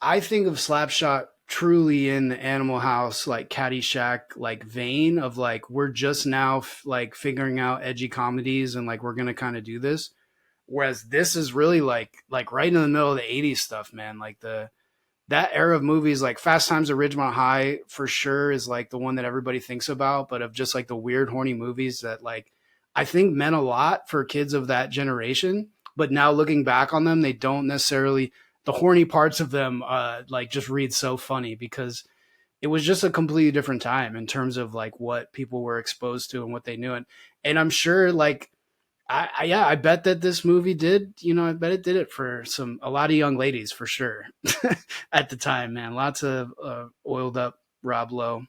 I think of Slapshot truly in the Animal House, like Caddyshack, like vein of like, we're just now like figuring out edgy comedies and like, we're going to kind of do this. Whereas this is really like right in the middle of the 80s stuff, man. Like that era of movies, like Fast Times at Ridgemont High for sure is like the one that everybody thinks about, but of just like the weird, horny movies that like I think meant a lot for kids of that generation. But now looking back on them, they don't necessarily, the horny parts of them like just read so funny because it was just a completely different time in terms of like what people were exposed to and what they knew. And I'm sure like, I bet that this movie did, I bet it did it for a lot of young ladies for sure at the time, man. Lots of oiled up Rob Lowe,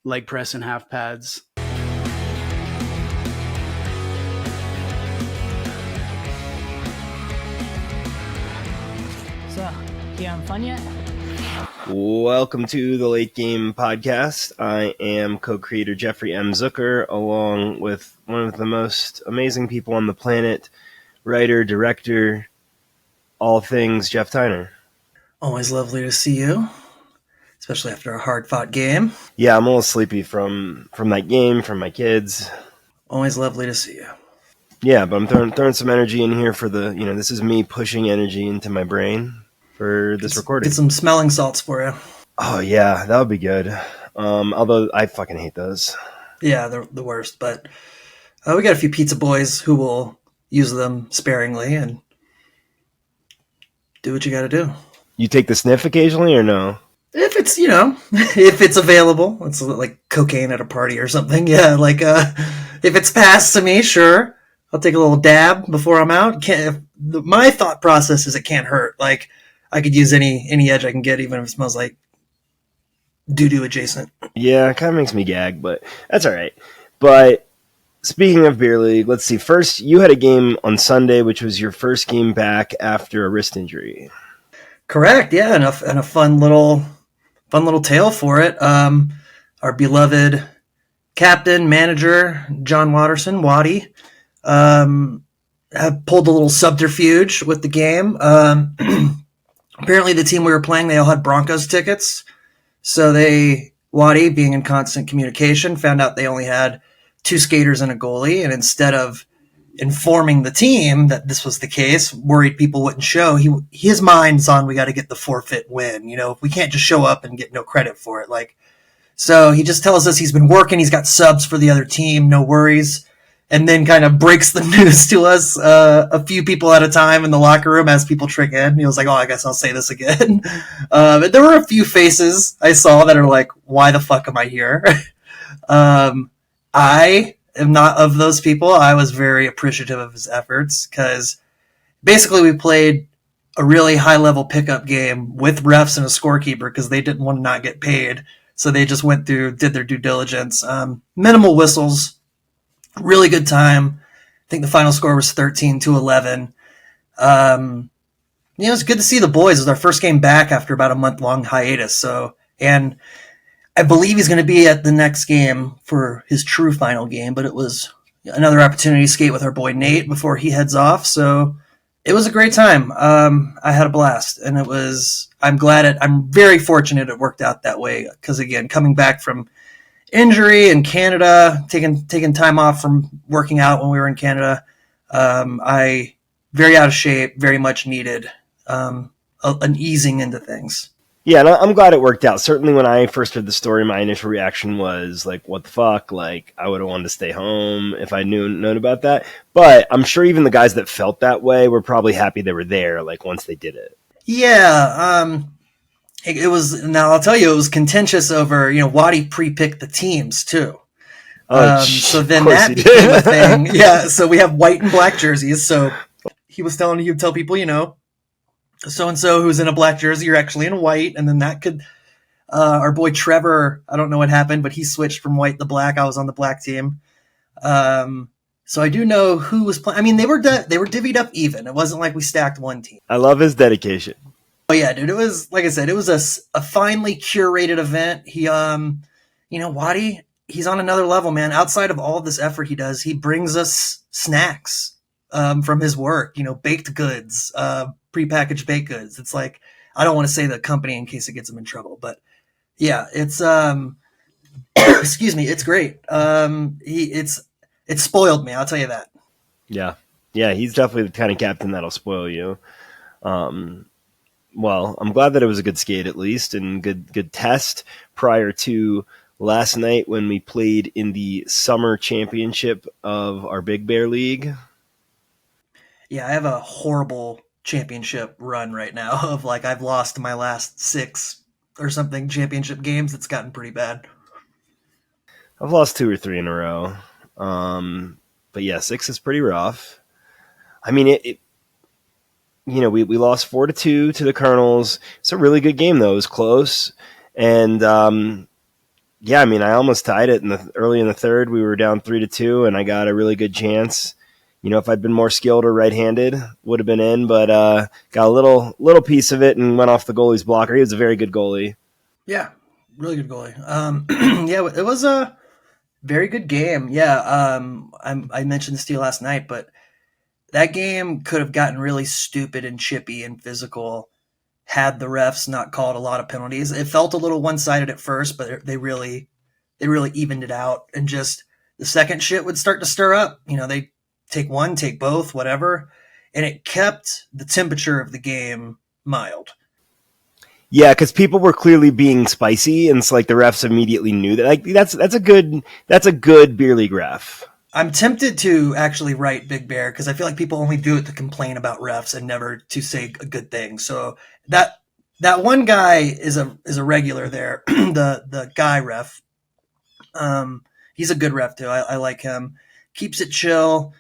leg press and half pads. So, you having fun yet? Welcome to the Late Game Podcast. I am co-creator Jeffrey M. Zucker, along with one of the most amazing people on the planet, writer, director, all things Jeff Tyner. Always lovely to see you, especially after a hard-fought game. Yeah, I'm a little sleepy from that game, from my kids. Always lovely to see you. Yeah, but I'm throwing some energy in here for the, this is me pushing energy into my brain for this recording. Get some smelling salts for you. Oh, yeah, that would be good. Although I fucking hate those. Yeah, they're the worst, but we got a few pizza boys who will use them sparingly and do what you got to do. You take the sniff occasionally or no? If it's, if it's available. It's like cocaine at a party or something. Yeah, like if it's passed to me, sure. I'll take a little dab before I'm out. My thought process is it can't hurt. Like, I could use any edge I can get, even if it smells like doo-doo adjacent. Yeah, it kind of makes me gag, but that's all right. But speaking of beer league, let's see. First, you had a game on Sunday, which was your first game back after a wrist injury. Correct. Yeah, and a fun little tale for it. Our beloved captain, manager, John Watterson, Waddy, have pulled a little subterfuge with the game. Apparently the team we were playing, they all had Broncos tickets. So Waddy, being in constant communication, found out they only had 2 skaters and a goalie. And instead of informing the team that this was the case, worried people wouldn't show, his mind's on, we got to get the forfeit win. We can't just show up and get no credit for it. So he just tells us he's been working. He's got subs for the other team. No worries. And then kind of breaks the news to us a few people at a time in the locker room as people trick in. He was like, I guess I'll say this again. But there were a few faces I saw that are like, why the fuck am I here? I am not of those people. I was very appreciative of his efforts because basically we played a really high-level pickup game with refs and a scorekeeper because they didn't want to not get paid. So they just went through, did their due diligence. Minimal whistles. Really good time. I think the final score was 13-11. It's good to see the boys. It was our first game back after about a month-long hiatus. And I believe he's going to be at the next game for his true final game, but it was another opportunity to skate with our boy Nate before he heads off. So it was a great time. I had a blast, and I'm very fortunate it worked out that way. Because again, coming back from injury in Canada, taking time off from working out when we were in Canada. I very out of shape, very much needed an easing into things. Yeah, and I'm glad it worked out. Certainly when I first heard the story, my initial reaction was like, what the fuck? Like, I would have wanted to stay home if I known about that. But I'm sure even the guys that felt that way were probably happy they were there, like, once they did it. Yeah, it was, now I'll tell you, it was contentious over, Waddy pre-picked the teams too. So then that became a thing. Yeah. So we have white and black jerseys. So he would tell people, so-and-so who's in a black jersey, you're actually in a white. And then that could, our boy Trevor, I don't know what happened, but he switched from white to black. I was on the black team. So I do know who was playing. I mean, they were divvied up even. It wasn't like we stacked one team. I love his dedication. Oh yeah, dude, it was, like I said, it was a finely curated event. He, Waddy, he's on another level, man. Outside of all this effort he does, he brings us snacks, from his work, baked goods, prepackaged baked goods. It's like, I don't want to say the company in case it gets him in trouble, but yeah, it's excuse me, it's great. It's spoiled me, I'll tell you that. Yeah. Yeah, he's definitely the kind of captain that'll spoil you. Well, I'm glad that it was a good skate at least, and good test prior to last night when we played in the summer championship of our Big Bear League. Yeah, I have a horrible championship run right now of like I've lost my last 6 or something championship games. It's gotten pretty bad. I've lost 2 or 3 in a row. But yeah, 6 is pretty rough. I mean, we lost 4-2 to the Colonels. It's a really good game though. It was close. And, yeah, I mean, I almost tied it early in the third. We were down 3-2 and I got a really good chance. If I'd been more skilled or right-handed, would have been in, but got a little piece of it and went off the goalie's blocker. He was a very good goalie. Yeah, really good goalie. Yeah, it was a very good game. Yeah, I mentioned this to you last night, but that game could have gotten really stupid and chippy and physical had the refs not called a lot of penalties. It felt a little one-sided at first, but they really evened it out, and just the second shit would start to stir up. They take one, take both, whatever, and it kept the temperature of the game mild. Yeah, because people were clearly being spicy, and it's like the refs immediately knew that. Like that's a good beer league ref. I'm tempted to actually write Big Bear because I feel like people only do it to complain about refs and never to say a good thing. So that one guy is a regular there, the guy ref. He's a good ref too. I like him. Keeps it chill.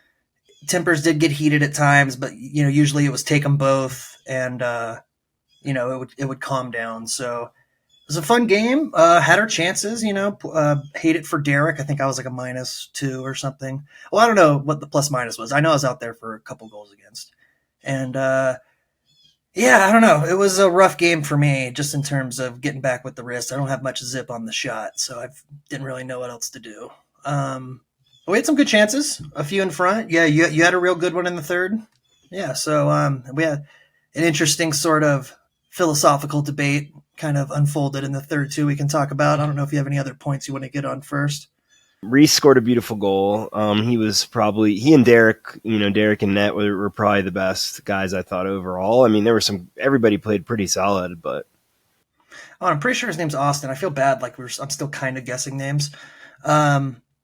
Tempers did get heated at times, but usually it was take them both, and it would calm down. So it was a fun game. Had our chances, hate it for Derek. I think I was like a -2 or something. Well, I don't know what the plus minus was. I know I was out there for a couple goals against. And yeah, I don't know. It was a rough game for me just in terms of getting back with the wrist. I don't have much zip on the shot, so I didn't really know what else to do. We had some good chances, a few in front. Yeah, you had a real good one in the third. Yeah, so we had an interesting sort of philosophical debate kind of unfolded in the third too. We can talk about. I don't know if you have any other points you want to get on first. Reese scored a beautiful goal. He and Derek, Derek and Net were probably the best guys I thought overall. I mean, everybody played pretty solid, but I'm pretty sure his name's Austin. I feel bad. Like I'm still kind of guessing names.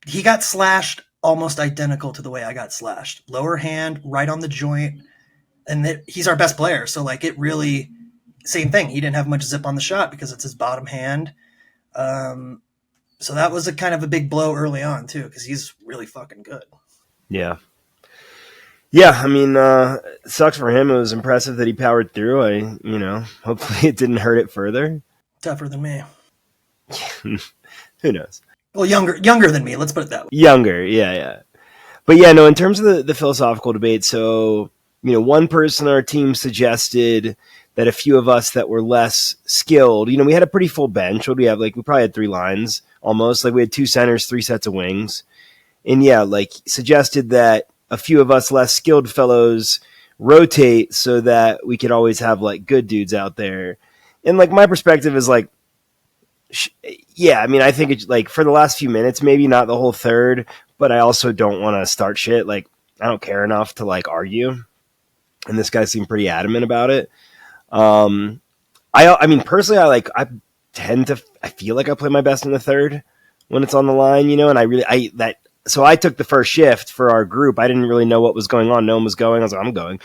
He got slashed almost identical to the way I got slashed. Lower hand, right on the joint, and he's our best player. So like it really, same thing. He didn't have much zip on the shot because it's his bottom hand. So that was a kind of a big blow early on too, because he's really fucking good. Yeah. Yeah, I mean, it sucks for him. It was impressive that he powered through. Hopefully it didn't hurt it further. Tougher than me. Who knows? Well, younger than me. Let's put it that way. Younger, yeah. But yeah, no, in terms of the philosophical debate, so, one person on our team suggested that a few of us that were less skilled, we had a pretty full bench. What do we have? Like, we probably had 3 lines almost. Like, we had 2 centers, 3 sets of wings. And yeah, like, suggested that a few of us less skilled fellows rotate so that we could always have, like, good dudes out there. And, like, my perspective is, like, yeah, I mean, I think it's, like, for the last few minutes, maybe not the whole third, but I also don't want to start shit. Like, I don't care enough to, like, argue. And this guy seemed pretty adamant about it. I mean, personally, I feel like I play my best in the third when it's on the line, and so I took the first shift for our group. I didn't really know what was going on. No one was going. I was like, I'm going.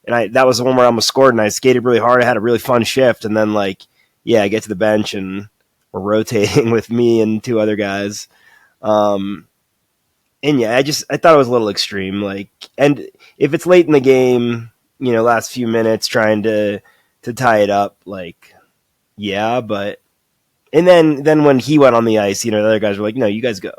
And that was the one where I almost scored, and I skated really hard. I had a really fun shift. And then, like, yeah, I get to the bench and we're rotating with me and 2 other guys. And yeah, I thought it was a little extreme. Like, and if it's late in the game, last few minutes trying to tie it up, like, yeah, but, and then when he went on the ice, the other guys were like, no, you guys go.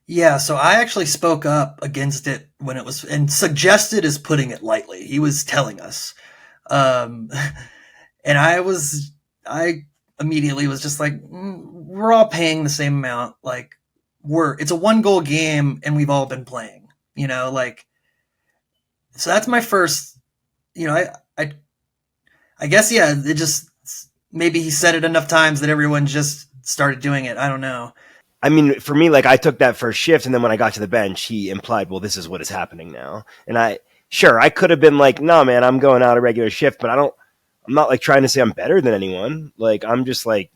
Yeah, so I actually spoke up against it when it was, and suggested is putting it lightly. He was telling us. And I immediately was just like, we're all paying the same amount. Like, it's a 1-goal game and we've all been playing, like, so that's my first, I I guess, yeah, it just, maybe he said it enough times that everyone just started doing it. I don't know. I mean, for me, like I took that first shift, and then when I got to the bench, he implied, well, this is what is happening now. And I could have been like, no, man, I'm going out a regular shift, but I'm not like trying to say I'm better than anyone. Like, I'm just like,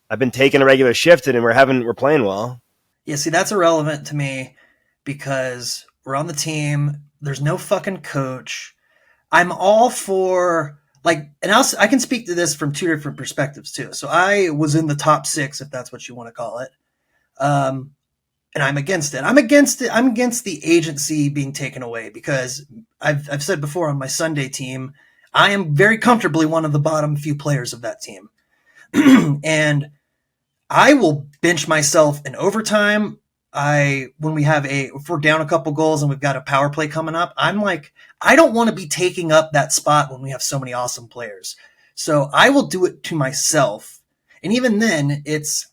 I've been taking a regular shift and we're playing well. Yeah, see, that's irrelevant to me because we're on the team. There's no fucking coach. I'm all for like, and I can speak to this from two different perspectives too. So I was in the top 6, if that's what you want to call it. And I'm against it. I'm against it. I'm against the agency being taken away because I've said before on my Sunday team, I am very comfortably one of the bottom few players of that team. And I will bench myself in overtime. If we're down a couple goals and we've got a power play coming up, I'm like, I don't want to be taking up that spot when we have so many awesome players. So I will do it to myself. And even then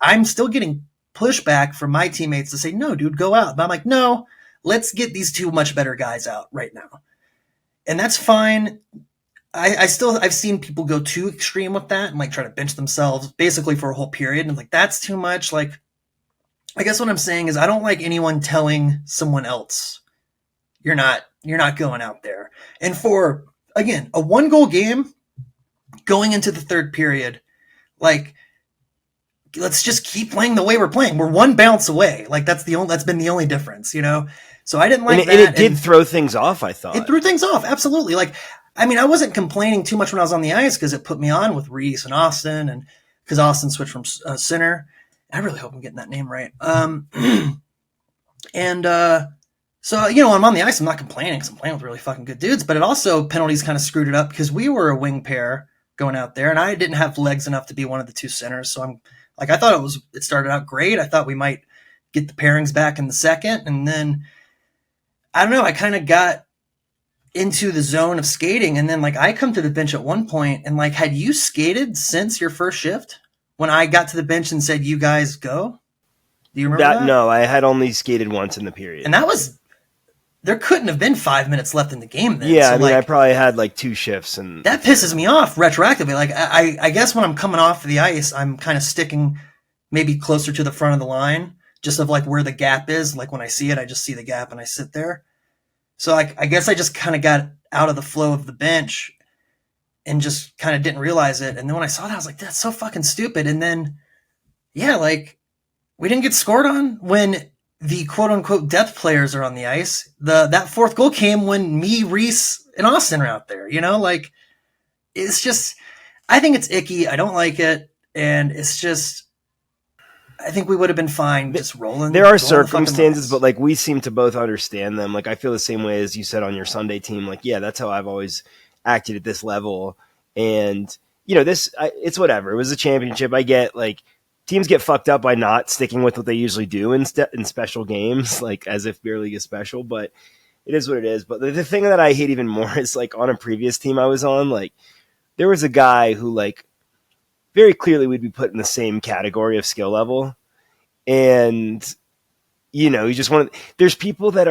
I'm still getting pushback from my teammates to say, no, dude, go out. But I'm like, no, let's get these 2 much better guys out right now. And that's fine. I've seen people go too extreme with that and like try to bench themselves basically for a whole period. And like, that's too much. Like, I guess what I'm saying is I don't like anyone telling someone else you're not going out there. And for, again, a 1-goal game going into the 3rd period, like, let's just keep playing the way we're playing. We're 1 bounce away. Like that's been the only difference, you know? So I didn't like that. And it did throw things off, I thought. It threw things off. Absolutely. Like, I mean, I wasn't complaining too much when I was on the ice because it put me on with Reese and Austin, and because Austin switched from center. I really hope I'm getting that name right. So, you know, when I'm on the ice, I'm not complaining because I'm playing with really fucking good dudes, but it also, penalties kind of screwed it up because we were a wing pair going out there and I didn't have legs enough to be one of the 2 centers. So I thought it started out great. I thought we might get the pairings back in the second. And then, I don't know, I kind of got into the zone of skating. And then like I come to the bench at one point and like, had you skated since your first shift when I got to the bench and said, you guys go? Do you remember that? No, I had only skated once in the period. And there couldn't have been 5 minutes left in the game then. Yeah, so I mean, like, I probably had like 2 shifts. And that pisses me off retroactively. Like I guess when I'm coming off the ice, I'm kind of sticking maybe closer to the front of the line, just of like where the gap is. Like when I see it, I just see the gap and I sit there. So I guess I just kind of got out of the flow of the bench and just kind of didn't realize it. And then when I saw that, I was like, that's so fucking stupid. And then, yeah, like we didn't get scored on when the quote unquote depth players are on the ice. That 4th goal came when me, Reese, and Austin are out there, you know, like it's just, I think it's icky. I don't like it. And it's just, I think we would have been fine just rolling. There are circumstances, but like we seem to both understand them. Like I feel the same way as you said on your Sunday team. Like, yeah, that's how I've always acted at this level. And, you know, it's whatever. It was a championship. I get like teams get fucked up by not sticking with what they usually do in special games, like as if beer league is special, but it is what it is. But the thing that I hate even more is like on a previous team I was on, like there was a guy who like very clearly we'd be put in the same category of skill level. And, you know, there's people that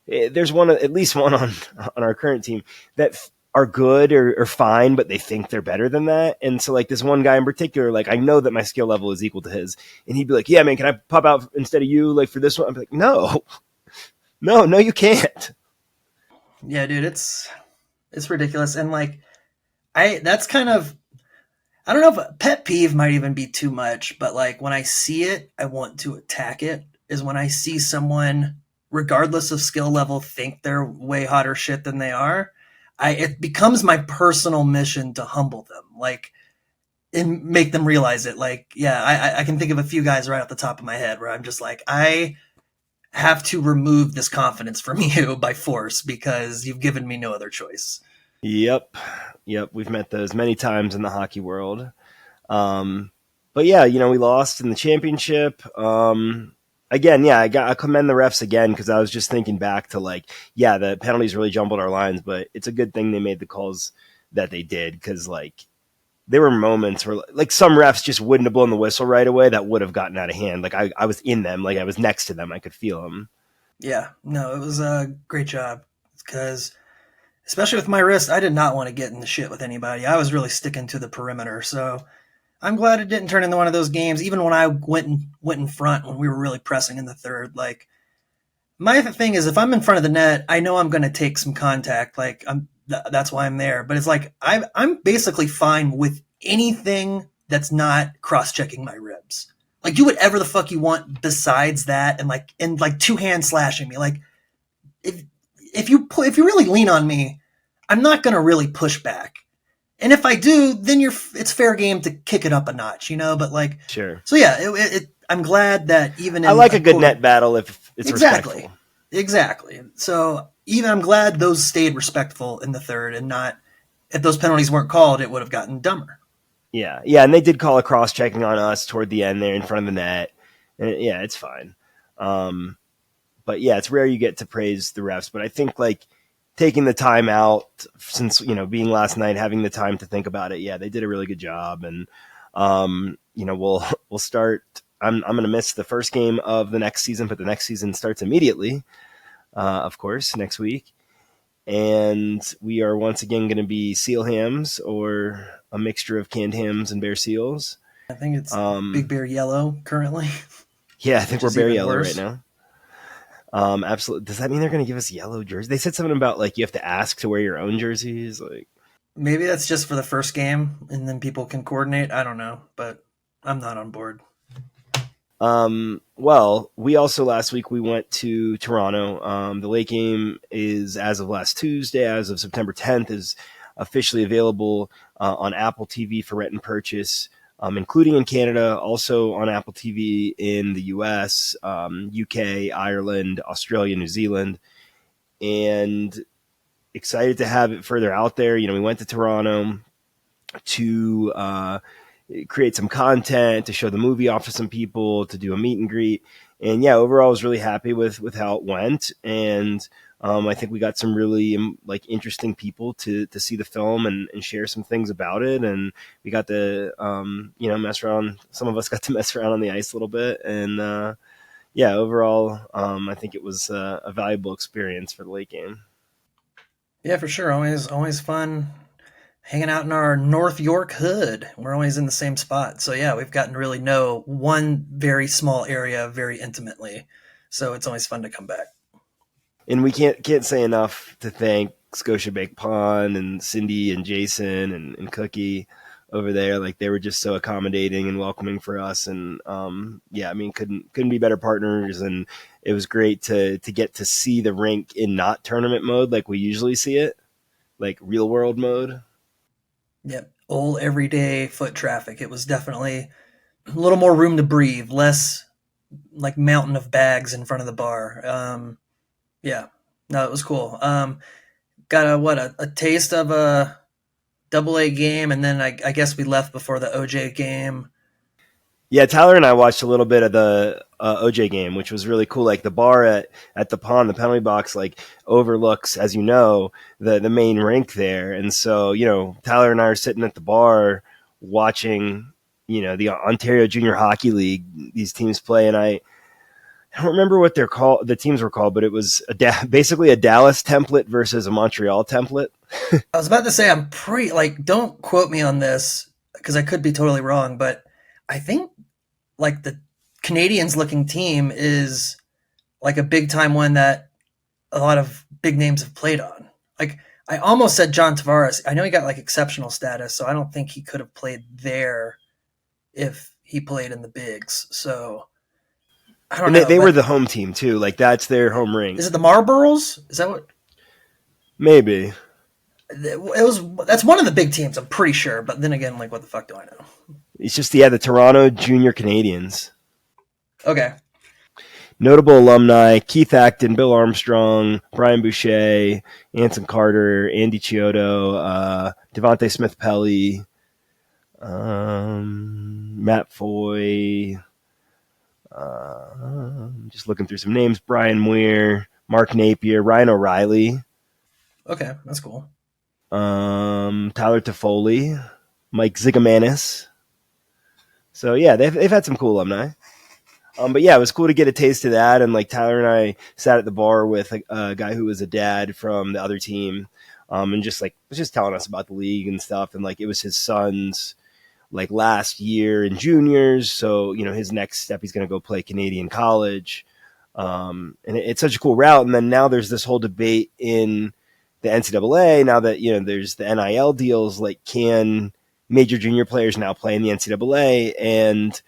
there's at least one on our current team that are good or fine, but they think they're better than that. And so like this one guy in particular, like I know that my skill level is equal to his, and he'd be like, yeah, man, can I pop out instead of you like for this one? I'm like, no, you can't. Yeah, dude, it's ridiculous. And like, that's kind of, I don't know if a pet peeve might even be too much, but like when I see it, I want to attack it, is when I see someone, regardless of skill level, think they're way hotter shit than they are. It becomes my personal mission to humble them, like, and make them realize it. Like, yeah, I can think of a few guys right off the top of my head where I'm just like, I have to remove this confidence from you by force because you've given me no other choice. Yep. We've met those many times in the hockey world. But yeah, you know, we lost in the championship. Again, yeah, I commend the refs again because I was just thinking back to like, yeah, the penalties really jumbled our lines, but it's a good thing they made the calls that they did because like there were moments where like some refs just wouldn't have blown the whistle right away that would have gotten out of hand. Like I was in them, like I was next to them, I could feel them. Yeah, no, it was a great job because especially with my wrist, I did not want to get in the shit with anybody. I was really sticking to the perimeter. So I'm glad it didn't turn into one of those games. Even when I went in front when we were really pressing in the third, like my thing is, if I'm in front of the net, I know I'm going to take some contact. Like that's why I'm there. But it's like I'm basically fine with anything that's not cross-checking my ribs. Like do whatever the fuck you want besides that, and like two hand slashing me. Like if you really lean on me, I'm not going to really push back. And if I do, then it's fair game to kick it up a notch, you know. But like, Sure. So yeah, I'm glad that even in I like a good net battle if it's respectful. Exactly. So even I'm glad those stayed respectful in the third, and not if those penalties weren't called, it would have gotten dumber. Yeah, and they did call a cross-checking on us toward the end there in front of the net. And yeah, it's fine. But yeah, it's rare you get to praise the refs. But I think like taking the time out since, being last night, having the time to think about it, yeah, they did a really good job. And, we'll start. I'm going to miss the first game of the next season, but the next season starts immediately, of course, next week. And we are once again going to be seal hams, or a mixture of canned hams and bear seals. I think it's Big Bear Yellow currently. Yeah, I think we're bear yellow right now. Absolutely. Does that mean they're going to give us yellow jerseys? They said something about like you have to ask to wear your own jerseys. Like maybe that's just for the first game, and then people can coordinate. I don't know, but I'm not on board. Well, we also last week we went to Toronto. The late game is, as of last Tuesday, as of September 10th, is officially available on Apple TV for rent and purchase, including in Canada, also on Apple TV in the US, UK, Ireland, Australia, New Zealand, and excited to have it further out there. We went to Toronto to create some content, to show the movie off to some people, to do a meet and greet. And yeah, overall I was really happy with how it went. And I think we got some really interesting people to see the film and share some things about it. And we got to, mess around. Some of us got to mess around on the ice a little bit. And yeah, overall, I think it was a valuable experience for the late game. Yeah, for sure. Always fun hanging out in our North York hood. We're always in the same spot. So yeah, we've gotten to really know one very small area very intimately. So it's always fun to come back. And we can't say enough to thank Scotiabank Pond and Cindy and Jason and Cookie over there. Like they were just so accommodating and welcoming for us. And yeah, I mean, couldn't be better partners. And it was great to get to see the rink in not tournament mode like we usually see it, like real world mode. Yep. Old everyday foot traffic. It was definitely a little more room to breathe, less like mountain of bags in front of the bar. Yeah, no, it was cool. Got a taste of a AA game, and then I guess we left before the OJ game. Yeah, Tyler and I watched a little bit of the OJ game, which was really cool. Like the bar at the pond, the penalty box, like overlooks, as you know, the main rink there. And so, Tyler and I are sitting at the bar watching, the Ontario Junior Hockey League, these teams play. And I don't remember what they're called, the teams were called, but it was basically a Dallas template versus a Montreal template. I was about to say, I'm don't quote me on this because I could be totally wrong, but I think like the Canadians looking team is like a big time one that a lot of big names have played on. Like I almost said John Tavares. I know he got like exceptional status, so I don't think he could have played there if he played in the bigs. So I don't know. They were the home team too. Like that's their home rink. Is it the Marlboros? Is that what? Maybe. That's one of the big teams, I'm pretty sure. But then again, like what the fuck do I know? It's just the Toronto Junior Canadians. Okay. Notable alumni: Keith Acton, Bill Armstrong, Brian Boucher, Anson Carter, Andy Chiodo, Devontae Smith-Pelly, Matt Foy. Just looking through some names: Brian Muir, Mark Napier, Ryan O'Reilly. Okay, that's cool. Tyler Toffoli, Mike Zigamanis. So yeah, they've had some cool alumni. But yeah, it was cool to get a taste of that. And like Tyler and I sat at the bar with a guy who was a dad from the other team. and just like was just telling us about the league and stuff. And like it was his son's like last year in juniors, so his next step, he's going to go play Canadian college. And it's such a cool route. And then now there's this whole debate in the NCAA now that there's the NIL deals. Like, can major junior players now play in the NCAA and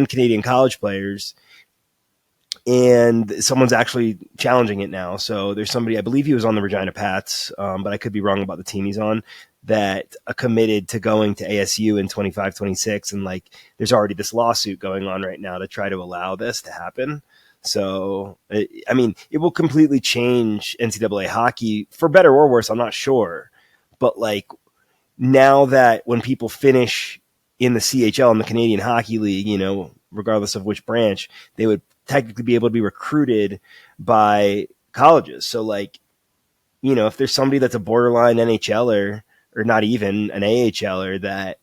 Canadian college players? And someone's actually challenging it now. So there's somebody, I believe he was on the Regina Pats, but I could be wrong about the team he's on, that committed to going to ASU in 25, 26. And like, there's already this lawsuit going on right now to try to allow this to happen. So, it will completely change NCAA hockey for better or worse. I'm not sure. But like, now that when people finish in the CHL and the Canadian Hockey League, regardless of which branch, they would technically be able to be recruited by colleges. So like, if there's somebody that's a borderline NHLer or not even an AHLer that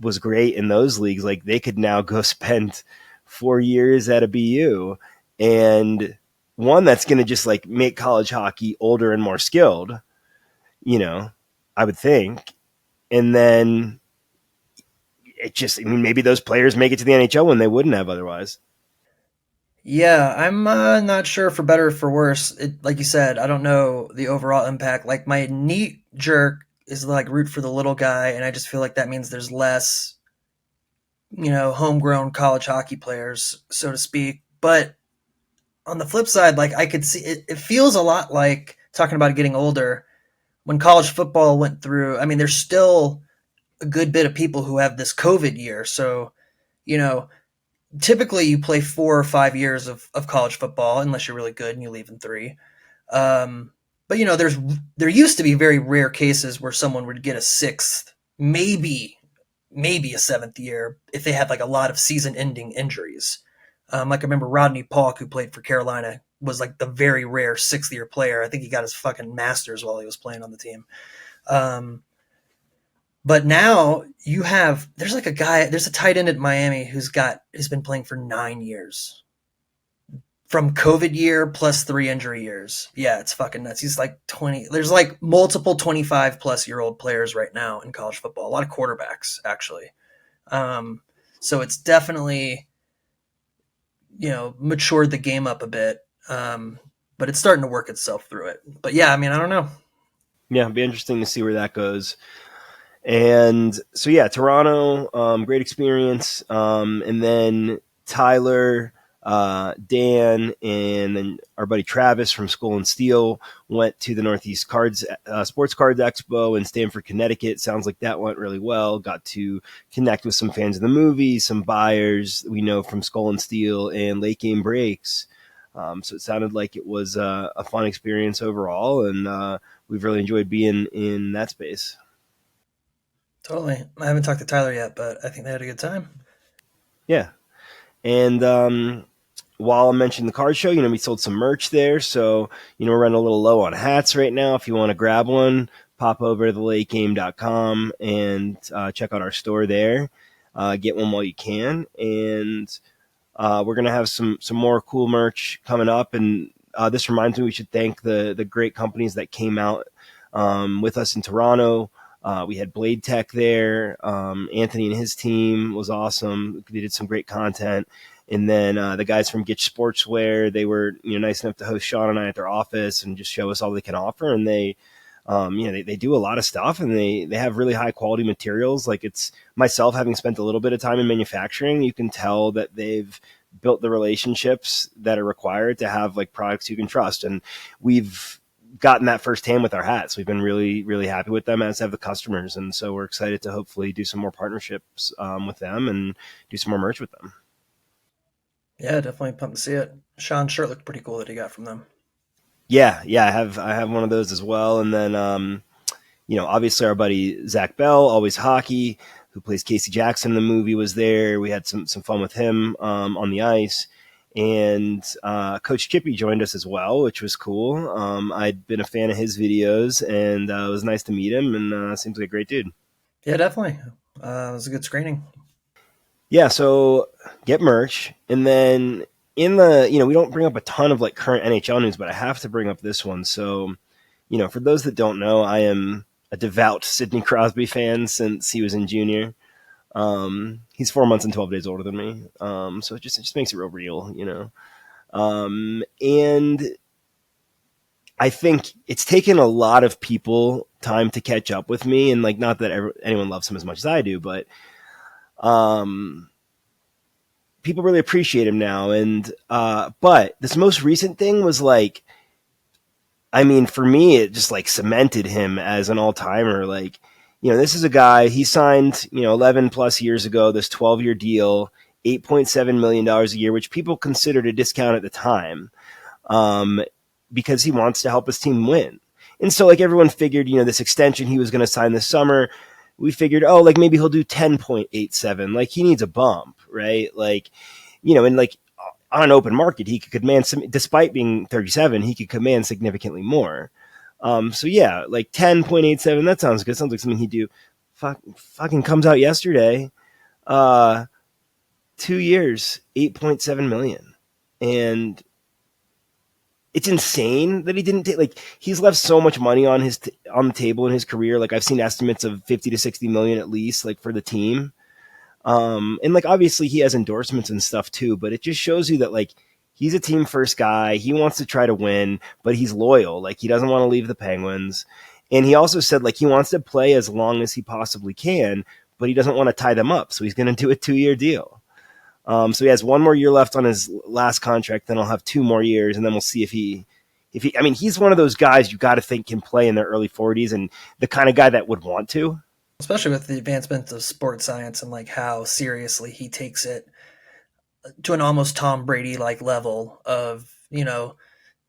was great in those leagues, like they could now go spend 4 years at a BU, and one that's going to just like make college hockey older and more skilled, I would think. And then it just, maybe those players make it to the NHL when they wouldn't have otherwise. Yeah, I'm not sure for better or for worse. Like you said, I don't know the overall impact. Like my knee jerk is like root for the little guy, and I just feel like that means there's less, homegrown college hockey players, so to speak. But on the flip side, like I could see it feels a lot like talking about getting older when college football went through. I mean, there's still a good bit of people who have this COVID year. So, typically you play 4 or 5 years of college football unless you're really good and you leave in 3. But there used to be very rare cases where someone would get a 6th, maybe a 7th year if they had like a lot of season-ending injuries. Like I remember Rodney Paulk, who played for Carolina, was like the very rare 6th-year player. I think he got his fucking master's while he was playing on the team. But now there's a tight end at Miami who's been playing for 9 years. From COVID year plus 3 injury years. Yeah, it's fucking nuts. He's like 20. There's like multiple 25 plus year old players right now in college football. A lot of quarterbacks, actually. So it's definitely, matured the game up a bit. But it's starting to work itself through it. But yeah, I don't know. Yeah, it'd be interesting to see where that goes. And so, yeah, Toronto, great experience. And then Tyler, Dan, and then our buddy Travis from SkolnSteel went to the Northeast Sports Cards Expo in Stamford, Connecticut. Sounds like that went really well. Got to connect with some fans of the movie, some buyers we know from SkolnSteel and Late Game Breaks. So it sounded like it was a fun experience overall, and we've really enjoyed being in that space. Totally. I haven't talked to Tyler yet, but I think they had a good time. Yeah. And while I mentioned the card show, we sold some merch there. So, we're running a little low on hats right now. If you want to grab one, pop over to thelategame.com and check out our store there. Get one while you can. And we're going to have some more cool merch coming up. And this reminds me we should thank the great companies that came out with us in Toronto. We had Blade Tech there. Anthony and his team was awesome. They did some great content. And then the guys from Gitch Sportswear, they were nice enough to host Sean and I at their office and just show us all they can offer. And they do a lot of stuff, and they have really high quality materials. Like, it's myself, having spent a little bit of time in manufacturing, you can tell that they've built the relationships that are required to have like products you can trust. And we've gotten that firsthand with our hats. We've been really, really happy with them, as have the customers. And so we're excited to hopefully do some more partnerships with them and do some more merch with them. Yeah, definitely pumped to see it. Sean's shirt looked pretty cool that he got from them. Yeah. I have one of those as well. And then, obviously our buddy Zach Bell, Always Hockey, who plays Casey Jackson in the movie, was there. We had some fun with him on the ice. And Coach Chippy joined us as well, which was cool. I'd been a fan of his videos, and it was nice to meet him, and seems like a great dude. Yeah, definitely. It was a good screening. Yeah, so get merch. And then we don't bring up a ton of like current NHL news, but I have to bring up this one. So, for those that don't know, I am a devout Sidney Crosby fan since he was in junior. He's 4 months and 12 days older than me. So it just makes it real. And I think it's taken a lot of people time to catch up with me, and like, not that anyone loves him as much as I do, but people really appreciate him now. And but this most recent thing was like, I mean, for me, it just like cemented him as an all-timer. Like, this is a guy, he signed, 11 plus years ago, this 12-year deal, $8.7 million a year, which people considered a discount at the time, because he wants to help his team win. And so like everyone figured, this extension he was going to sign this summer, we figured, like maybe he'll do 10.87. Like he needs a bump, right? Like, and like on an open market, he could command despite being 37, he could command significantly more. So yeah, like 10.87, that sounds good. Sounds like something he'd do. Fucking comes out yesterday. 2 years, 8.7 million. And it's insane that he didn't take, like, he's left so much money on on the table in his career. Like I've seen estimates of 50 to 60 million at least, like for the team. And like, obviously he has endorsements and stuff too, but it just shows you that like, he's a team first guy. He wants to try to win, but he's loyal. Like he doesn't want to leave the Penguins. And he also said like, he wants to play as long as he possibly can, but he doesn't want to tie them up. So he's going to do a 2-year deal. So he has 1 more year left on his last contract. Then I'll have 2 more years. And then we'll see if he, I mean, he's one of those guys you got to think can play in their early 40s and the kind of guy that would want to. Especially with the advancement of sports science and like how seriously he takes it to an almost Tom Brady like level of,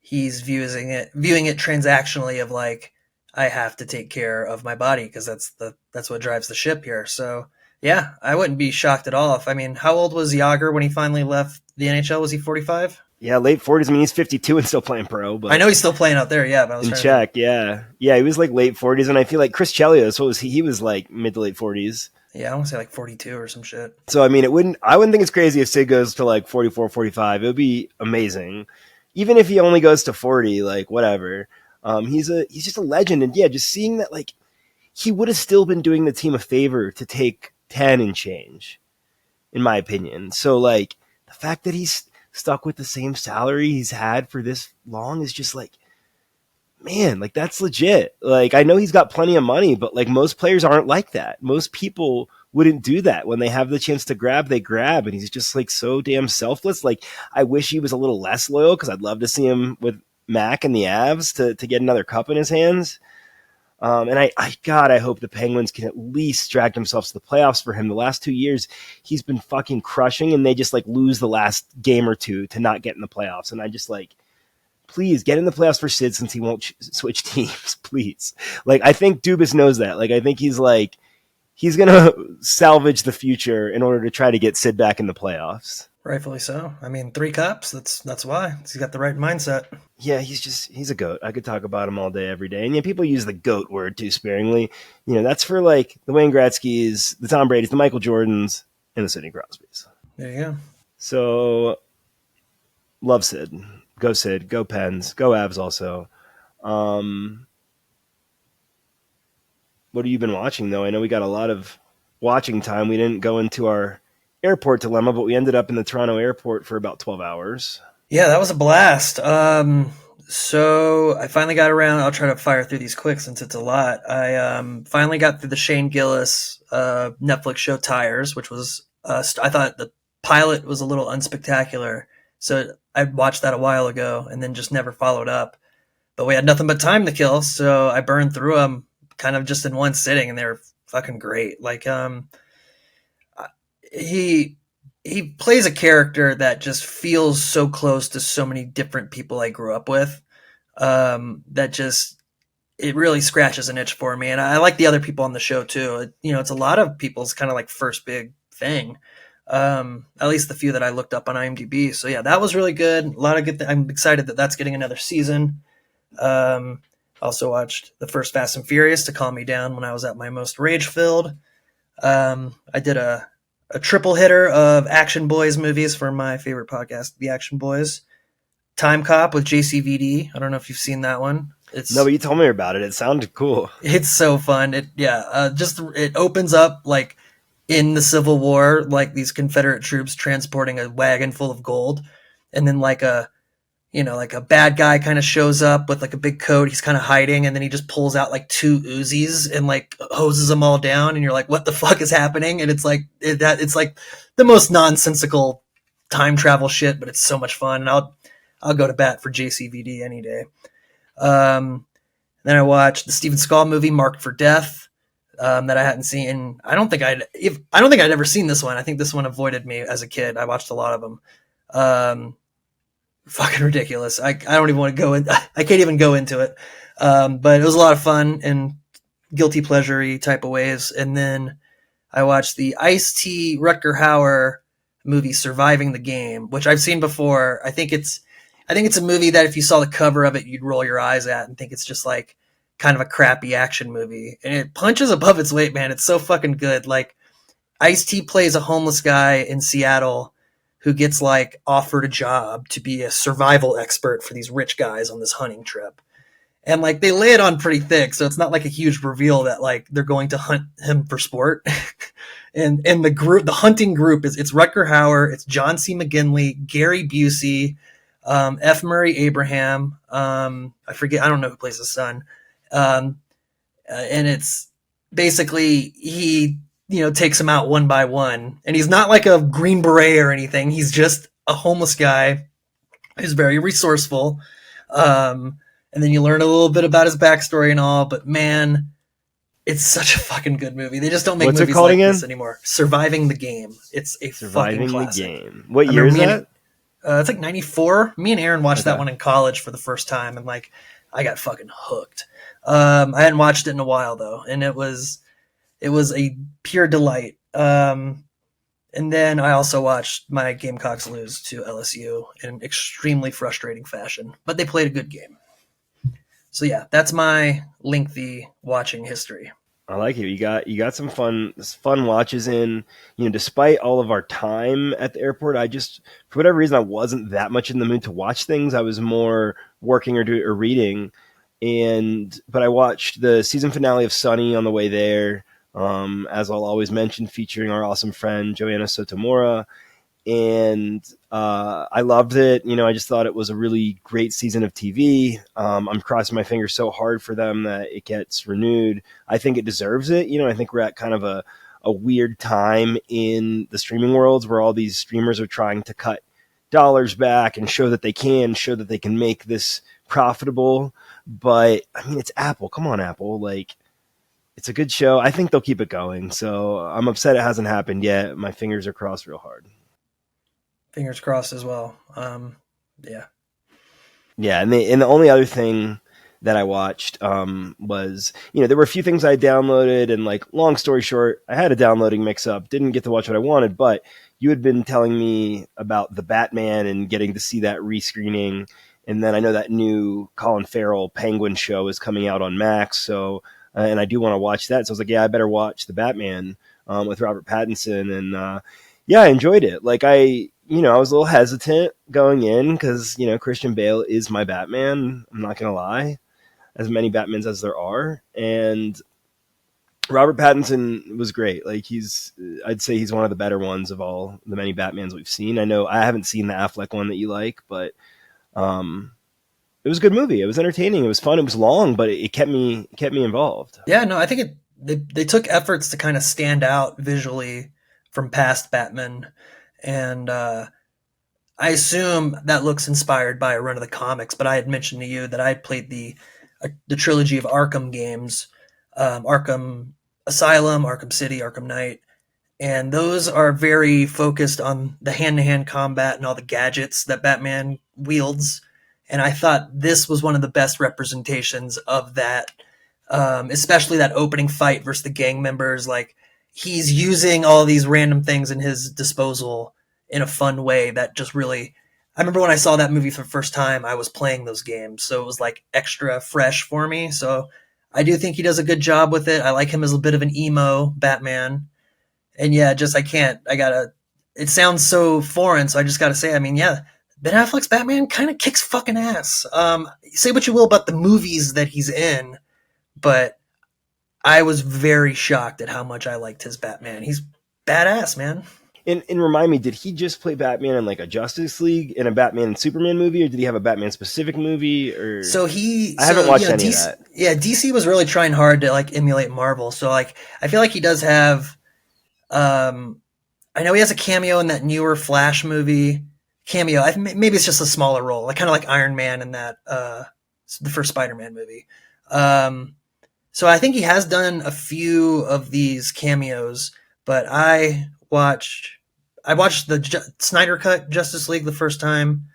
he's viewing it transactionally of like, I have to take care of my body because that's what drives the ship here. So yeah, I wouldn't be shocked at all. I mean, how old was Yager when he finally left the NHL? Was he 45? Yeah, late 40s. I mean, he's 52 and still playing pro. But I know he's still playing out there, yeah. But I was in Czech, yeah. Yeah, he was like late 40s, and I feel like Chris Chelios, what was he? He was like mid to late 40s. Yeah, I want to say like 42 or some shit. So, I mean, I wouldn't think it's crazy if Sid goes to like 44, 45. It would be amazing. Even if he only goes to 40, like whatever. He's just a legend. And yeah, just seeing that, like, he would have still been doing the team a favor to take 10 and change, in my opinion. So, like, the fact that he's stuck with the same salary he's had for this long is just like, man, like that's legit. Like I know he's got plenty of money, but like most players aren't like that. Most people wouldn't do that. When they have the chance to grab, they grab, and he's just like so damn selfless. Like I wish he was a little less loyal because I'd love to see him with Mac and the Avs to get another cup in his hands. And I hope the Penguins can at least drag themselves to the playoffs for him. The last 2 years, he's been fucking crushing, and they just like lose the last game or two to not get in the playoffs. And I just like, please get in the playoffs for Sid since he won't switch teams, please. Like, I think Dubas knows that. Like, I think he's going to salvage the future in order to try to get Sid back in the playoffs. Rightfully so. I mean, 3 cups, that's why. He's got the right mindset. Yeah, he's a GOAT. I could talk about him all day, every day. And yeah, people use the GOAT word too sparingly. That's for like the Wayne Gretzky's, the Tom Brady's, the Michael Jordans, and the Sidney Crosby's. There you go. So, love Sid. Go Sid. Go Pens. Go Avs also. What have you been watching, though? I know we got a lot of watching time. We didn't go into our airport dilemma, but we ended up in the Toronto airport for about 12 hours. Yeah, that was a blast. So I finally got around. I'll try to fire through these quick since it's a lot. I finally got through the Shane Gillis Netflix show Tires, which was I thought the pilot was a little unspectacular. So I watched that a while ago and then just never followed up. But we had nothing but time to kill, so I burned through them kind of just in one sitting, and they were fucking great. Like he plays a character that just feels so close to so many different people I grew up with, that just, it really scratches an itch for me. And I like the other people on the show too. It's a lot of people's kind of like first big thing. At least the few that I looked up on IMDb. So yeah, that was really good. A lot of good. I'm excited that that's getting another season. Also watched the first Fast and Furious to calm me down when I was at my most rage filled. I did a triple hitter of Action Boys movies for my favorite podcast, The Action Boys. Time Cop with JCVD. I don't know if you've seen that one. No, but you told me about it. It sounded cool. It's so fun. It opens up like in the Civil War, like these Confederate troops transporting a wagon full of gold, and then like a bad guy kind of shows up with like a big coat. He's kind of hiding, and then he just pulls out like 2 Uzis and like hoses them all down, and you're like, what the fuck is happening? And it's like it's like the most nonsensical time travel shit, but it's so much fun, and I'll go to bat for JCVD any day. Then I watched the Steven Seagal movie Marked for Death, that I hadn't seen. I don't think I'd ever seen this one. I think this one avoided me as a kid. I watched a lot of them. Fucking ridiculous. I don't even want to go in. I can't even go into it. But it was a lot of fun in guilty pleasure-y type of ways. And then I watched the Ice-T Rutger Hauer movie Surviving the Game, which I've seen before. I think it's a movie that if you saw the cover of it, you'd roll your eyes at and think it's just like kind of a crappy action movie. And it punches above its weight, man. It's so fucking good. Like Ice-T plays a homeless guy in Seattle who gets like offered a job to be a survival expert for these rich guys on this hunting trip. And like they lay it on pretty thick, so it's not like a huge reveal that like they're going to hunt him for sport. and the hunting group it's Rutger Hauer, it's John C. McGinley, Gary Busey, F. Murray Abraham, I forget, I don't know who plays his son. And it's basically he takes them out one by one, and he's not like a Green Beret or anything. He's just a homeless guy who's very resourceful. And then you learn a little bit about his backstory and all, but man, it's such a fucking good movie. They just don't make movies like this anymore. Surviving the Game. It's a fucking classic. Surviving the Game. What year is that? It's like 94. Me and Aaron watched that one in college for the first time, and like I got fucking hooked. I hadn't watched it in a while though, and it was a pure delight. And then I also watched my Gamecocks lose to LSU in an extremely frustrating fashion, but they played a good game. So yeah, that's my lengthy watching history. I like it. You got some fun watches in. Despite all of our time at the airport, for whatever reason I wasn't that much in the mood to watch things. I was more working or reading. But I watched the season finale of Sunny on the way there. As I'll always mention, featuring our awesome friend Joanna Sotomora. And I loved it. I just thought it was a really great season of TV. I'm crossing my fingers so hard for them that it gets renewed. I think it deserves it. I think we're at kind of a weird time in the streaming worlds where all these streamers are trying to cut dollars back and show that they can make this profitable. But I mean, it's Apple. Come on, Apple. Like, it's a good show. I think they'll keep it going. So I'm upset it hasn't happened yet. My fingers are crossed real hard. Fingers crossed as well. Yeah. And the only other thing that I watched was, there were a few things I downloaded, and like, long story short, I had a downloading mix up, didn't get to watch what I wanted, but you had been telling me about the Batman and getting to see that rescreening. And then I know that new Colin Farrell Penguin show is coming out on Max. So, and I do want to watch that. So I was like, yeah, I better watch the Batman with Robert Pattinson. And I enjoyed it. Like I was a little hesitant going in because, Christian Bale is my Batman. I'm not going to lie, as many Batmans as there are. And Robert Pattinson was great. Like I'd say he's one of the better ones of all the many Batmans we've seen. I know I haven't seen the Affleck one that you like, but it was a good movie. It was entertaining. It was fun. It was long, but it kept me involved. Yeah, no, I think they took efforts to kind of stand out visually from past Batman. And I assume that looks inspired by a run of the comics, but I had mentioned to you that I had played the trilogy of Arkham games, Arkham Asylum, Arkham City, Arkham Knight, and those are very focused on the hand-to-hand combat and all the gadgets that Batman wields. And I thought this was one of the best representations of that, especially that opening fight versus the gang members. Like, he's using all these random things in his disposal in a fun way that just really, I remember when I saw that movie for the first time, I was playing those games. So it was like extra fresh for me. So I do think he does a good job with it. I like him as a bit of an emo Batman. And yeah, it sounds so foreign. So I just got to say, I mean, yeah, Ben Affleck's Batman kind of kicks fucking ass. Say what you will about the movies that he's in, but I was very shocked at how much I liked his Batman. He's badass, man. And remind me, did he just play Batman in like a Justice League in a Batman and Superman movie, or did he have a Batman specific movie? Or I haven't watched any of that. Yeah, DC was really trying hard to like emulate Marvel. So like, I feel like he does have. I know he has a cameo in that newer Flash movie. Maybe it's just a smaller role, like kind of like Iron Man in that the first Spider-Man movie. So I think he has done a few of these cameos, but I watched the Snyder Cut Justice League the first time,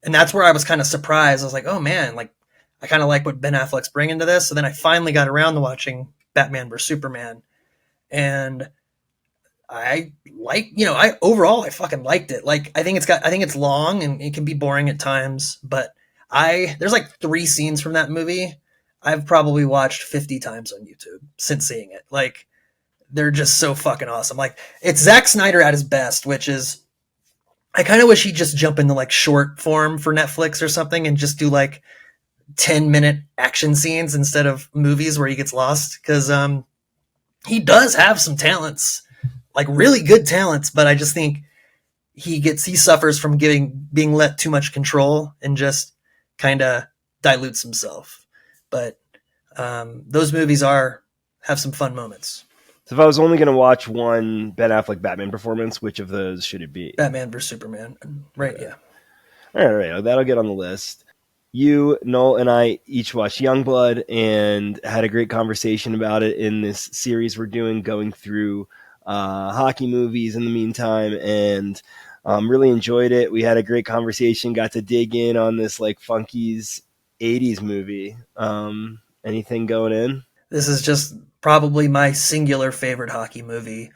and that's where I was kind of surprised. I was like, oh man, like I kind of like what Ben Affleck's bringing to this. So then I finally got around to watching Batman vs Superman, and I I fucking liked it. Like I think it's long and it can be boring at times, but there's like 3 scenes from that movie I've probably watched 50 times on YouTube since seeing it. Like they're just so fucking awesome. Like it's Zack Snyder at his best, which is I kind of wish he'd just jump into like short form for Netflix or something and just do like 10-minute action scenes instead of movies where he gets lost, because he does have some talents, like really good talents, but I just think he suffers from being let too much control and just kind of dilutes himself. But those movies have some fun moments. So if I was only going to watch one Ben Affleck Batman performance, which of those should it be? Batman vs Superman, right? Yeah. All right, that'll get on the list. You, Noel, and I each watched Youngblood and had a great conversation about it in this series we're doing, going through hockey movies in the meantime, and really enjoyed it. We had a great conversation, got to dig in on this like funkies 80s movie. Anything going in? This is just probably my singular favorite hockey movie.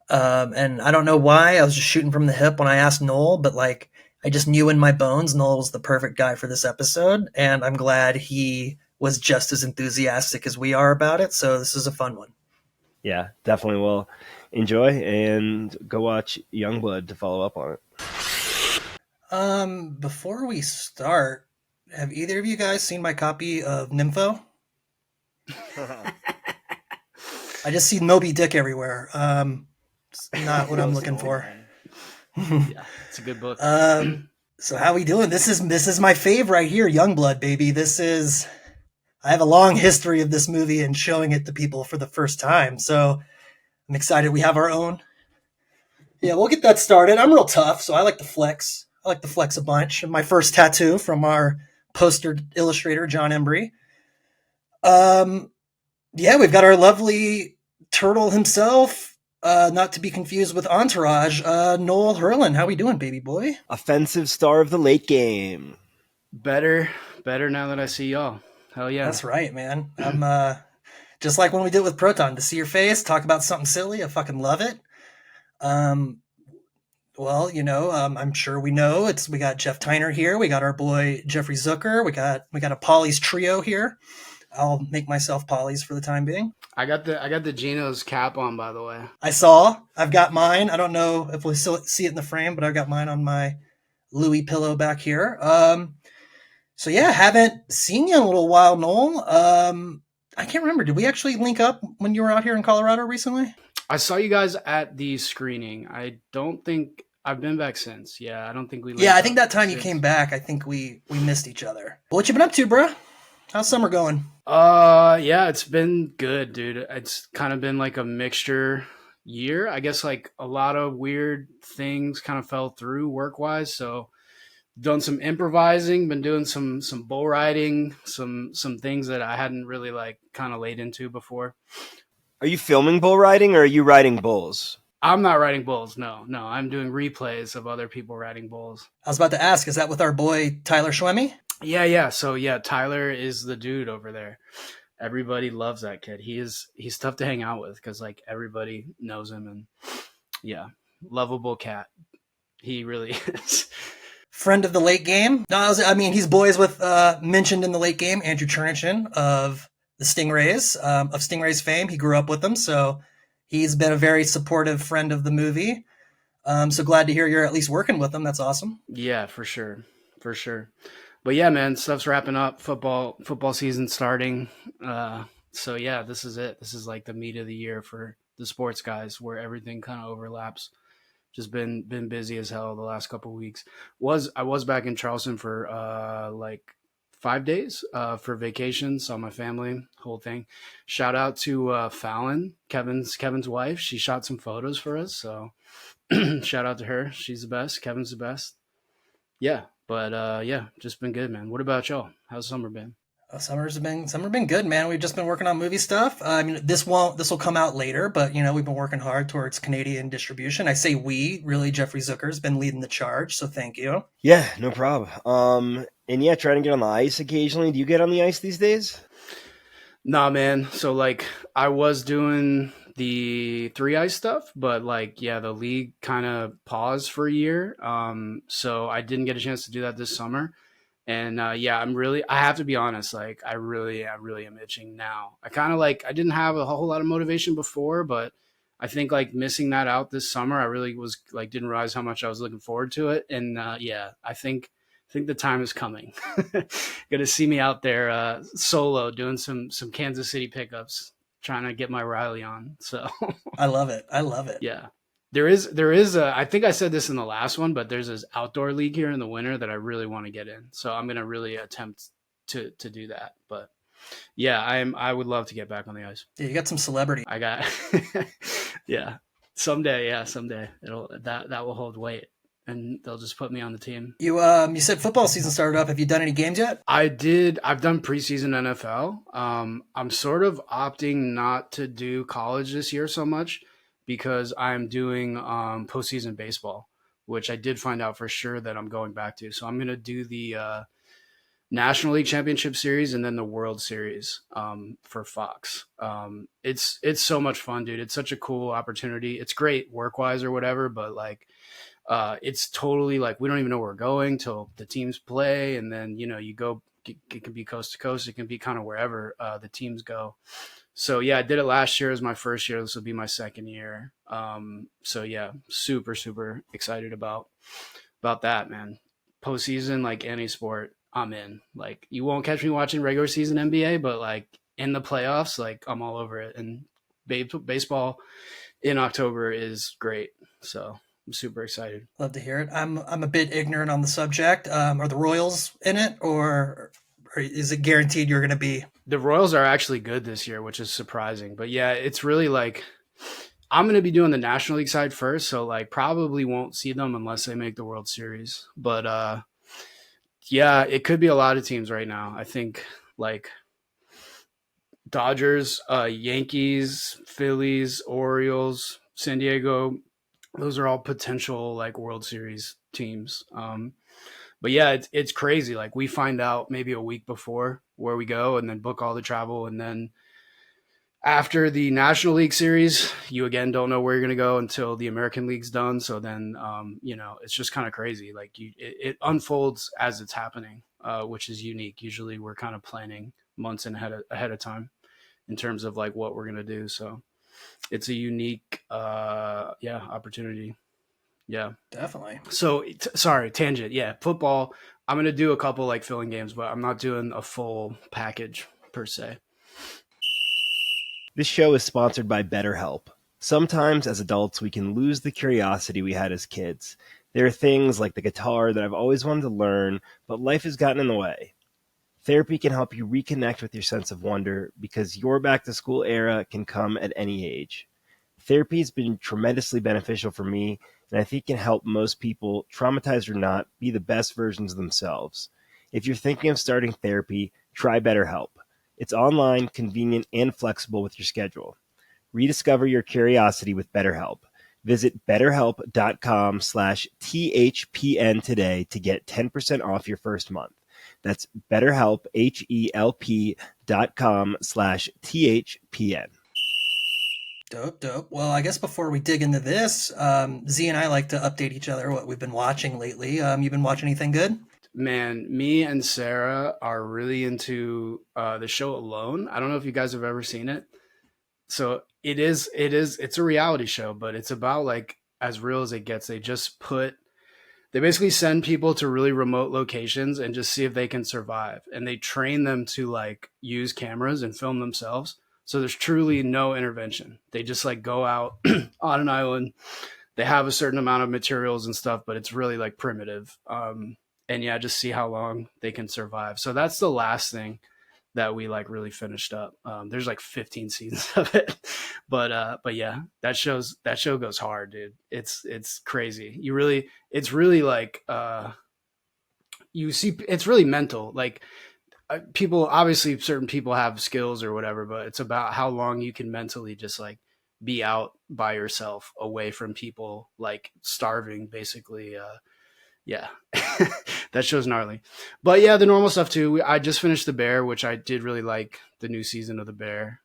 And I don't know why, I was just shooting from the hip when I asked Noel, but like I just knew in my bones Noel was the perfect guy for this episode, and I'm glad he was just as enthusiastic as we are about it. So this is a fun one. Yeah, definitely will enjoy, and go watch Youngblood to follow up on it. Before we start, have either of you guys seen my copy of Nympho? I just see Moby Dick everywhere. It's not what I'm looking for. Yeah, it's a good book. So how we doing? This is my fave right here, Youngblood, baby. I have a long history of this movie and showing it to people for the first time. So I'm excited we have our own. Yeah, we'll get that started. I'm real tough, so I like to flex. I like to flex a bunch. My first tattoo from our poster illustrator, John Embry. Yeah, we've got our lovely turtle himself, not to be confused with Entourage, Noel Herland. How we doing, baby boy? Offensive star of the late game. Better now that I see y'all. Hell yeah. That's right, man. I'm just like when we did with Proton, to see your face, talk about something silly. I fucking love it. Well, I'm sure we know we got Jeff Tyner here. We got our boy Jeffrey Zucker. We got a Polly's trio here. I'll make myself Polly's for the time being. I got the Geno's cap on, by the way. I've got mine. I don't know if we'll still see it in the frame, but I've got mine on my Louis pillow back here. So yeah, haven't seen you in a little while, Noel. I can't remember. Did we actually link up when you were out here in Colorado recently? I saw you guys at the screening. I don't think I've been back since. Yeah, I don't think we. Yeah, I think that time you came back, I think we missed each other. What you been up to, bro? How's summer going? Yeah, it's been good, dude. It's kind of been like a mixture year. I guess like a lot of weird things kind of fell through work-wise. So done some improvising, been doing some bull riding, some things that I hadn't really like kind of laid into before. Are you filming bull riding or are you riding bulls? I'm not riding bulls. No. I'm doing replays of other people riding bulls. I was about to ask, is that with our boy Tyler Schwemme? Yeah. So yeah, Tyler is the dude over there. Everybody loves that kid. He's tough to hang out with because like everybody knows him, and yeah, lovable cat. He really is. Friend of the late game. No, he's boys with mentioned in the late game Andrew Chernichin of the Stingrays, of Stingrays fame. He grew up with them, so he's been a very supportive friend of the movie. So glad to hear you're at least working with them. That's awesome. Yeah, for sure. For sure. But yeah, man, stuff's wrapping up. Football season starting. So yeah, this is it. This is like the meat of the year for the sports guys, where everything kind of overlaps. Just been busy as hell the last couple of weeks. I was back in Charleston for like 5 days for vacation. Saw my family, whole thing. Shout out to Fallon, Kevin's wife. She shot some photos for us. So shout out to her. She's the best. Kevin's the best. Yeah, but yeah, just been good, man. What about y'all? How's summer been? Summer been good, man. We've just been working on movie stuff. I mean, this will come out later, but we've been working hard towards Canadian distribution. I say we, really, Jeffrey Zucker's been leading the charge, so thank you. Yeah, no problem. And yeah, trying to get on the ice occasionally. Do you get on the ice these days? Nah, man. So like, I was doing the three ice stuff, but like, yeah, the league kind of paused for a year. So I didn't get a chance to do that this summer. And yeah, I have to be honest, like I really am itching now. I kind of like, I didn't have a whole lot of motivation before, but I think like missing that out this summer, I really was like, didn't realize how much I was looking forward to it. And yeah, I think the time is coming. Going to see me out there solo doing some Kansas City pickups, trying to get my Riley on. So I love it. I love it. yeah. There is I think I said this in the last one, but there's this outdoor league here in the winter that I really want to get in. So I'm going to really attempt to do that. But yeah, I would love to get back on the ice. Yeah, you got some celebrity. I got yeah. Someday that will hold weight, and they'll just put me on the team. You said football season started up. Have you done any games yet? I did. I've done preseason NFL. I'm sort of opting not to do college this year so much because I'm doing postseason baseball, which I did find out for sure that I'm going back to. So I'm going to do the National League Championship Series and then the World Series for Fox. It's so much fun, dude. It's such a cool opportunity. It's great work-wise or whatever, but like it's totally like we don't even know where we're going till the teams play, and then you go. It can be coast to coast. It can be kind of wherever the teams go. So yeah, I did it last year as my first year. This will be my second year. So yeah, super excited about that, man. Postseason, like any sport, I'm in. Like you won't catch me watching regular season NBA, but like in the playoffs, like I'm all over it. And baseball in October is great. So I'm super excited. Love to hear it. I'm a bit ignorant on the subject. Are the Royals in it, or is it guaranteed you're going to be? The Royals are actually good this year, which is surprising. But yeah, it's really like I'm going to be doing the National League side first, so like probably won't see them unless they make the World Series. But yeah, it could be a lot of teams right now. I think like Dodgers, Yankees, Phillies, Orioles, San Diego. Those are all potential like World Series teams. But yeah, it's crazy. Like we find out maybe a week before where we go and then book all the travel. And then after the National League Series, you again don't know where you're going to go until the American League's done. So then, it's just kind of crazy. Like it unfolds as it's happening, which is unique. Usually we're kind of planning months ahead of time in terms of like what we're going to do. So it's a unique, opportunity. Yeah, Definitely. So sorry, tangent. Yeah, football. I'm going to do a couple like filling games, but I'm not doing a full package per se. This show is sponsored by BetterHelp. Sometimes as adults, we can lose the curiosity we had as kids. There are things like the guitar that I've always wanted to learn, but life has gotten in the way. Therapy can help you reconnect with your sense of wonder because your back-to-school era can come at any age. Therapy has been tremendously beneficial for me, and I think can help most people, traumatized or not, be the best versions of themselves. If you're thinking of starting therapy, try BetterHelp. It's online, convenient, and flexible with your schedule. Rediscover your curiosity with BetterHelp. Visit betterhelp.com/THPN today to get 10% off your first month. That's BetterHelp, HELP.com/THPN. Dope. Well, I guess before we dig into this, Z and I like to update each other what we've been watching lately. You been watching anything good? Man, me and Sarah are really into the show Alone. I don't know if you guys have ever seen it. So it's a reality show, but it's about like as real as it gets. They basically send people to really remote locations and just see if they can survive. And they train them to like use cameras and film themselves. So there's truly no intervention. They just like go out on an island. They have a certain amount of materials and stuff, but it's really like primitive. And yeah, just see how long they can survive. So that's the last thing that we like really finished up. There's like 15 seasons of it, but yeah, that show goes hard, dude. It's crazy. It's really like, you see, it's really mental. Like people, obviously certain people have skills or whatever, but it's about how long you can mentally just like be out by yourself away from people, like starving basically. Yeah, that show's gnarly. But yeah, the normal stuff too. I just finished The Bear, which I did really like the new season of The Bear.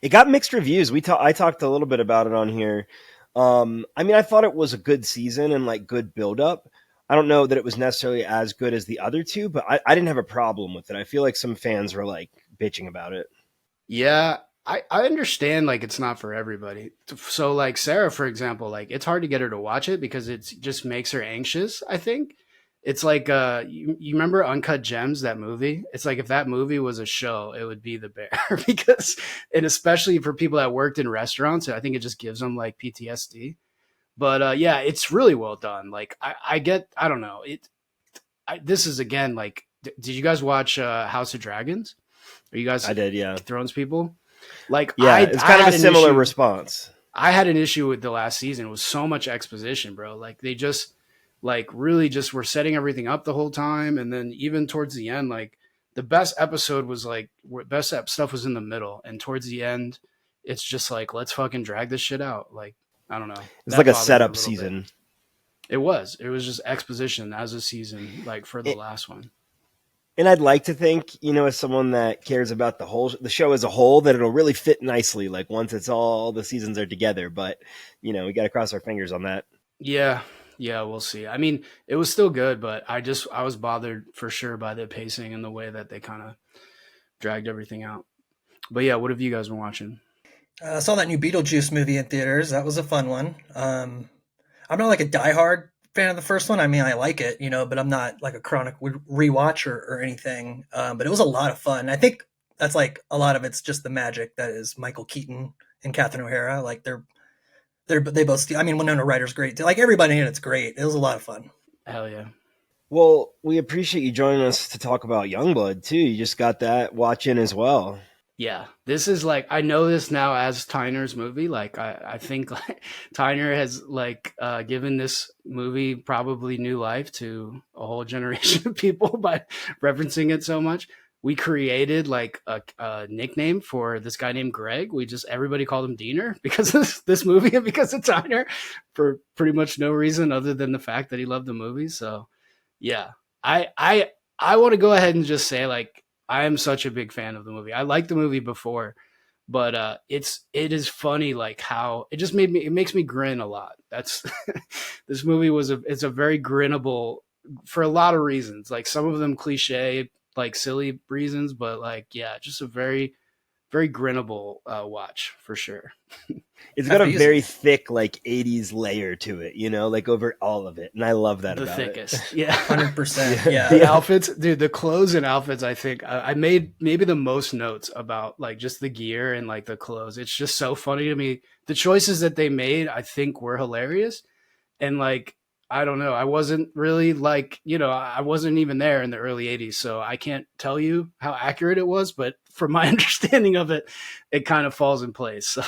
It got mixed reviews. I talked a little bit about it on here. I mean, I thought it was a good season and like good build up. I don't know that it was necessarily as good as the other two, but I didn't have a problem with it. I feel like some fans were like bitching about it. Yeah, I understand like it's not for everybody. So like Sarah, for example, like it's hard to get her to watch it because it just makes her anxious, I think. It's like you remember Uncut Gems, that movie? It's like if that movie was a show, it would be The Bear because, and especially for people that worked in restaurants, I think it just gives them like PTSD. But yeah, it's really well done. Like I don't know. This is again like did you guys watch House of Dragons? Are you guys I did, yeah. Thrones people? Like yeah, it's kind of a similar response. I had an issue with the last season. It was so much exposition, bro. Like they just like really just were setting everything up the whole time, and then even towards the end, like the best episode was like stuff was in the middle, and towards the end, it's just like let's fucking drag this shit out. Like I don't know. It's like a setup season. Bit. It was just exposition as a season, like for the last one. And I'd like to think, as someone that cares about the show as a whole, that it'll really fit nicely, like once it's all the seasons are together. But, we got to cross our fingers on that. Yeah, we'll see. I mean, it was still good, but I was bothered for sure by the pacing and the way that they kind of dragged everything out. But yeah, what have you guys been watching? I saw that new Beetlejuice movie in theaters. That was a fun one. I'm not like a diehard fan of the first one. I mean, I like it, but I'm not like a chronic rewatch or anything. But it was a lot of fun. I think that's like a lot of it's just the magic that is Michael Keaton and Catherine O'Hara. Like they both. I mean, Winona Ryder's great. Like everybody in it's great. It was a lot of fun. Hell yeah. Well, we appreciate you joining us to talk about Youngblood too. You just got that watch in as well. Yeah, this is like, I know this now as Tyner's movie. Like, I think like, Tyner has like given this movie probably new life to a whole generation of people by referencing it so much. We created like a nickname for this guy named Greg. Everybody called him Diener because of this movie and because of Tyner for pretty much no reason other than the fact that he loved the movie. So yeah, I want to go ahead and just say like, I am such a big fan of the movie. I liked the movie before, but it is funny like how it makes me grin a lot. That's this movie it's a very grinnable for a lot of reasons. Like some of them cliche, like silly reasons, but like yeah, just a very very grinnable watch for sure. It's got a very thick like 80s layer to it, like over all of it. And I love that about it. The thickest. Yeah. 100%. Yeah. The outfits, dude, the clothes and outfits, I think I made maybe the most notes about like just the gear and like the clothes. It's just so funny to me. The choices that they made, I think were hilarious. And like, I don't know. I wasn't really like, I wasn't even there in the early 80s. So I can't tell you how accurate it was, but from my understanding of it, it kind of falls in place. So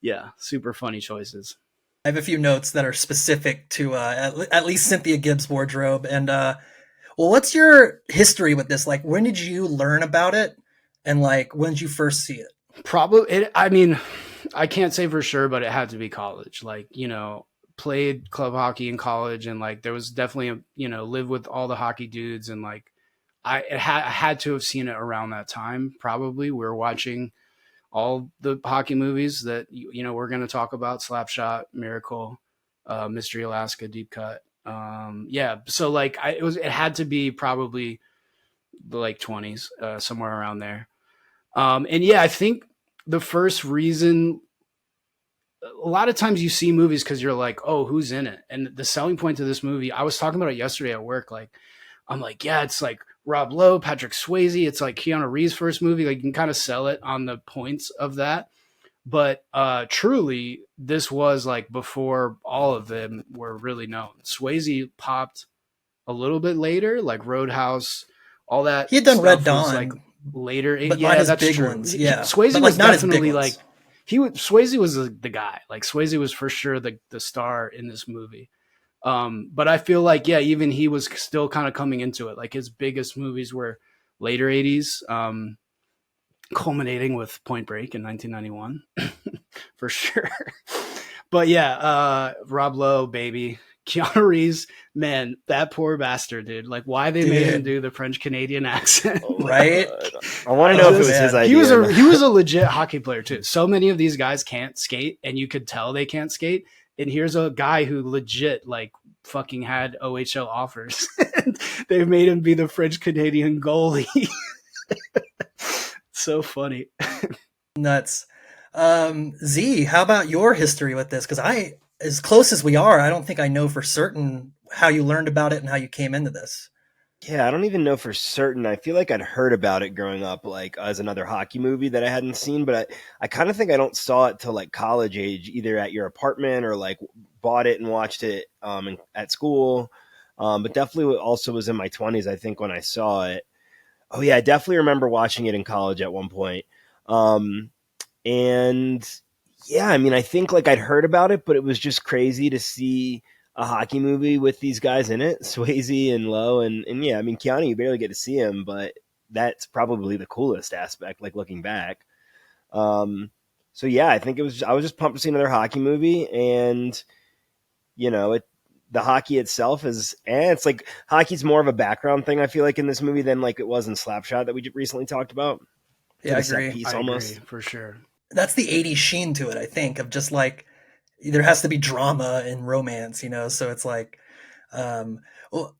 yeah, super funny choices. I have a few notes that are specific to at least Cynthia Gibbs' wardrobe. And well, what's your history with this? Like, when did you learn about it? And like, when did you first see it? Probably, I mean, I can't say for sure, but it had to be college. Like, played club hockey in college, and like there was definitely lived with all the hockey dudes, and like I had to have seen it around that time. Probably we were watching all the hockey movies that we're going to talk about: Slapshot, Miracle, Mystery Alaska, Deep Cut. Yeah, so like it had to be probably the like 20s, somewhere around there. And yeah, I think the first reason a lot of times you see movies because you're like, oh, who's in it? And the selling point to this movie, I was talking about it yesterday at work. Like, I'm like, yeah, it's like Rob Lowe, Patrick Swayze. It's like Keanu Reeves' first movie. Like, you can kind of sell it on the points of that. But truly, this was like before all of them were really known. Swayze popped a little bit later, like Roadhouse, all that. He had done Red stuff Dawn, was like later. but Yeah, not his that's big true. ones. Yeah, Swayze but was like not his big definitely ones. like Swayze was the guy. Like Swayze was for sure the star in this movie. But I feel like, yeah, even he was still kind of coming into it. Like his biggest movies were later 80s, culminating with Point Break in 1991 for sure. But yeah, Rob Lowe, baby. Keanu Reeves, man, that poor bastard, dude. Like, why they made him do the French Canadian accent, right? I want to know if it was his idea. He was a legit hockey player too. So many of these guys can't skate, and you could tell they can't skate. And here's a guy who legit like fucking had OHL offers. They made him be the French Canadian goalie. So funny. Nuts. Z, how about your history with this? Because as close as we are, I don't think I know for certain how you learned about it and how you came into this. Yeah, I don't even know for certain. I feel like I'd heard about it growing up, like as another hockey movie that I hadn't seen, but I kind of think I don't saw it till like college age, either at your apartment or like bought it and watched it at school. But definitely also was in my 20s, I think, when I saw it. Oh yeah, I definitely remember watching it in college at one point. And yeah, I mean, I think like I'd heard about it, but it was just crazy to see a hockey movie with these guys in it, Swayze and Lowe. And yeah, I mean, Keanu, you barely get to see him, but that's probably the coolest aspect, like looking back. So yeah, I think I was just pumped to see another hockey movie. And, you know, the hockey itself it's like hockey's more of a background thing, I feel like, in this movie than like it was in Slapshot that we recently talked about. Yeah, like I agree. Piece almost. Agree, for sure. That's the 80s sheen to it, I think, of just like there has to be drama and romance, you know? So it's like, well,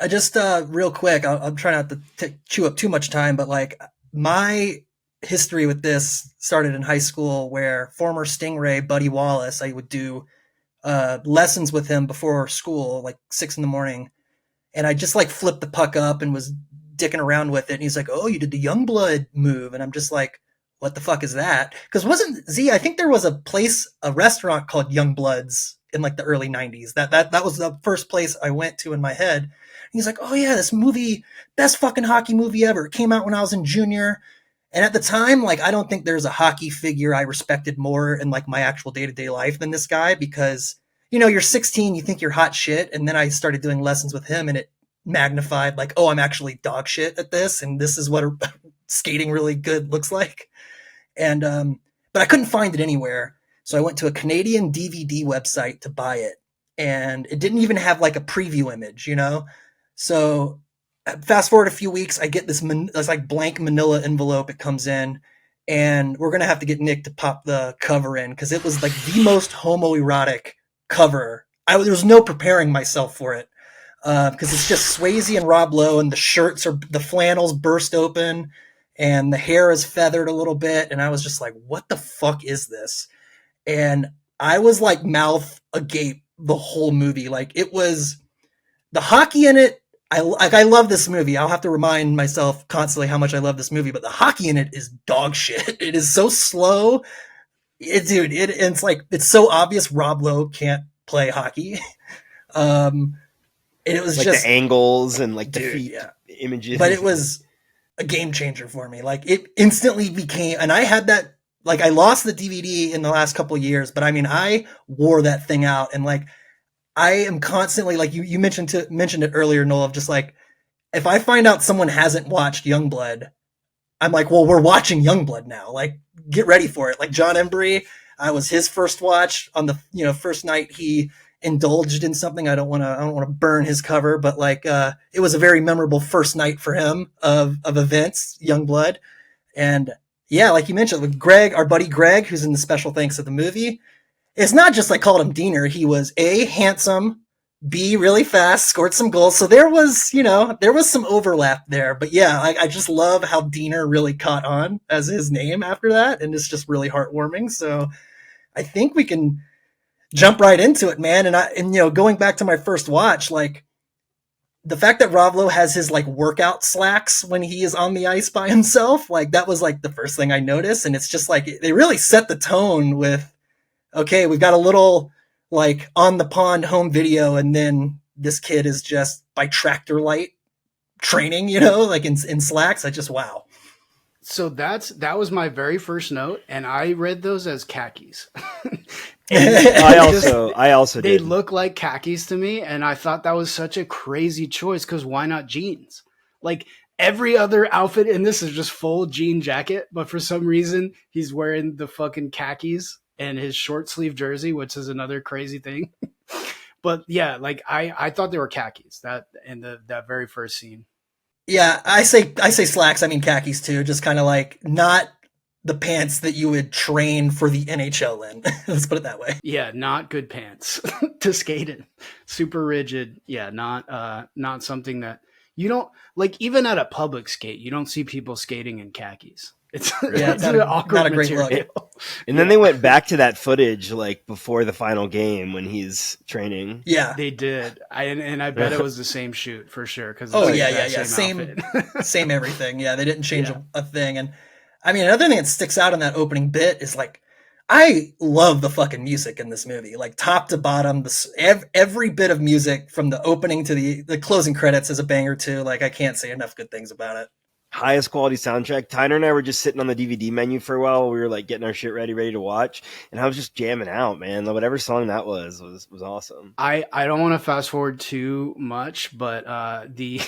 I just real quick, I'll try not to chew up too much time, but like my history with this started in high school where former Stingray Buddy Wallace, I would do lessons with him before school, like 6 a.m. And I just like flipped the puck up and was dicking around with it. And he's like, oh, you did the Youngblood move. And I'm just like, what the fuck is that? Because I think there was a restaurant called Youngbloods in like the early 90s. That was the first place I went to in my head. And he's like, oh yeah, this movie, best fucking hockey movie ever. It came out when I was in junior. And at the time, like, I don't think there's a hockey figure I respected more in like my actual day-to-day life than this guy, because, you know, you're 16, you think you're hot shit. And then I started doing lessons with him and it magnified like, oh, I'm actually dog shit at this. And this is what skating really good looks like. And, but I couldn't find it anywhere. So I went to a Canadian DVD website to buy it, and it didn't even have like a preview image, you know? So fast forward a few weeks, I get this like blank manila envelope. It comes in, and we're going to have to get Nick to pop the cover in, because it was like the most homoerotic cover. There was no preparing myself for it, because it's just Swayze and Rob Lowe, and the flannels burst open, and the hair is feathered a little bit. And I was just like, what the fuck is this? And I was like mouth agape the whole movie. Like, it was the hockey in it. I love this movie. I'll have to remind myself constantly how much I love this movie, but the hockey in it is dog shit. It is so slow. It's like, it's so obvious Rob Lowe can't play hockey. And it was like just the angles and like the feet images. But it was a game changer for me. Like, it instantly became, and I had that, like, I lost the DVD in the last couple of years, but I mean, I wore that thing out, and like, I am constantly, like you mentioned it earlier, Noel, of just like, if I find out someone hasn't watched Youngblood, I'm like, well, we're watching Youngblood now. Like, get ready for it. Like John Embry, I was his first watch on the, you know, first night he indulged in something. I don't want to burn his cover, but like, it was a very memorable first night for him of events, Youngblood. And yeah, like you mentioned, with Greg, our buddy Greg, who's in the special thanks of the movie, it's not just like called him Diener. He was A, handsome, B, really fast, scored some goals. So there was some overlap there. But yeah, I just love how Diener really caught on as his name after that. And it's just really heartwarming. So I think we can jump right into it, man. And going back to my first watch, like the fact that Rob Lowe has his like workout slacks when he is on the ice by himself, like that was like the first thing I noticed. And it's just like they really set the tone with, okay, we've got a little like on the pond home video, and then this kid is just by tractor light training, like in slacks. I just wow. So that was my very first note, and I read those as khakis. I also they did. look like khakis to me, and I thought that was such a crazy choice because why not jeans? Like every other outfit in this is just full jean jacket, but for some reason he's wearing the fucking khakis and his short sleeve jersey, which is another crazy thing. But yeah, like I thought they were khakis that in that very first scene. Yeah, I say slacks. I mean khakis too. Just kind of like not the pants that you would train for the NHL in. Let's put it that way. Yeah, not good pants to skate in. Super rigid. Yeah, not something that you don't like. Even at a public skate, you don't see people skating in khakis. It's an awkward not a great material. look. And then they went back to that footage like before the final game when he's training. Yeah, they did. I bet it was the same shoot for sure. Because same everything. Yeah, they didn't change a thing. And I mean, another thing that sticks out in that opening bit is like, I love the fucking music in this movie, like top to bottom. Every bit of music from the opening to the closing credits is a banger too. Like I can't say enough good things about it. Highest quality soundtrack. Tyner and I were just sitting on the DVD menu for a while. We were like getting our shit ready to watch, and I was just jamming out, man. Whatever song that was awesome. I don't want to fast forward too much, but the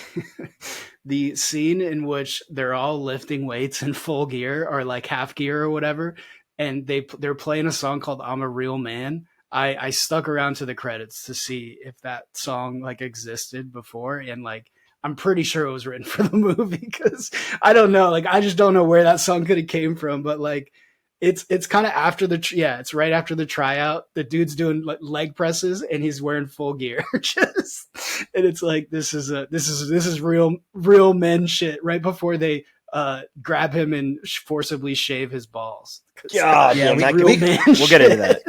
the scene in which they're all lifting weights in full gear or like half gear or whatever, and they're playing a song called "I'm a Real Man." I stuck around to the credits to see if that song like existed before, and like I'm pretty sure it was written for the movie because I don't know, like I just don't know where that song could have came from, but like it's kind of after it's right after the tryout. The dude's doing leg presses and he's wearing full gear, just and it's like this is real men shit right before they grab him and forcibly shave his balls. God, we'll get into that.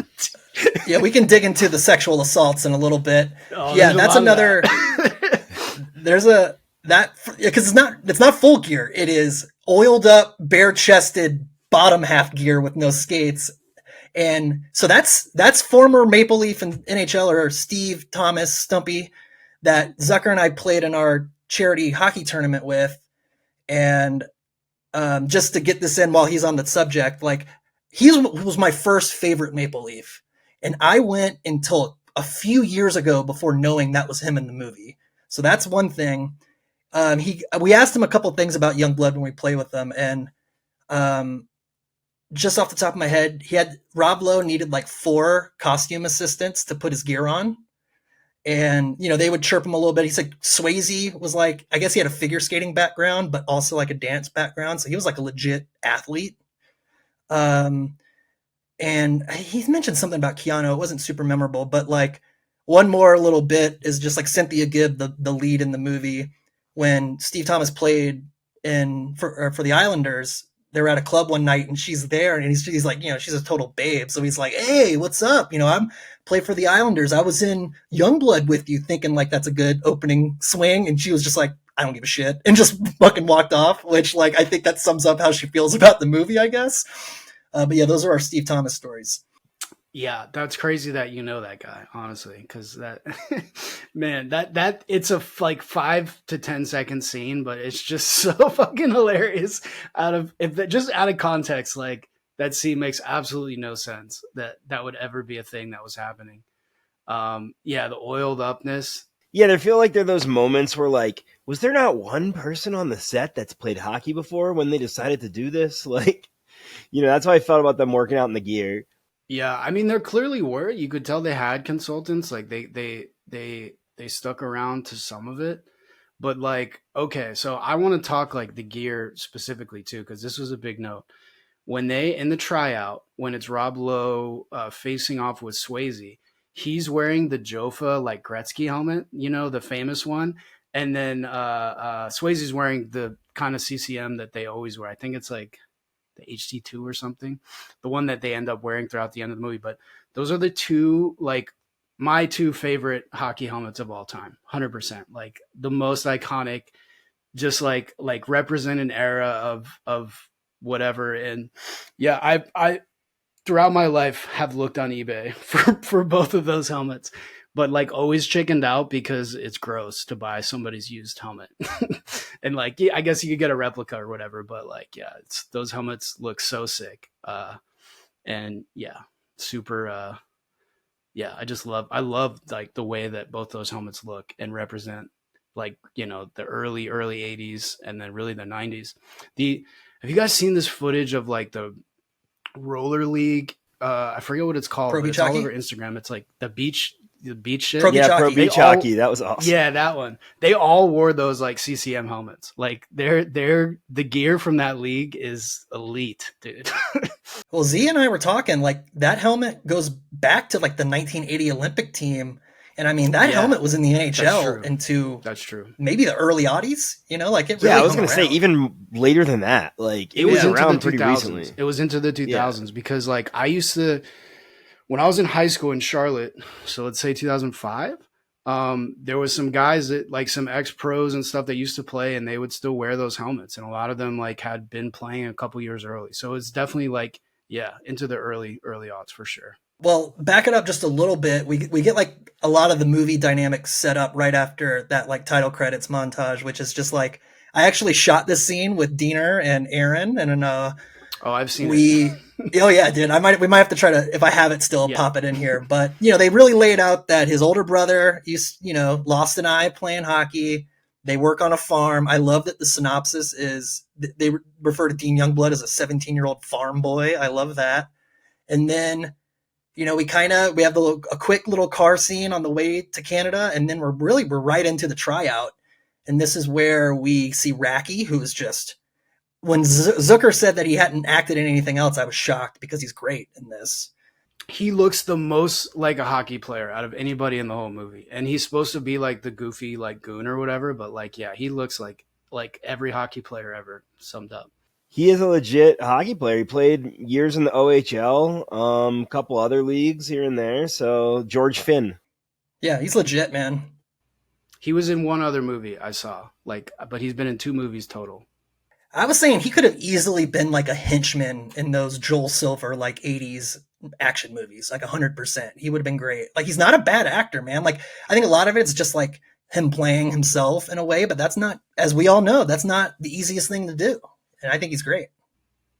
Yeah, we can dig into the sexual assaults in a little bit. That's another. Because it's not full gear. It is oiled up, bare chested bottom half gear with no skates. And so that's former Maple Leaf and NHLer Steve Thomas Stumpy that Zucker and I played in our charity hockey tournament with. And just to get this in while he's on the subject, like he was my first favorite Maple Leaf. And I went until a few years ago before knowing that was him in the movie. So that's one thing. We asked him a couple things about Youngblood when we play with them, and just off the top of my head, Rob Lowe needed like 4 costume assistants to put his gear on, and they would chirp him a little bit. He said Swayze was like, I guess he had a figure skating background, but also like a dance background, so he was like a legit athlete. And he mentioned something about Keanu. It wasn't super memorable, but like. One more little bit is just like Cynthia Gibb, the lead in the movie, when Steve Thomas played for the Islanders. They were at a club one night and she's there, and he's like, she's a total babe. So he's like, hey, what's up? I'm play for the Islanders. I was in Youngblood with you, thinking like that's a good opening swing. And she was just like, I don't give a shit, and just fucking walked off, which like I think that sums up how she feels about the movie, I guess. But yeah, those are our Steve Thomas stories. Yeah, that's crazy that you know that guy, honestly, because that man, that it's a like 5 to 10 second scene, but it's just so fucking hilarious. Out of context, like that scene makes absolutely no sense that would ever be a thing that was happening. The oiled upness. Yeah, I feel like there are those moments where like, was there not one person on the set that's played hockey before when they decided to do this? Like, that's how I felt about them working out in the gear. Yeah, I mean, there clearly were. You could tell they had consultants. Like they stuck around to some of it. But like, okay, so I want to talk like the gear specifically too, because this was a big note. When they in the tryout, when it's Rob Lowe facing off with Swayze, he's wearing the Jofa like Gretzky helmet, the famous one, and then Swayze's wearing the kind of CCM that they always wear. I think it's like the HT2 or something, the one that they end up wearing throughout the end of the movie. But those are the two, like, my two favorite hockey helmets of all time, 100%. Like the most iconic, just like represent an era of whatever. And yeah, I throughout my life have looked on eBay for both of those helmets, but like always chickened out because it's gross to buy somebody's used helmet. And like, yeah, I guess you could get a replica or whatever, but like, yeah, those helmets look so sick. And yeah, super, yeah, I love like the way that both those helmets look and represent, like, you know, the early 80s and then really the 90s. Have you guys seen this footage of like the roller league? I forget what it's called, but it's all over Instagram. It's like the beach shit. Pro beach hockey. That was awesome. Yeah, that one. They all wore those like CCM helmets. Like they're the gear from that league is elite, dude. Well, Z and I were talking, like, that helmet goes back to like the 1980 Olympic team. And I mean, that helmet was in the NHL into that's true. Maybe the early aughties, you know, like it really I was going to say even later than that. Like it was around pretty recently. It was into the 2000s because like I used to, when I was in high school in Charlotte, so let's say 2005, there was some guys that like some ex-pros and stuff that used to play and they would still wear those helmets. And a lot of them like had been playing a couple years early. So it's definitely like, yeah, into the early aughts for sure. Well, back it up just a little bit. We get like a lot of the movie dynamics set up right after that like title credits montage, which is just like, I actually shot this scene with Diener and Aaron and I've seen it. Oh yeah, dude. We might have to try to, if I have it still, pop it in here. But you know, they really laid out that his older brother, lost an eye playing hockey. They work on a farm. I love that the synopsis is they refer to Dean Youngblood as a 17-year-old farm boy. I love that. And then, you know, we have a quick little car scene on the way to Canada, and then we're right into the tryout. And this is where we see Racky, who is just, when Zucker said that he hadn't acted in anything else, I was shocked because he's great in this. He looks the most like a hockey player out of anybody in the whole movie. And he's supposed to be like the goofy, like goon or whatever. But like, yeah, he looks like every hockey player ever summed up. He is a legit hockey player. He played years in the OHL, a couple other leagues here and there. So George Finn. Yeah, he's legit, man. He was in one other movie I saw, but he's been in 2 movies total. I was saying he could have easily been like a henchman in those Joel Silver, like 80s action movies, like 100%. He would have been great. Like, he's not a bad actor, man. Like, I think a lot of it's just like him playing himself in a way, but that's not, as we all know, that's not the easiest thing to do. And I think he's great.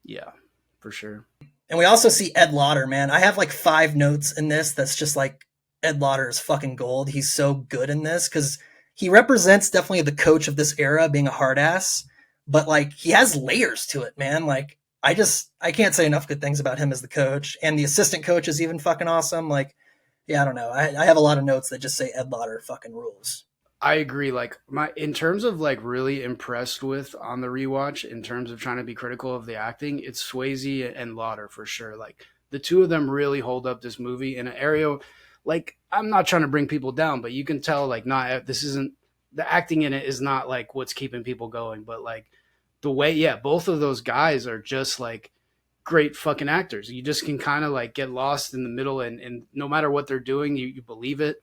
Yeah, for sure. And we also see Ed Lauder, man. I have like 5 notes in this that's just like, Ed Lauder is fucking gold. He's so good in this because he represents definitely the coach of this era being a hard ass, but like he has layers to it, man. Like I can't say enough good things about him as the coach, and the assistant coach is even fucking awesome. Like, yeah, I don't know. I have a lot of notes that just say Ed Lauder fucking rules. I agree. Like in terms of like really impressed with on the rewatch, in terms of trying to be critical of the acting, it's Swayze and Lauder for sure. Like the two of them really hold up this movie in an area. Like, I'm not trying to bring people down, but you can tell like this isn't, the acting in it is not like what's keeping people going, but like the way, yeah, both of those guys are just like great fucking actors. You just can kind of like get lost in the middle and no matter what they're doing, you believe it.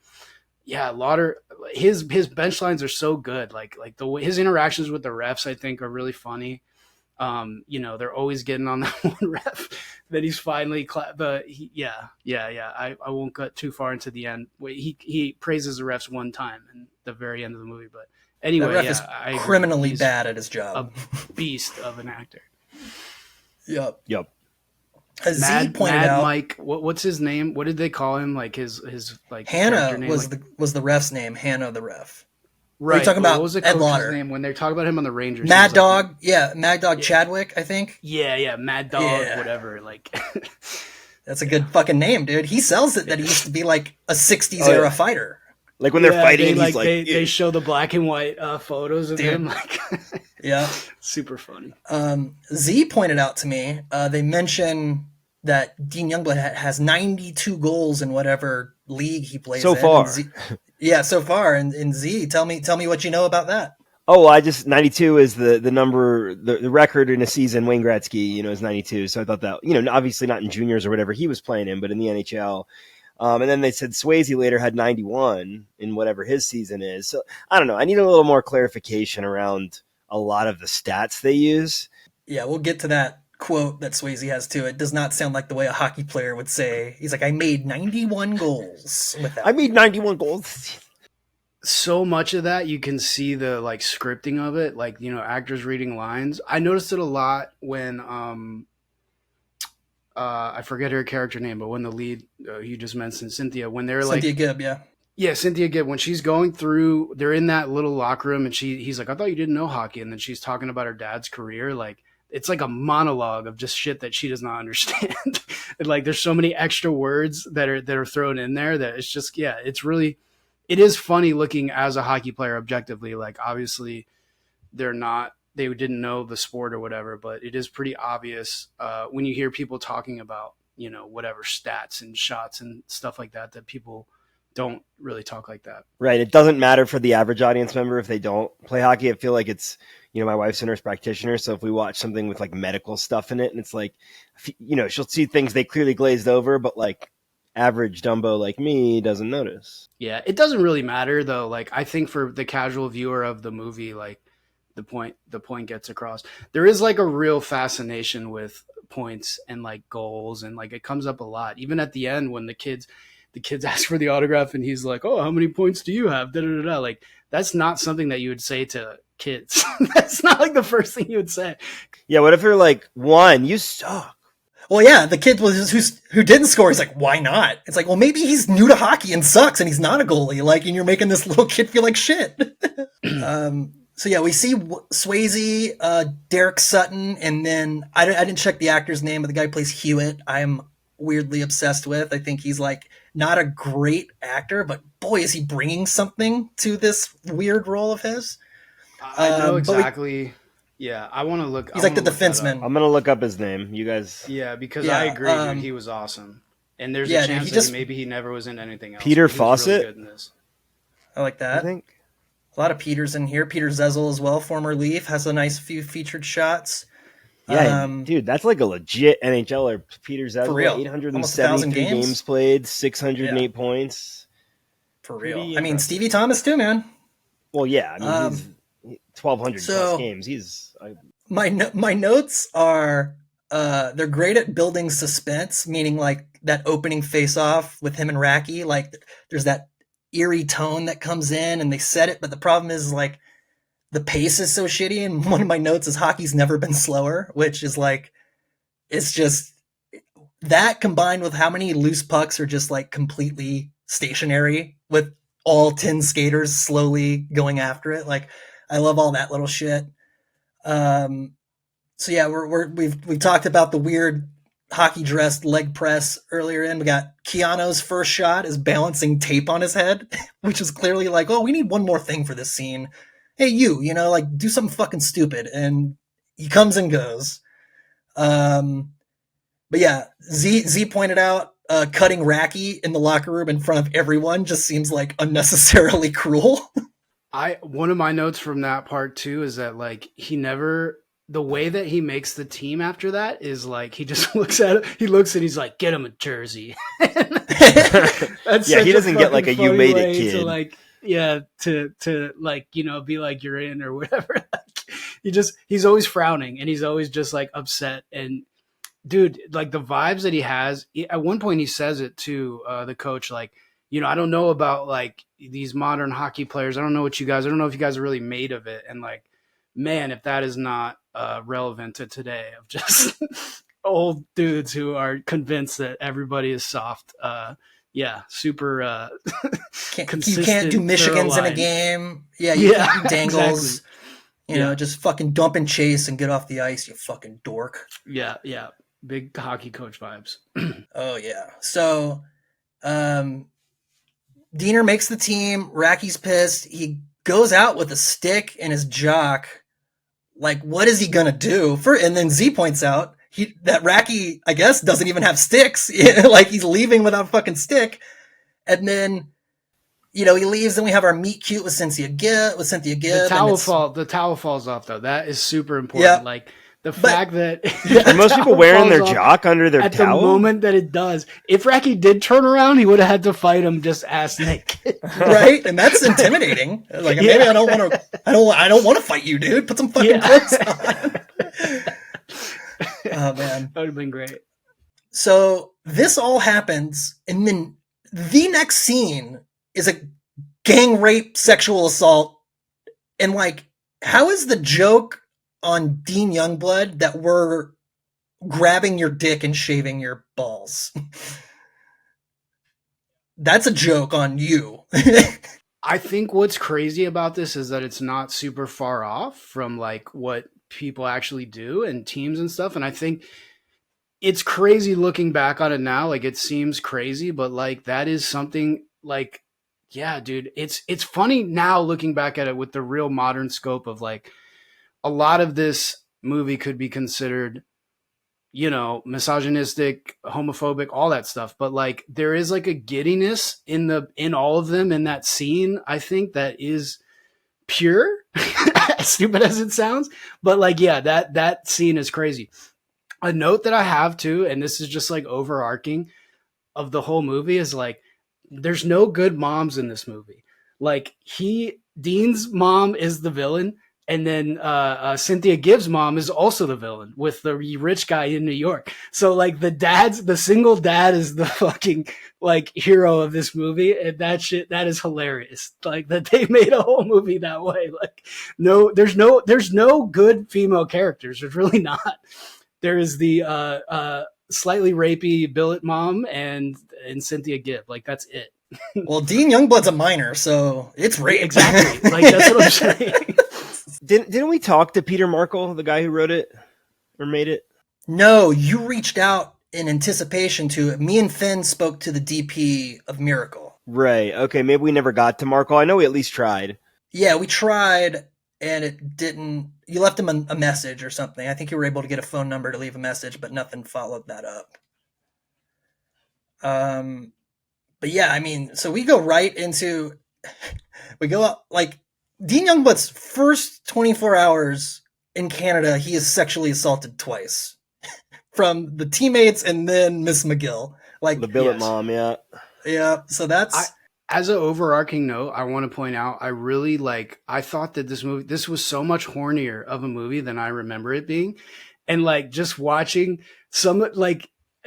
Yeah, Lauder, his bench lines are so good. Like his interactions with the refs, I think, are really funny. They're always getting on that one ref that he's finally I won't get too far into the end. He praises the refs one time in the very end of the movie, but anyway, the ref is criminally bad at his job. A beast of an actor. Yep. As Z pointed out, Mike, what's his name? What did they call him? Like his like Hannah was the ref's name. Hannah the ref. Right. You're talking about what was the Ed Lauder name when they're talking about him on the Rangers? Mad Dog, Mad Dog Chadwick, I think. Yeah, Mad Dog, whatever. Like, that's a good fucking name, dude. He sells it that he used to be like a '60s era fighter. Like when they're fighting, he's like they show the black and white photos of him. Like, yeah, super funny. Z pointed out to me they mention that Dean Youngblood has 92 goals in whatever league he plays so in. far. So far. And Z, tell me what you know about that. Oh, I just 92 is the number, the record in a season. Wayne Gretzky, is 92. So I thought that, obviously not in juniors or whatever he was playing in, but in the NHL. And then they said Swayze later had 91 in whatever his season is. So I don't know. I need a little more clarification around a lot of the stats they use. Yeah, we'll get to that quote that Swayze has too. It does not sound like the way a hockey player would say. He's like, I made 91 goals with that. I made 91 goals. So much of that you can see the like scripting of it, like actors reading lines. I noticed it a lot when I forget her character name, but when the lead you just mentioned Cynthia, when they're Cynthia like Gibb, yeah, Cynthia Gibb, when she's going through, they're in that little locker room, and he's like, I thought you didn't know hockey, and then she's talking about her dad's career, like it's like a monologue of just shit that she does not understand. And like there's so many extra words that are thrown in there that it's just it is funny looking as a hockey player objectively. Like obviously they didn't know the sport or whatever, but it is pretty obvious when you hear people talking about, whatever stats and shots and stuff like that people don't really talk like that. Right. It doesn't matter for the average audience member if they don't play hockey. I feel like it's, my wife's a nurse practitioner. So if we watch something with like medical stuff in it, and it's like, she'll see things they clearly glazed over, but like average Dumbo like me doesn't notice. Yeah. It doesn't really matter though. Like I think for the casual viewer of the movie, like the point gets across. There is like a real fascination with points and like goals, and like it comes up a lot. Even at the end when the kids ask for the autograph and he's like, oh, how many points do you have? Da, da, da, da. Like that's not something that you would say to kids. That's not like the first thing you would say. Yeah. What if you're like, 1, you suck? Well, yeah, the kid who didn't score is like, why not? It's like, well, maybe he's new to hockey and sucks, and he's not a goalie. Like, and you're making this little kid feel like shit. So yeah, we see Swayze, Derek Sutton, and then I didn't check the actor's name, but the guy who plays Hewitt, I'm weirdly obsessed with. I think he's like not a great actor, but boy, is he bringing something to this weird role of his. I know exactly. Yeah, I want to look. He's like the defenseman. I'm gonna look up his name. You guys. Yeah, because I agree, dude, he was awesome, and there's a chance that maybe he never was in anything else. Peter Fawcett. Really good in this. I like that. I think a lot of Peters in here. Peter Zezel as well, former Leaf, has a nice few featured shots. Yeah, dude, that's like a legit NHLer. Peter Zezel, for real. 873 games played, 608 points. For real. I mean, Stevie Thomas too, man. Well, yeah. I mean, he's 1,200 plus games. My notes are they're great at building suspense, meaning like that opening face-off with him and Racky. Like there's that eerie tone that comes in, and they set it. But the problem is like the pace is so shitty. And one of my notes is hockey's never been slower, which is like it's just that combined with how many loose pucks are just like completely stationary with all 10 skaters slowly going after it. Like I love all that little shit. So yeah, we've talked about the weird hockey dressed leg press earlier in. We got Keanu's first shot is balancing tape on his head, which is clearly like, oh, we need one more thing for this scene. Hey, like do something fucking stupid. And he comes and goes. But yeah, Z pointed out, cutting Racky in the locker room in front of everyone just seems like unnecessarily cruel. One of my notes from that part too is that like the way that he makes the team after that is like he just looks at it, he looks and he's like, get him a jersey. That's he doesn't get like a you made it kid. To like, to like, be like you're in or whatever. He's always frowning and he's always just like upset. And dude, like the vibes that he has, at one point he says it to the coach, like, I don't know about like these modern hockey players. I don't know if you guys are really made of it. And like, man, if that is not relevant to today of just old dudes who are convinced that everybody is soft. Super consistent. You can't do Michigans in a game. Yeah, you can't do dangles. Exactly. Just fucking dump and chase and get off the ice, you fucking dork. Yeah. Big hockey coach vibes. Oh, yeah. So, Diener makes the team. Racky's pissed. He goes out with a stick in his jock. Like, what is he going to do? And then Z points out that Racky, I guess, doesn't even have sticks. Like, he's leaving without a fucking stick. And then he leaves, and we have our meet cute with Cynthia Gibb. The towel falls off though. That is super important. Yeah. Like the fact that Are most people wearing their jock under their at towel? the moment that it does. If Racky did turn around, he would have had to fight him just ass naked. Right? And that's intimidating. Like maybe I don't want to fight you, dude. Put some fucking clothes on. Oh man. That would have been great. So this all happens, and then the next scene is a gang rape sexual assault. And like, how is the joke on Dean Youngblood that we're grabbing your dick and shaving your balls? That's a joke on you. I think what's crazy about this is that it's not super far off from like what people actually do and teams and stuff. And I think it's crazy looking back on it now. Like it seems crazy, but like that is something like, yeah, dude, it's funny now looking back at it with the real modern scope of like a lot of this movie could be considered, misogynistic, homophobic, all that stuff. But like there is like a giddiness in all of them in that scene, I think, that is pure, as stupid as it sounds. But like, yeah, that scene is crazy. A note that I have too, and this is just like overarching of the whole movie, is like, there's no good moms in this movie. Like Dean's mom is the villain. And then Cynthia Gibbs' mom is also the villain with the rich guy in New York. So like the single dad is the fucking like hero of this movie. And that is hilarious. Like that they made a whole movie that way. Like there's no good female characters. There's really not. There is the slightly rapey billet mom and Cynthia Gibb. Like that's it. Well, Dean Youngblood's a minor, so it's rape. Exactly. Like that's what I'm saying. Didn't we talk to Peter Markle, the guy who wrote it or made it? No, you reached out in anticipation to it. Me and Finn spoke to the DP of Miracle. Right. Okay. Maybe we never got to Markle. I know we at least tried. Yeah, we tried, and it didn't. You left him a message or something. I think you were able to get a phone number to leave a message, but nothing followed that up. But yeah, I mean, so we go right into, like, Dean Youngblood's first 24 hours in Canada, he is sexually assaulted twice from the teammates and then Miss McGill. Like the billet mom, yeah. Yeah, so that's... As an overarching note, I want to point out, I thought that this was so much hornier of a movie than I remember it being. And like, just watching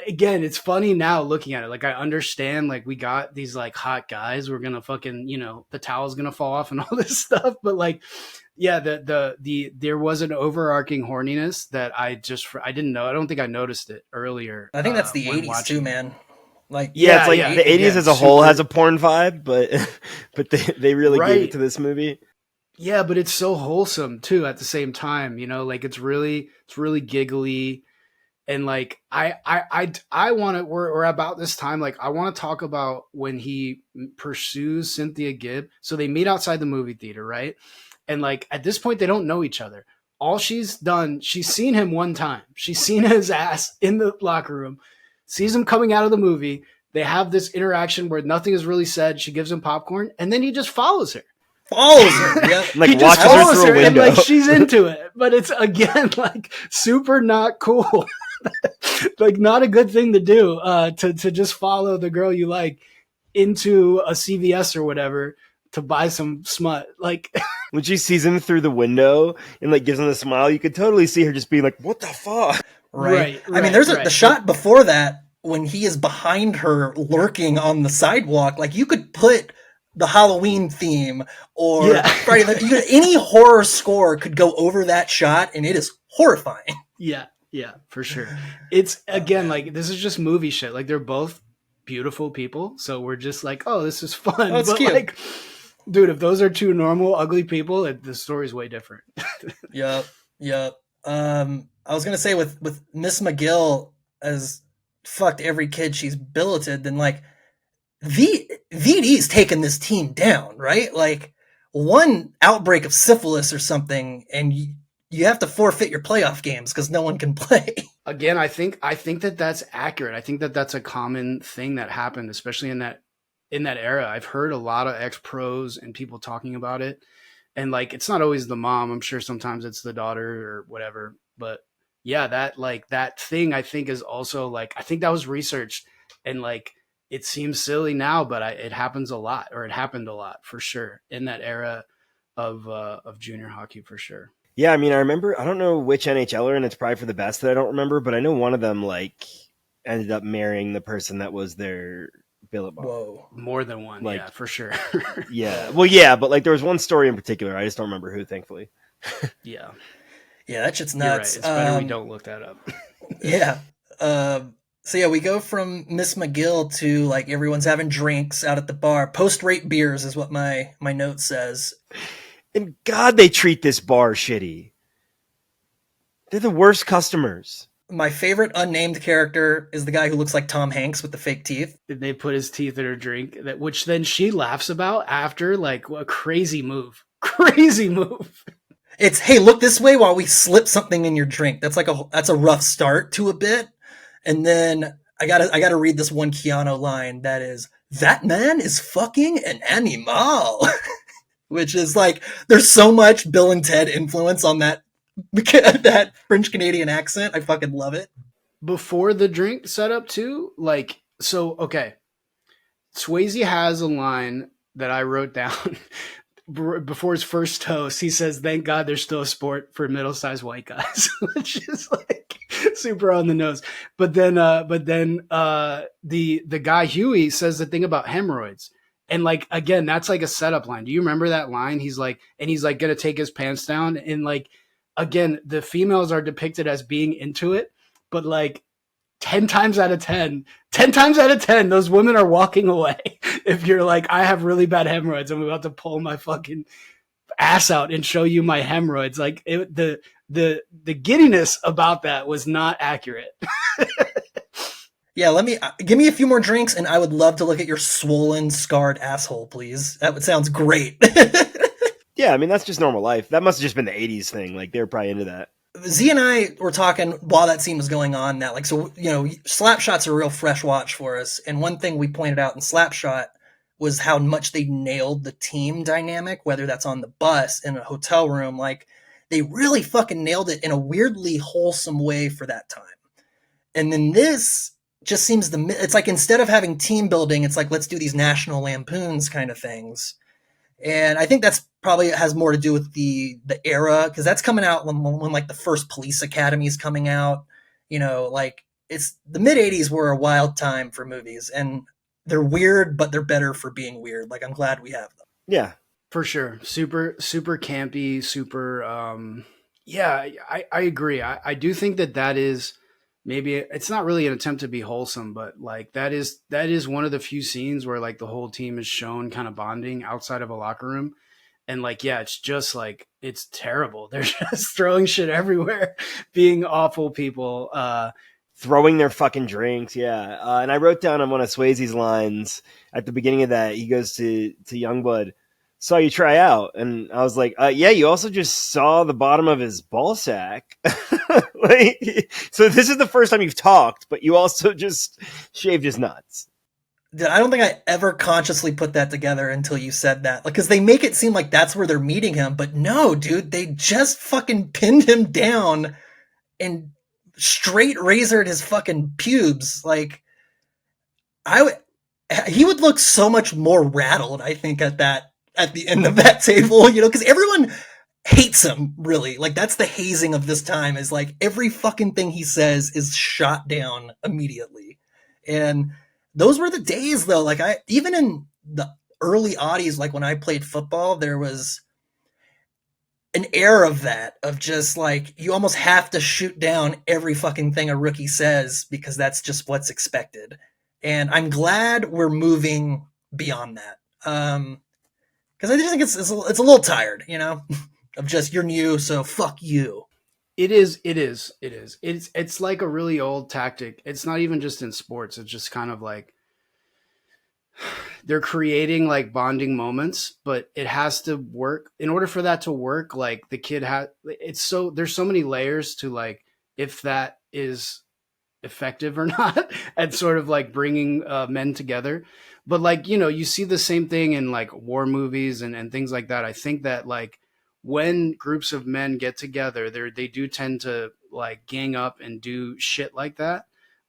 again, it's funny now looking at it. Like I understand, like we got these like hot guys. We're gonna fucking, the towel's gonna fall off and all this stuff. But like, yeah, there was an overarching horniness that I didn't know. I don't think I noticed it earlier. I think that's the 80s too, man. Like yeah, it's like the 80s as a whole has a porn vibe, but they really gave it to this movie. Yeah, but it's so wholesome too at the same time. Like it's really giggly. And like I want to, we're about this time. Like I want to talk about when he pursues Cynthia Gibb. So they meet outside the movie theater, right? And like at this point, they don't know each other. All she's done, she's seen him one time. She's seen his ass in the locker room, sees him coming out of the movie. They have this interaction where nothing is really said. She gives him popcorn, and then he just follows her. Yeah. Like he watches her through a window. And like she's into it, but it's again like super not cool. Like not a good thing to do, to just follow the girl you like into a CVS or whatever to buy some smut. Like when she sees him through the window and like gives him a smile, you could totally see her just being like, "What the fuck?" Right. I mean, there's the shot before that when he is behind her lurking on the sidewalk. Like you could put the Halloween theme or Friday, any horror score could go over that shot, and it is horrifying. Yeah, for sure. It's again like this is just movie shit. Like they're both beautiful people, so we're just like, oh, this is fun. Oh, it's but cute. Like, dude, if those are two normal ugly people, the story's way different. Yep. I was gonna say with Miss McGill as fucked every kid she's billeted, then like VD's taking this team down, right? Like one outbreak of syphilis or something, and you have to forfeit your playoff games because no one can play. Again, I think that that's accurate. I think that that's a common thing that happened, especially in that in that era. I've heard a lot of ex-pros and people talking about it. And like, it's not always the mom. I'm sure sometimes it's the daughter or whatever. But yeah, that thing I think is also like, I think that was researched, and like, it seems silly now, but it happens a lot, or it happened a lot for sure in that era of junior hockey for sure. Yeah, I mean, I remember, I don't know which NHLer, and it's probably for the best that I don't remember, but I know one of them like ended up marrying the person that was their billet bond. Whoa. More than one, Like, yeah, for sure. Yeah. Well, yeah, but like there was one story in particular. I just don't remember who, thankfully. Yeah. Yeah, that shit's You're right. nuts. It's better we don't look that up. Yeah. So yeah, we go from Miss McGill to like everyone's having drinks out at the bar. Post-rate beers is what my note says. And God, they treat this bar shitty. They're the worst customers. My favorite unnamed character is the guy who looks like Tom Hanks with the fake teeth. They put his teeth in her drink, which then she laughs about after. Like, what a crazy move. Crazy move. It's, hey, look this way while we slip something in your drink. That's a rough start to a bit. And then I gotta read this one Keanu line that is, that man is fucking an animal. Which is like, there's so much Bill and Ted influence on that French Canadian accent. I fucking love it. Before the drink setup too, like, so, okay. Swayze has a line that I wrote down before his first toast. He says, thank God there's still a sport for middle-sized white guys, which is like super on the nose. But then the guy Huey says the thing about hemorrhoids. And like, again, that's like a setup line. Do you remember that line? He's like going to take his pants down. And like, again, the females are depicted as being into it, but like 10 times out of 10, those women are walking away. If you're like, I have really bad hemorrhoids, I'm about to pull my fucking ass out and show you my hemorrhoids. Like the giddiness about that was not accurate. Yeah, give me a few more drinks and I would love to look at your swollen, scarred asshole, please. Sounds great. Yeah, I mean, that's just normal life. That must have just been the 80s thing. Like, they were probably into that. Z and I were talking while that scene was going on that, like, so, you know, Slapshot's a real fresh watch for us. And one thing we pointed out in Slapshot was how much they nailed the team dynamic, whether that's on the bus, in a hotel room. Like, they really fucking nailed it in a weirdly wholesome way for that time. And then this just seems it's like, instead of having team building, it's like, let's do these National Lampoons kind of things. And I think that's probably has more to do with the era, because that's coming out when like the first Police Academy is coming out. You know, like, it's the mid 80s were a wild time for movies, and they're weird, but they're better for being weird. Like, I'm glad we have them. Yeah, for sure. Super campy, super. Yeah, I agree. I do think that is, maybe it's not really an attempt to be wholesome, but like that is one of the few scenes where like the whole team is shown kind of bonding outside of a locker room. And like, yeah, it's just like, it's terrible. They're just throwing shit everywhere, being awful people. Throwing their fucking drinks. Yeah. And I wrote down on one of Swayze's lines at the beginning of that, he goes to Youngblood, saw you try out. And I was like, yeah, you also just saw the bottom of his ball sack. Like, so this is the first time you've talked, but you also just shaved his nuts. I don't think I ever consciously put that together until you said that. Like, because they make it seem like that's where they're meeting him, but no, dude, they just fucking pinned him down and straight razored his fucking pubes. Like, he would look so much more rattled, I think, at the end of that table, you know, because everyone hates him, really. Like, that's the hazing of this time, is like every fucking thing he says is shot down immediately. And those were the days, though. Like, even in the early oddies, like when I played football, there was an air of that, of just like, you almost have to shoot down every fucking thing a rookie says because that's just what's expected. And I'm glad we're moving beyond that. Because I just think it's a little tired, you know, of just, you're new, so fuck you. It is. It's like a really old tactic. It's not even just in sports. It's just kind of like they're creating like bonding moments, but it has to work. In order for that to work, like the kid there's so many layers to like, if that is effective or not at sort of like bringing men together. But like, you see the same thing in like war movies and things like that. I think that like when groups of men get together, they do tend to like gang up and do shit like that.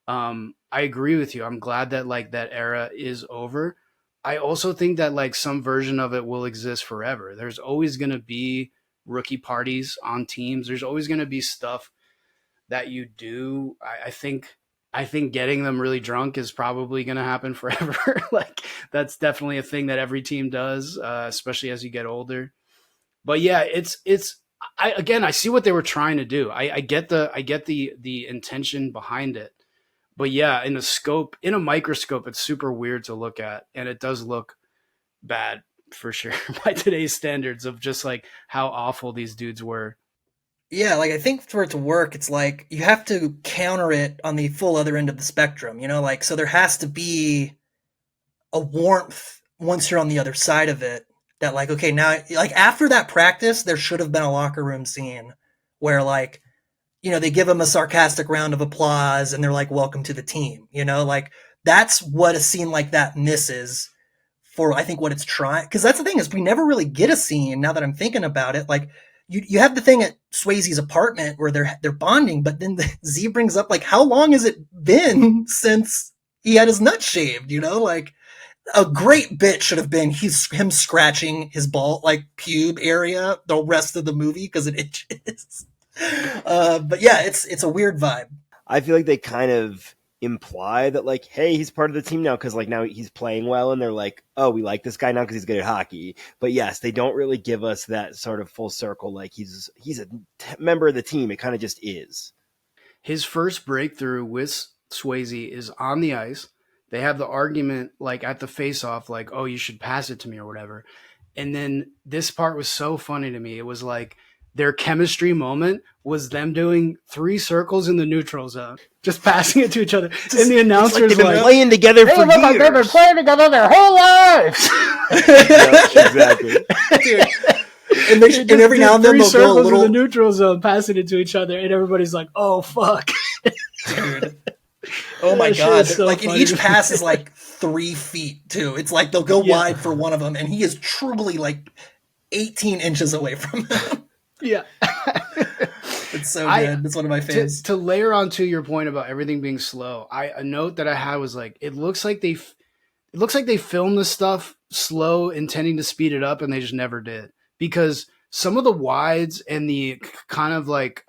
I agree with you. I'm glad that like that era is over. I also think that like some version of it will exist forever. There's always going to be rookie parties on teams. There's always going to be stuff that you do. I think getting them really drunk is probably going to happen forever. Like that's definitely a thing that every team does, especially as you get older. But yeah, I see what they were trying to do. I get the intention behind it. But yeah, in a microscope, it's super weird to look at, and it does look bad for sure by today's standards of just like how awful these dudes were. Yeah, like I think for it to work, it's like you have to counter it on the full other end of the spectrum, like so there has to be a warmth once you're on the other side of it that like okay, now like after that practice there should have been a locker room scene where like they give them a sarcastic round of applause and they're like welcome to the team, like that's what a scene like that misses for I think what it's trying, because that's the thing is we never really get a scene now that I'm thinking about it. Like you have the thing at Swayze's apartment where they're bonding, but then Z brings up like how long has it been since he had his nuts shaved, like a great bit should have been him scratching his ball like pube area the rest of the movie because it itches. But yeah, it's a weird vibe. I feel like they kind of imply that like, hey, he's part of the team now because like now he's playing well, and they're like, oh, we like this guy now because he's good at hockey. But yes, they don't really give us that sort of full circle like he's a member of the team. It kind of just is. His first breakthrough with Swayze is on the ice. They have the argument like at the face-off, like, oh, you should pass it to me or whatever. And then this part was so funny to me. It was like their chemistry moment was them doing 3 circles in the neutral zone, just passing it to each other. And the announcers they've been playing together for years. Like they've been playing together their whole lives. Yeah, exactly. Dude. And every now and then they'll go a little in the neutral zone, passing it to each other, and everybody's like, "Oh fuck, dude! Oh my god!" So like, and each pass is like 3 feet too. It's like they'll go wide for one of them, and he is truly like 18 inches away from them. Yeah. It's so good. It's one of my favorites. To layer onto your point about everything being slow, a note that I had was like, it looks like they filmed this stuff slow, intending to speed it up, and they just never did. Because some of the wides and the kind of like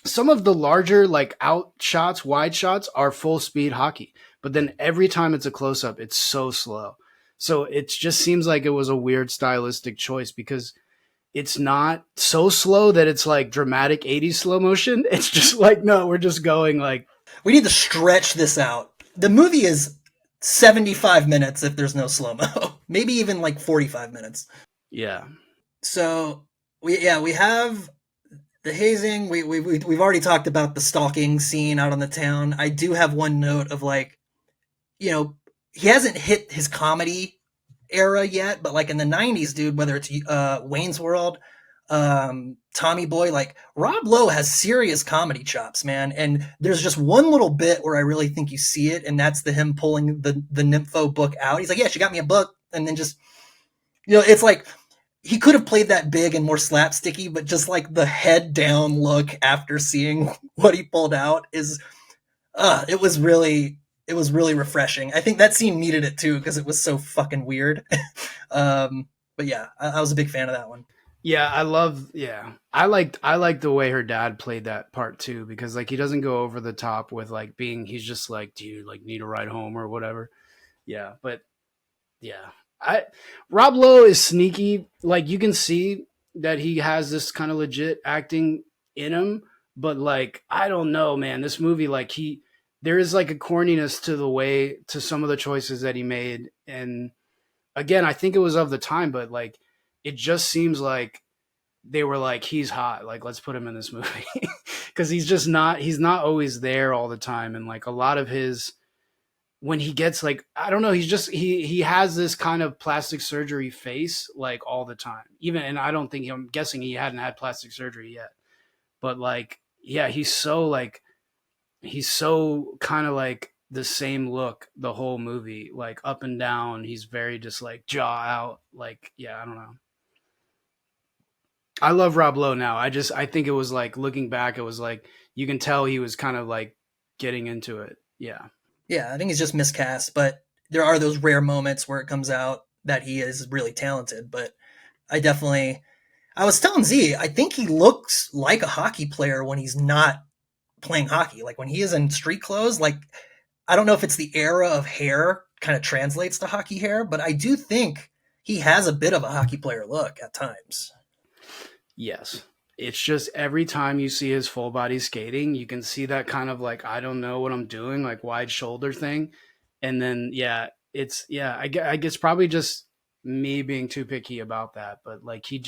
some of the larger like out shots, wide shots are full speed hockey. But then every time it's a close up, it's so slow. So it just seems like it was a weird stylistic choice because it's not so slow that it's like dramatic 80s slow motion. It's just like, no, we're just going like. We need to stretch this out. The movie is 75 minutes if there's no slow-mo. Maybe even like 45 minutes. Yeah. So we have the hazing. We've already talked about the stalking scene out on the town. I do have one note of like, he hasn't hit his comedy era yet, but like in the 90s, dude, whether it's Wayne's World, Tommy Boy, like Rob Lowe has serious comedy chops, man. And there's just one little bit where I really think you see it, and that's him pulling the Nympho book out. He's like, yeah, she got me a book. And then just, it's like he could have played that big and more slapsticky, but just like the head down look after seeing what he pulled out is, it was really refreshing. I think that scene needed it too, because it was so fucking weird. But yeah, I was a big fan of that one. Yeah, I liked the way her dad played that part too, because like he doesn't go over the top with like he's just like, do you like need a ride home or whatever? Yeah, but yeah. Rob Lowe is sneaky. Like you can see that he has this kind of legit acting in him, but like I don't know, man. This movie, like there is like a corniness to some of the choices that he made, and again, I think it was of the time, but like it just seems like they were like, he's hot, like let's put him in this movie because he's not always there all the time, and like a lot of his. When he gets like, I don't know, he has this kind of plastic surgery face like all the time. And I'm guessing he hadn't had plastic surgery yet. But like, yeah, he's so kind of like the same look the whole movie, like up and down. He's very just like jaw out. Like, yeah, I don't know. I love Rob Lowe now. I think it was like looking back, it was like you can tell he was kind of like getting into it. Yeah. Yeah, I think he's just miscast, but there are those rare moments where it comes out that he is really talented. But I was telling Z, I think he looks like a hockey player when he's not playing hockey. Like when he is in street clothes, like I don't know if it's the era of hair kind of translates to hockey hair, but I do think he has a bit of a hockey player look at times. Yes. It's just every time you see his full body skating, you can see that kind of like, I don't know what I'm doing, like wide shoulder thing. And then, yeah, I guess probably just me being too picky about that. But like, he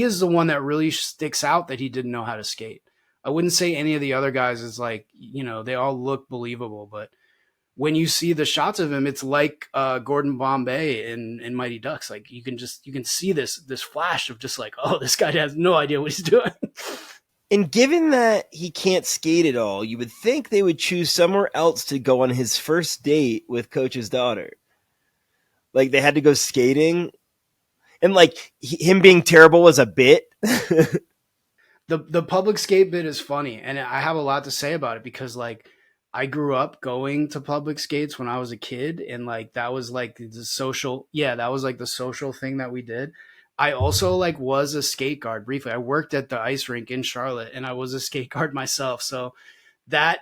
is the one that really sticks out that he didn't know how to skate. I wouldn't say any of the other guys is like, they all look believable, but when you see the shots of him, it's like Gordon Bombay in Mighty Ducks. Like you can see this flash of just like, oh, this guy has no idea what he's doing. And given that he can't skate at all, you would think they would choose somewhere else to go on his first date with Coach's daughter. Like they had to go skating, and like him being terrible was a bit. The public skate bit is funny, and I have a lot to say about it because like I grew up going to public skates when I was a kid, and like that was like the social thing that we did. I also like was a skate guard briefly. I worked at the ice rink in Charlotte, and I was a skate guard myself. So that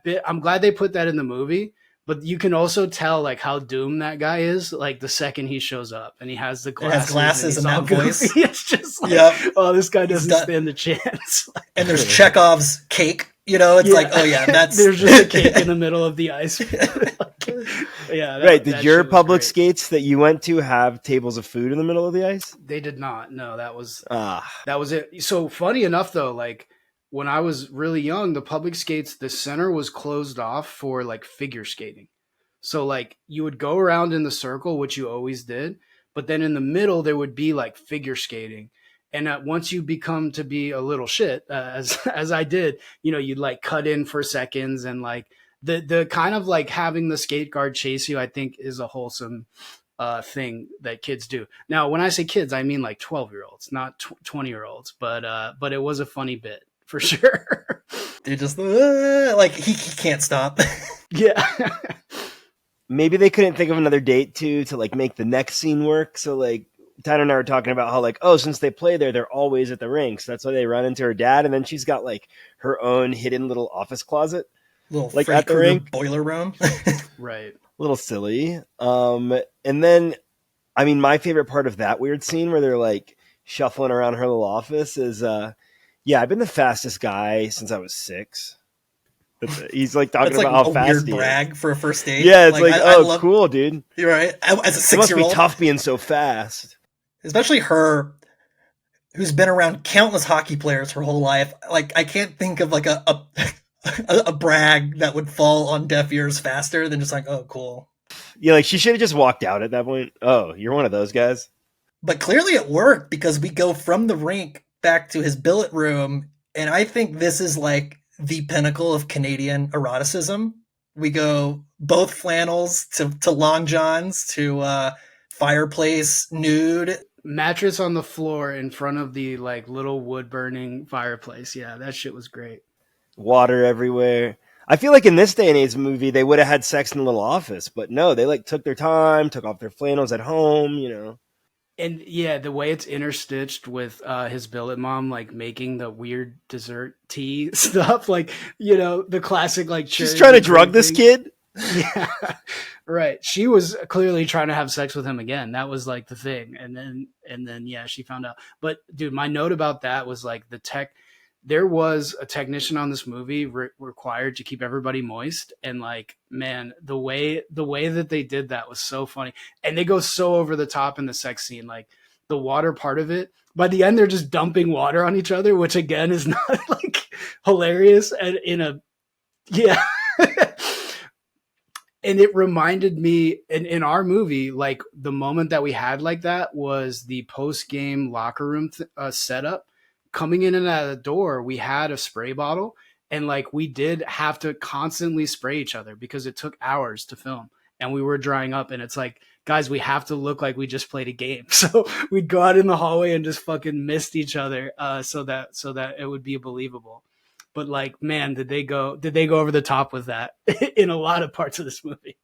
bit, I'm glad they put that in the movie. But you can also tell like how doomed that guy is. Like the second he shows up and he has the glasses, and that voice. It's just like, oh, this guy doesn't stand a chance. And there's Chekhov's cake. It's like, oh yeah, that's there's just a cake in the middle of the ice. Yeah, right. Did your public skates that you went to have tables of food in the middle of the ice? They did not. No, that was it. So funny enough, though, like when I was really young, the public skates, the center was closed off for like figure skating. So like you would go around in the circle, which you always did, but then in the middle there would be like figure skating. And once you become to be a little shit, as I did, you'd like cut in for seconds, and like the kind of like having the skate guard chase you, I think is a wholesome thing that kids do. Now, when I say kids, I mean like 12-year-olds, not 20-year-olds. But it was a funny bit for sure. They just like he can't stop. Yeah. Maybe they couldn't think of another date to like make the next scene work. So like Tyner and I were talking about how like, oh, since they play there, they're always at the rink. So that's why they run into her dad. And then she's got like her own hidden little office closet. Little like at the rink. Boiler room. Right. A little silly. And then, I mean, my favorite part of that weird scene where they're like shuffling around her little office is, I've been the fastest guy since I was 6. He's like talking about how fast weird brag for a first date. Yeah, it's I love, cool, dude. You're right. As a 6-year-old, it must be tough being so fast. Especially her, who's been around countless hockey players her whole life. Like I can't think of like a brag that would fall on deaf ears faster than just like, oh, cool. Yeah, like she should have just walked out at that point. Oh, you're one of those guys. But clearly it worked because we go from the rink back to his billet room, and I think this is like the pinnacle of Canadian eroticism. We go both flannels to long johns to fireplace nude. Mattress on the floor in front of the like little wood burning fireplace. Yeah, that shit was great. Water everywhere. I feel like in this day and age movie, they would have had sex in a little office, but no, they like took their time, took off their flannels at home, And yeah, the way it's interstitched with his billet mom, like making the weird dessert tea stuff, like, the classic, like, she's trying to drug this kid. Yeah, right. She was clearly trying to have sex with him again. That was like the thing. And then, yeah, she found out. But dude, my note about that was like there was a technician on this movie required to keep everybody moist. And like, man, the way that they did that was so funny. And they go so over the top in the sex scene, like the water part of it. By the end, they're just dumping water on each other, which again is not like hilarious. And yeah. And it reminded me in our movie, like the moment that we had like that was the post-game locker room setup. Coming in and out of the door, we had a spray bottle, And like we did have to constantly spray each other because it took hours to film and we were drying up. And it's like, guys, we have to look like we just played a game. So we'd go out in the hallway and just fucking mist each other so that it would be believable. But like, man, did they go over the top with that in a lot of parts of this movie?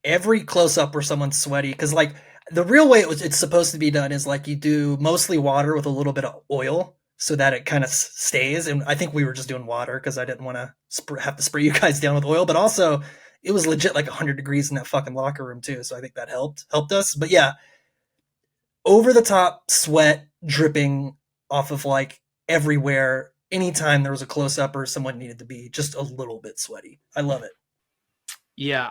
Every close up where someone's sweaty, because like the real way it's supposed to be done is like you do mostly water with a little bit of oil so that it kind of stays. And I think we were just doing water because I didn't want to have to spray you guys down with oil, but also it was legit like 100 degrees in that fucking locker room too. So I think that helped us. But yeah, over the top sweat dripping off of like everywhere. Anytime there was a close up or someone needed to be just a little bit sweaty. I love it. Yeah,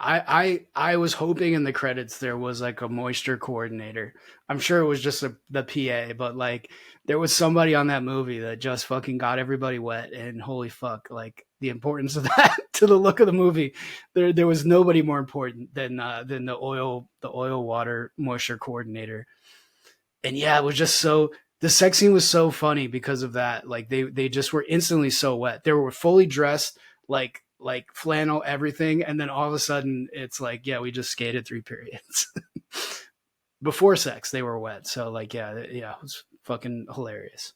I was hoping in the credits there was like a moisture coordinator. I'm sure it was just the PA, but like there was somebody on that movie that just fucking got everybody wet, and holy fuck, like the importance of that to the look of the movie. There was nobody more important than the oil water moisture coordinator. And yeah, it was just the sex scene was so funny because of that. Like they just were instantly so wet. They were fully dressed like flannel, everything. And then all of a sudden it's like, yeah, we just skated 3 periods. Before sex, they were wet. So like, yeah, it was fucking hilarious.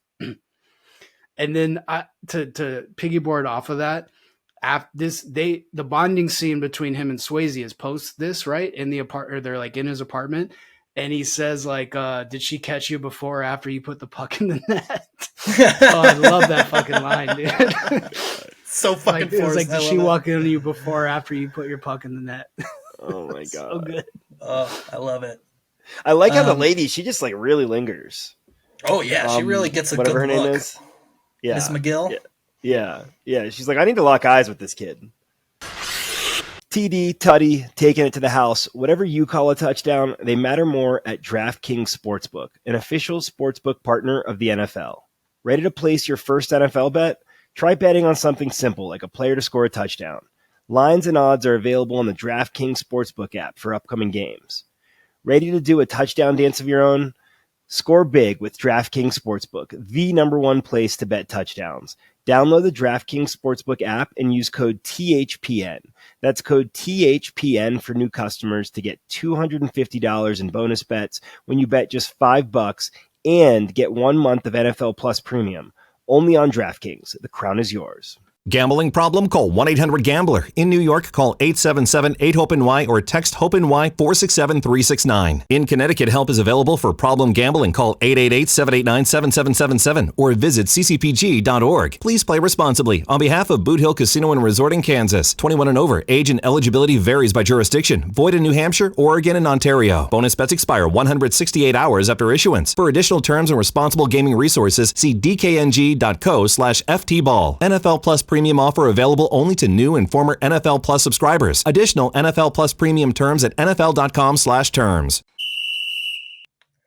And then to piggyboard off of that, the bonding scene between him and Swayze is post this, right? In the apartment, they're like in his apartment. And he says like, did she catch you before or after you put the puck in the net? Oh, I love that fucking line, dude. So fucking it was like, did she it. walk into you before or after you put your puck in the net? Oh my god. So good. Oh, I love it. I like how the lady, she just like really lingers. Oh yeah, she really gets a whatever good her look. name is. Yeah. Miss McGill? Yeah. She's like, I need to lock eyes with this kid. TD, Tutty, taking it to the house. Whatever you call a touchdown, they matter more at DraftKings Sportsbook, an official sportsbook partner of the NFL. Ready to place your first NFL bet? Try betting on something simple like a player to score a touchdown. Lines and odds are available on the DraftKings Sportsbook app for upcoming games. Ready to do a touchdown dance of your own? Score big with DraftKings Sportsbook, the #1 place to bet touchdowns. Download the DraftKings Sportsbook app and use code THPN. That's code THPN for new customers to get $250 in bonus bets when you bet just $5 and get 1 month of NFL Plus Premium. Only on DraftKings. The crown is yours. Gambling problem? Call 1-800-GAMBLER. In New York, call 877-8-HOPE-NY or text HOPE-NY 467-369. In Connecticut, help is available for problem gambling. Call 888-789-7777 or visit ccpg.org. Please play responsibly. On behalf of Boot Hill Casino and Resort in Kansas, 21 and over, age and eligibility varies by jurisdiction. Void in New Hampshire, Oregon, and Ontario. Bonus bets expire 168 hours after issuance. For additional terms and responsible gaming resources, see dkng.co/ftball. NFL Plus Premium offer available only to new and former NFL Plus subscribers. Additional NFL Plus Premium terms at nfl.com/terms.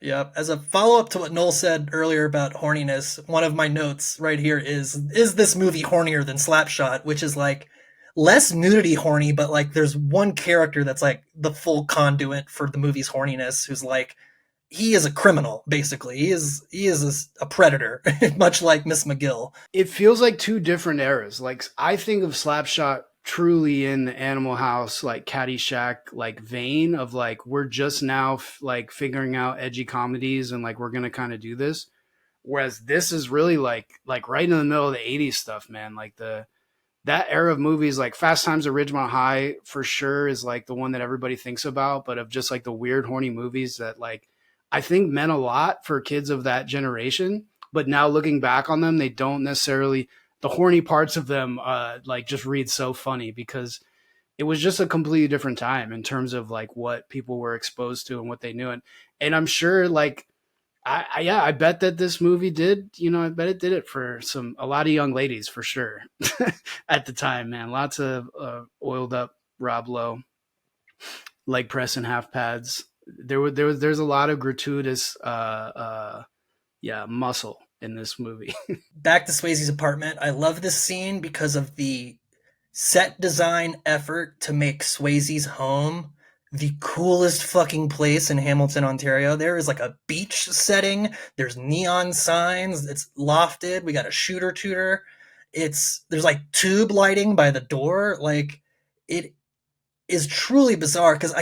Yep. As a follow-up to what Noel said earlier about horniness, one of my notes right here is this movie hornier than Slapshot, which is like less nudity horny, but like there's one character that's like the full conduit for the movie's horniness, who's like, he is a criminal, basically. He is a predator, much like Miss McGill. It feels like 2 different eras. Like I think of Slapshot truly in the Animal House, like Caddyshack, like vein of like, we're just now like figuring out edgy comedies and like, we're going to kind of do this. Whereas this is really like right in the middle of the 80s stuff, man. Like that era of movies, like Fast Times at Ridgemont High for sure is like the one that everybody thinks about, but of just like the weird, horny movies that like, I think meant a lot for kids of that generation, but now looking back on them, they don't necessarily, the horny parts of them like just read so funny because it was just a completely different time in terms of like what people were exposed to and what they knew. And I'm sure like, I bet that this movie did, I bet it did it for a lot of young ladies for sure at the time, man. Lots of oiled up Rob Lowe, leg press and half pads. There's a lot of gratuitous muscle in this movie. Back to Swayze's apartment. I love this scene because of the set design effort to make Swayze's home the coolest fucking place in Hamilton, Ontario. There is like a beach setting. There's neon signs. It's lofted. We got a shooter tutor. there's like tube lighting by the door. Like it is truly bizarre because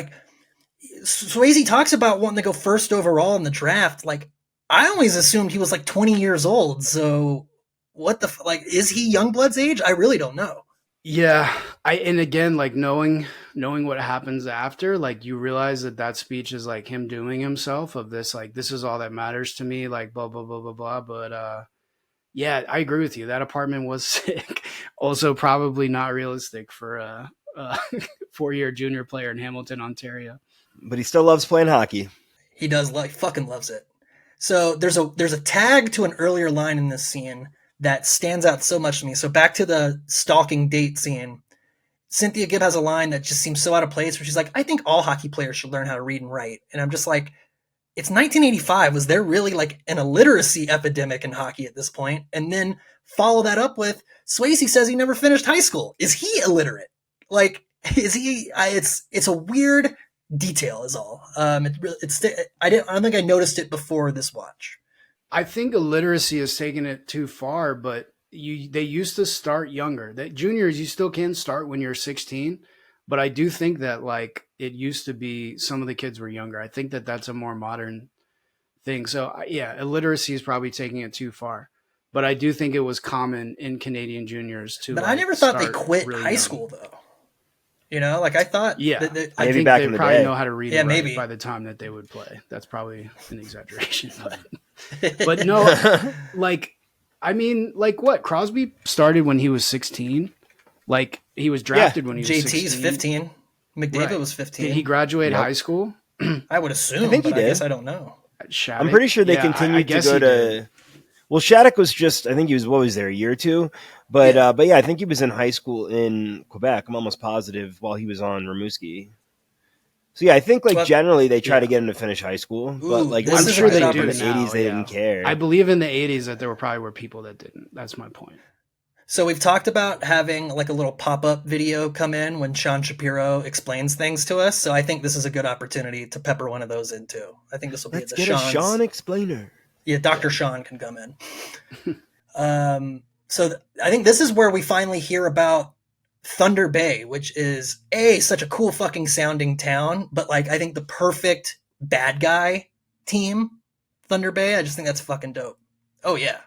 Swayze talks about wanting to go first overall in the draft. Like I always assumed he was like 20 years old. So what the like is he Youngblood's age? I really don't know. Yeah, and again, like knowing what happens after, like you realize that speech is like him doing himself of this, like this is all that matters to me, like blah blah blah blah blah. But yeah, I agree with you. That apartment was sick. Also, probably not realistic for a 4-year junior player in Hamilton, Ontario. But he still loves playing hockey. He does like fucking loves it. So there's a tag to an earlier line in this scene that stands out so much to me. So back to the stalking date scene. Cynthia Gibb has a line that just seems so out of place where she's like, I think all hockey players should learn how to read and write. And I'm just like, it's 1985. Was there really like an illiteracy epidemic in hockey at this point? And then follow that up with Swayze says he never finished high school. Is he illiterate? Like, is he? It's a weird detail is all. I don't think I noticed it before this watch. I think illiteracy has taken it too far, but they used to start younger. That juniors, you still can start when you're 16, but I do think that like it used to be some of the kids were younger. I think that that's a more modern thing. So yeah, illiteracy is probably taking it too far, but I do think it was common in Canadian juniors to. But like, I never thought they start quit really high young. school though. You know, like I thought. Yeah, I Maybe think back they in the probably day. know how to read Yeah, and write maybe. by the time that they would play. That's probably an exaggeration, but no, like I mean, like what Crosby started when he was 16. Like he was drafted when he was JT's 16. 15. McDavid Right. was 15. Did he graduate Yep. high school? I would assume. I think he but I did. guess I don't know. Shattuck? I'm pretty sure they Yeah, I continued to guess go he did. to. Well, Shattuck was just. I think he was there a year or two, but yeah, I think he was in high school in Quebec. I'm almost positive while he was on Rimouski. So yeah, I think like Well, generally they try yeah. to get him to finish high school, but Ooh, like this I'm is a sure good they do in the opportunity. 80s they Yeah. didn't care. I believe in the 80s that there were people that didn't. That's my point. So we've talked about having like a little pop-up video come in when Sean Shapiro explains things to us. So I think this is a good opportunity to pepper one of those in too. I think this will be Let's the get a Sean explainer. Yeah, Dr. Sean can come in. I think this is where we finally hear about Thunder Bay, which is such a cool fucking sounding town, but like I think the perfect bad guy team, Thunder Bay. I just think that's fucking dope. Oh yeah,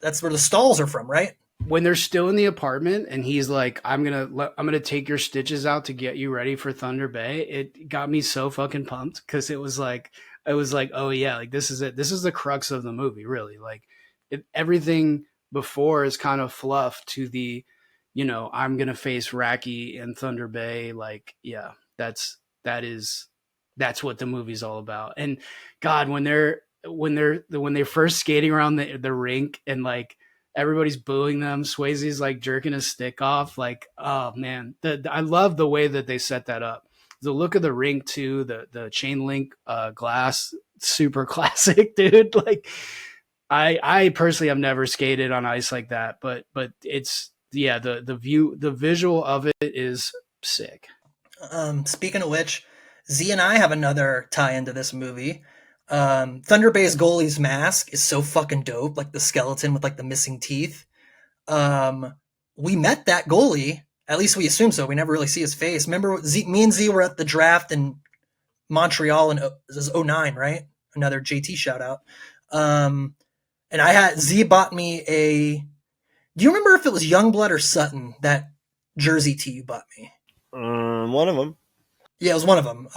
that's where the Stalls are from, right? When they're still in the apartment and he's like, I'm gonna take your stitches out to get you ready for Thunder Bay. It got me so fucking pumped because it was like, oh yeah, like this is it. This is the crux of the movie, really. Like everything before is kind of fluff to the, I'm gonna face Racky and Thunder Bay. Like, yeah, that's what the movie's all about. And God, when they're first skating around the rink and like everybody's booing them, Swayze's like jerking his stick off. Like, oh man, I love the way that they set that up. The look of the rink too, the chain link glass, super classic, dude. Like, I personally have never skated on ice like that, but it's the visual of it is sick. Speaking of which, Z and I have another tie into this movie. Thunder Bay's goalie's mask is so fucking dope, like the skeleton with like the missing teeth. We met that goalie, at least we assume so. We never really see his face. Remember, me and Z were at the draft in Montreal in 2009, right? Another JT shout out. And Z bought me do you remember if it was Youngblood or Sutton, that jersey tee you bought me? One of them. Yeah, it was one of them.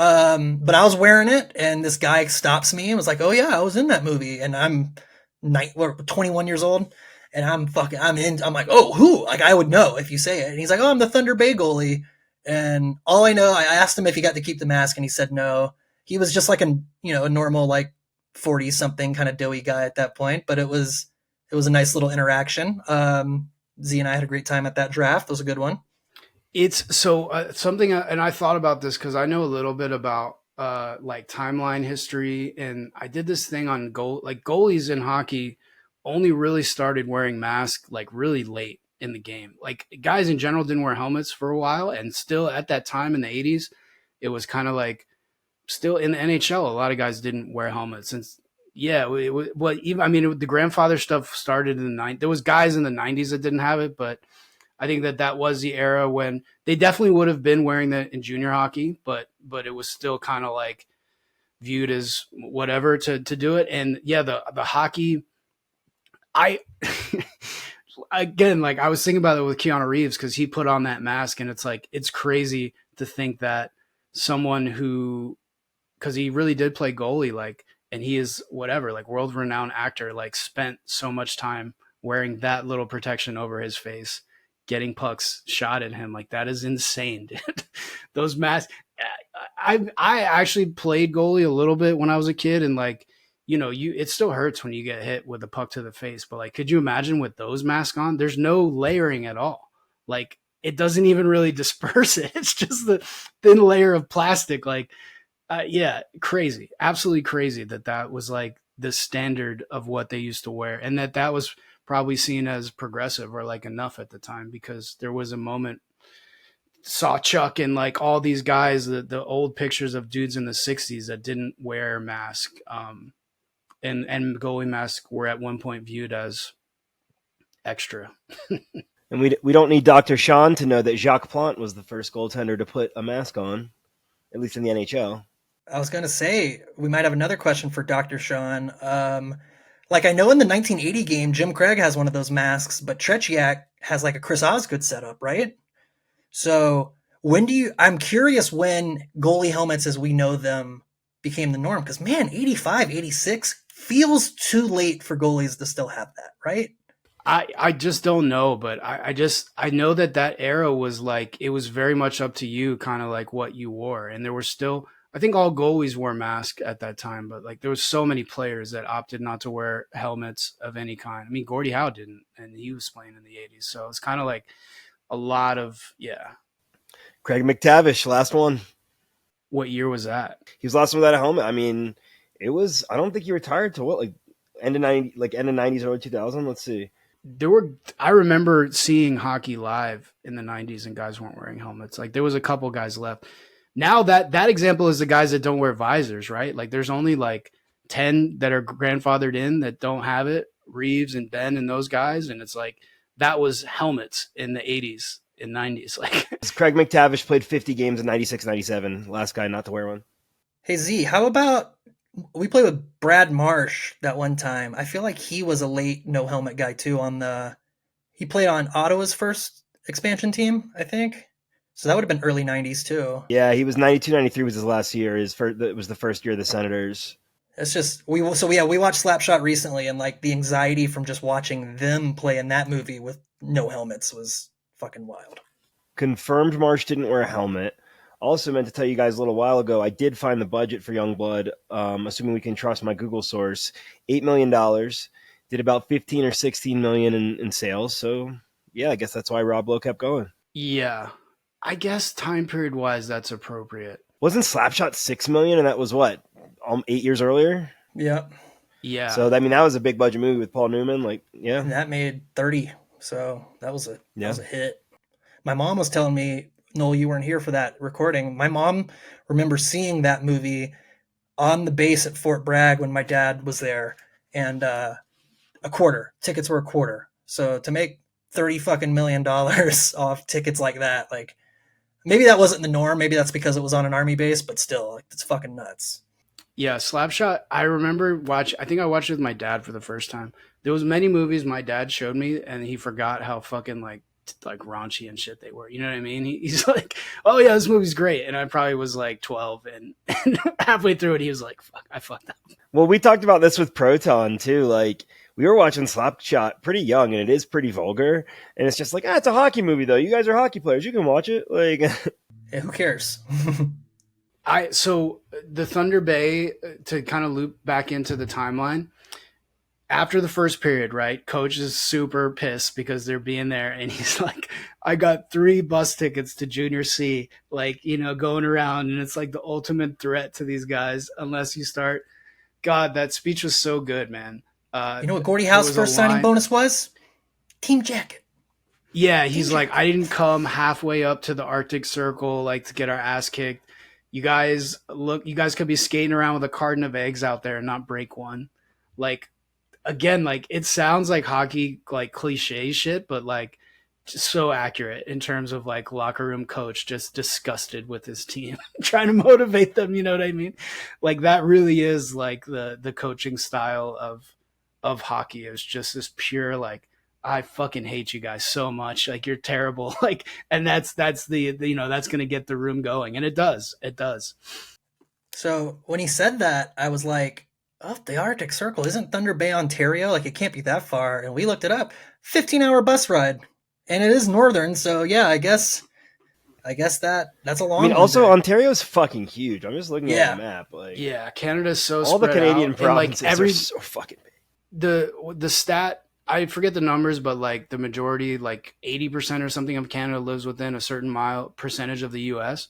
But I was wearing it, and this guy stops me and was like, "Oh yeah, I was in that movie." And I'm 21 years old, and I'm like, "Oh, who?" Like I would know if you say it. And he's like, "Oh, I'm the Thunder Bay goalie." And all I know, I asked him if he got to keep the mask, and he said no. He was just like a normal like 40 something kind of doughy guy at that point. But it was a nice little interaction. Z and I had a great time at that draft. It was a good one. It's so something, and I thought about this because I know a little bit about like timeline history, and I did this thing on goalies in hockey only really started wearing masks like really late in the game. Like guys in general didn't wear helmets for a while, and still at that time in the 80s, it was kind of like still in the NHL, a lot of guys didn't wear helmets, and Yeah, well, even I mean, the grandfather stuff started in the 90s. There was guys in the 90s that didn't have it, but I think that was the era when they definitely would have been wearing that in junior hockey, but it was still kind of like viewed as whatever to do it. And yeah, the hockey, I again, like I was thinking about it with Keanu Reeves because he put on that mask, and it's like it's crazy to think that someone who, because he really did play goalie, like, and he is whatever, like world renowned actor, like spent so much time wearing that little protection over his face, getting pucks shot at him. Like that is insane, dude. Those masks. I actually played goalie a little bit when I was a kid, and like, you know, it still hurts when you get hit with a puck to the face, but like, could you imagine with those masks on? There's no layering at all. Like it doesn't even really disperse it. It's just the thin layer of plastic. Like, yeah, crazy, absolutely crazy that was like the standard of what they used to wear, and that was probably seen as progressive or like enough at the time, because there was a moment, saw Chuck and like all these guys, the old pictures of dudes in the 60s that didn't wear mask, and goalie masks were at one point viewed as extra. And we don't need Dr. Sean to know that Jacques Plante was the first goaltender to put a mask on, at least in the NHL. I was going to say, we might have another question for Dr. Sean. Like I know in the 1980 game, Jim Craig has one of those masks, but Tretiak has like a Chris Osgood setup, right? So I'm curious when goalie helmets as we know them became the norm, because man, 85, 86 feels too late for goalies to still have that, right? I just don't know, but I know that era was like, it was very much up to you, kind of like what you wore. And there were still, I think all goalies wore masks at that time, but like there was so many players that opted not to wear helmets of any kind. I mean, Gordie Howe didn't, and he was playing in the 80s. So it's kind of like a lot of, yeah. Craig McTavish, last one. What year was that? He was last one without a helmet. I mean, it was, I don't think he retired till what, like end of 90s, early 2000. Let's see. I remember seeing hockey live in the 90s and guys weren't wearing helmets. Like there was a couple guys left. Now that example is the guys that don't wear visors, right? Like there's only like 10 that are grandfathered in that don't have it, Reeves and Ben and those guys. And it's like, that was helmets in the 80s and 90s. Like Craig McTavish played 50 games in 96, 97. Last guy not to wear one. Hey Z, how about we played with Brad Marsh that one time? I feel like he was a late no helmet guy too. He played on Ottawa's first expansion team, I think. So that would have been early 90s too. Yeah, he was 92, 93 was his last year. It was the first year of the Senators. It's just we watched Slapshot recently, and like the anxiety from just watching them play in that movie with no helmets was fucking wild. Confirmed Marsh didn't wear a helmet. Also meant to tell you guys a little while ago, I did find the budget for Youngblood, assuming we can trust my Google source, $8 million. Did about 15 or 16 million in sales. So yeah, I guess that's why Rob Lowe kept going. Yeah. I guess time period wise, that's appropriate. Wasn't Slapshot 6 million, and that was what, 8 years earlier? Yeah. Yeah. So I mean, that was a big budget movie with Paul Newman. Like, yeah, and that made 30. So that was a hit. My mom was telling me, Noel, you weren't here for that recording. My mom remembers seeing that movie on the base at Fort Bragg when my dad was there, and a quarter. Tickets were a quarter. So to make $30 fucking million off tickets like that, like maybe that wasn't the norm. Maybe that's because it was on an army base, but still, like, it's fucking nuts. Yeah, Slapshot. I remember I think I watched it with my dad for the first time. There was many movies my dad showed me, and he forgot how fucking like raunchy and shit they were. You know what I mean? He's like, "Oh yeah, this movie's great," and I probably was like 12, and halfway through it, he was like, "Fuck, I fucked up." Well, we talked about this with Proton too. Like, we were watching Slapshot pretty young, and it is pretty vulgar. And it's just like, it's a hockey movie though. You guys are hockey players. You can watch it. Like, yeah, who cares? So the Thunder Bay, to kind of loop back into the timeline, after the first period, right, coach is super pissed because they're being there, and he's like, I got 3 bus tickets to Junior C, like, you know, going around, and it's like the ultimate threat to these guys unless you start. God, that speech was so good, man. You know what Gordie Howe's first signing bonus was? Team jacket. Yeah, he's like, I didn't come halfway up to the Arctic Circle like to get our ass kicked. You guys could be skating around with a carton of eggs out there and not break one. Like, again, like it sounds like hockey, like cliche shit, but like just so accurate in terms of like locker room coach just disgusted with his team, trying to motivate them. You know what I mean? Like that really is like the coaching style of hockey. Is just this pure like, I fucking hate you guys so much. Like you're terrible. Like, and that's the you know, that's gonna get the room going, and it does. It does. So when he said that, I was like, oh, the Arctic Circle isn't Thunder Bay, Ontario? Like it can't be that far. And we looked it up. 15-hour bus ride. And it is northern, so yeah, I guess that's a long one. also there. Ontario's fucking huge. I'm just looking Yeah. at the map. Like, Yeah, Canada's so all the spread Canadian out, and, like, provinces are so fucking big. the stat, I forget the numbers, but like the majority, like 80% or something of Canada lives within a certain mile percentage of the US.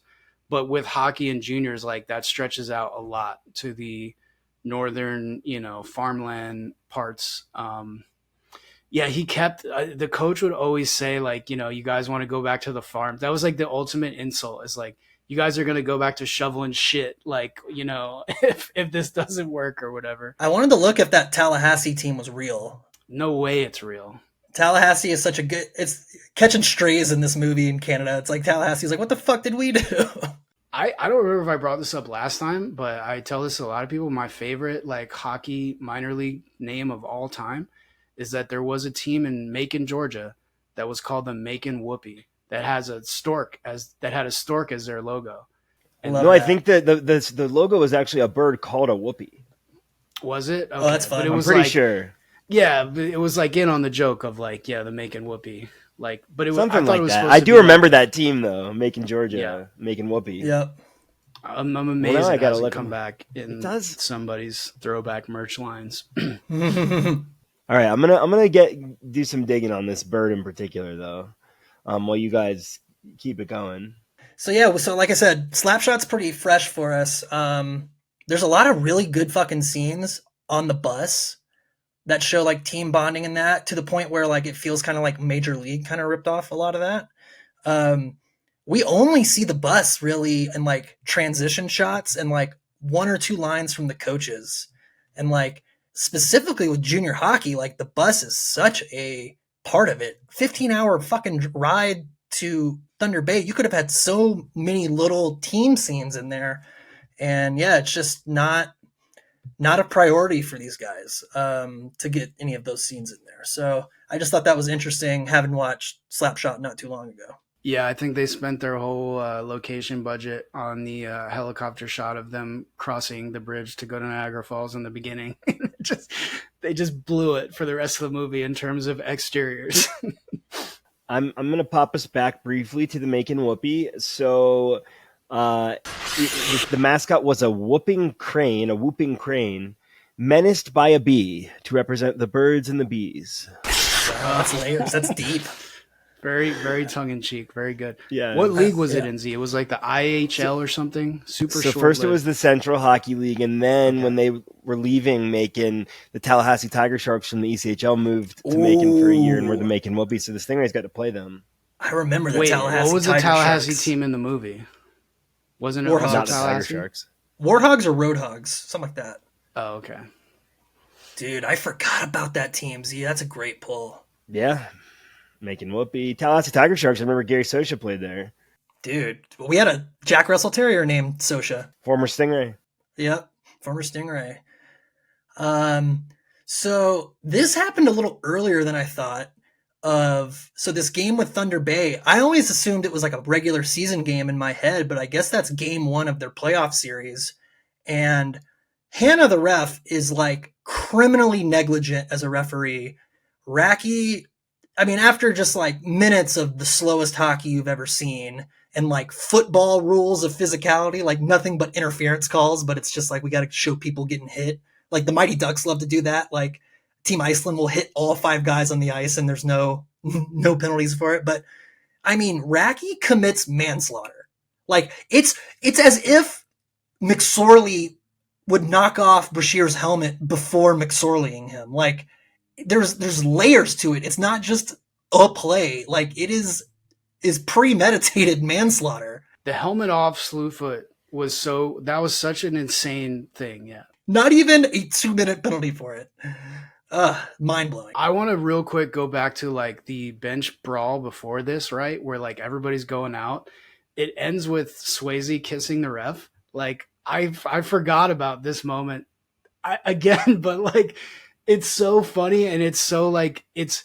But with hockey and juniors, like that stretches out a lot to the northern, you know, farmland parts. Yeah, he kept the coach would always say like, you know, you guys want to go back to the farm. That was like the ultimate insult. Is like, you guys are going to go back to shoveling shit, like, you know, if this doesn't work or whatever. I wanted to look if that Tallahassee team was real. No way it's real. Tallahassee is such a good, it's catching strays in this movie in Canada. It's like Tallahassee's like, what the fuck did we do? I don't remember if I brought this up last time, but I tell this to a lot of people. My favorite like hockey minor league name of all time is that there was a team in Macon, Georgia that was called the Macon Whoopie that had a stork as their logo. And I think that the logo was actually a bird called a whoopee. Was it? Okay. Oh, that's fun. But it I'm was pretty like, sure. Yeah, it was like in on the joke of like, yeah, the Macon Whoopie. Like, but it was Something I thought like it was that. supposed I to do be remember like, that team though, Macon, Georgia, Yeah. Macon Whoopee. Yep. I'm amazed Well, now I it gotta hasn't look come them. back in It does. somebody's throwback merch lines. All right, I'm gonna do some digging on this bird in particular though, while you guys keep it going. So yeah, so like I said, Slapshot's pretty fresh for us. There's a lot of really good fucking scenes on the bus that show like team bonding and that, to the point where like it feels kind of like Major League kind of ripped off a lot of that. We only see the bus really in like transition shots and like one or two lines from the coaches. And like specifically with junior hockey, like the bus is such a part of it. 15-hour fucking ride to Thunder Bay. You could have had so many little team scenes in there. And yeah, it's just not a priority for these guys to get any of those scenes in there. So I just thought that was interesting, having watched Slapshot not too long ago. Yeah, I think they spent their whole location budget on the helicopter shot of them crossing the bridge to go to Niagara Falls in the beginning. They just blew it for the rest of the movie in terms of exteriors. I'm gonna pop us back briefly to the Macon Whoopie. So, the mascot was a whooping crane, menaced by a bee to represent the birds and the bees. Wow, that's layers. That's deep. Very, very tongue-in-cheek. Very good. Yeah. What league was it in, Z? It was like the IHL or something? So short-lived. first it was the Central Hockey League, and then when they were leaving Macon, the Tallahassee Tiger Sharks from the ECHL moved to Macon for a year and were the Macon Whoopie, so the Stingrays got to play them. I remember the Wait, Tallahassee what was the Tiger Tallahassee Sharks. team in the movie? Wasn't it Warhawks. also Not the Tiger Tallahassee? Sharks. Warthogs or Roadhogs, something like that. Oh, okay. Dude, I forgot about that team, Z. That's a great pull. Yeah. Macon Whoopie. Tallahassee Tiger Sharks, I remember Gary Sosha played there. Dude, we had a Jack Russell Terrier named Sosha. Former Stingray. Yep, former Stingray. So this happened a little earlier than I thought. So this game with Thunder Bay, I always assumed it was like a regular season game in my head, but I guess that's game one of their playoff series. And Hannah, the ref, is like criminally negligent as a referee. Racky, I mean, after just like minutes of the slowest hockey you've ever seen and like football rules of physicality, like nothing but interference calls, but it's just like we got to show people getting hit. Like the Mighty Ducks love to do that. Like Team Iceland will hit all five guys on the ice and there's no penalties for it. But I mean, Racky commits manslaughter. Like it's as if McSorley would knock off Bashir's helmet before McSorleying him. Like there's layers to it. It's not just a play. Like it is premeditated manslaughter. The helmet off Slewfoot was such an insane thing. Yeah. Not even a 2-minute penalty for it. Mind blowing. I want to real quick go back to like the bench brawl before this, right? Where like everybody's going out. It ends with Swayze kissing the ref. Like I forgot about this moment again, but like it's so funny and it's so like it's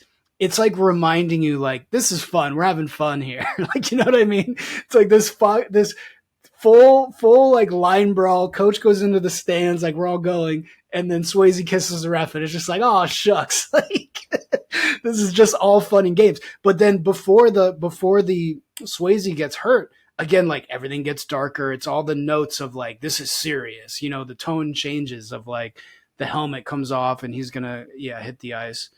like reminding you like this is fun. We're having fun here. Like you know what I mean? It's like this full like line brawl. Coach goes into the stands like we're all going, and then Swayze kisses the ref, and it's just like, oh shucks, like this is just all fun and games. But then before the Swayze gets hurt again, like everything gets darker. It's all the notes of like this is serious. You know, the tone changes of like the helmet comes off and he's gonna hit the ice.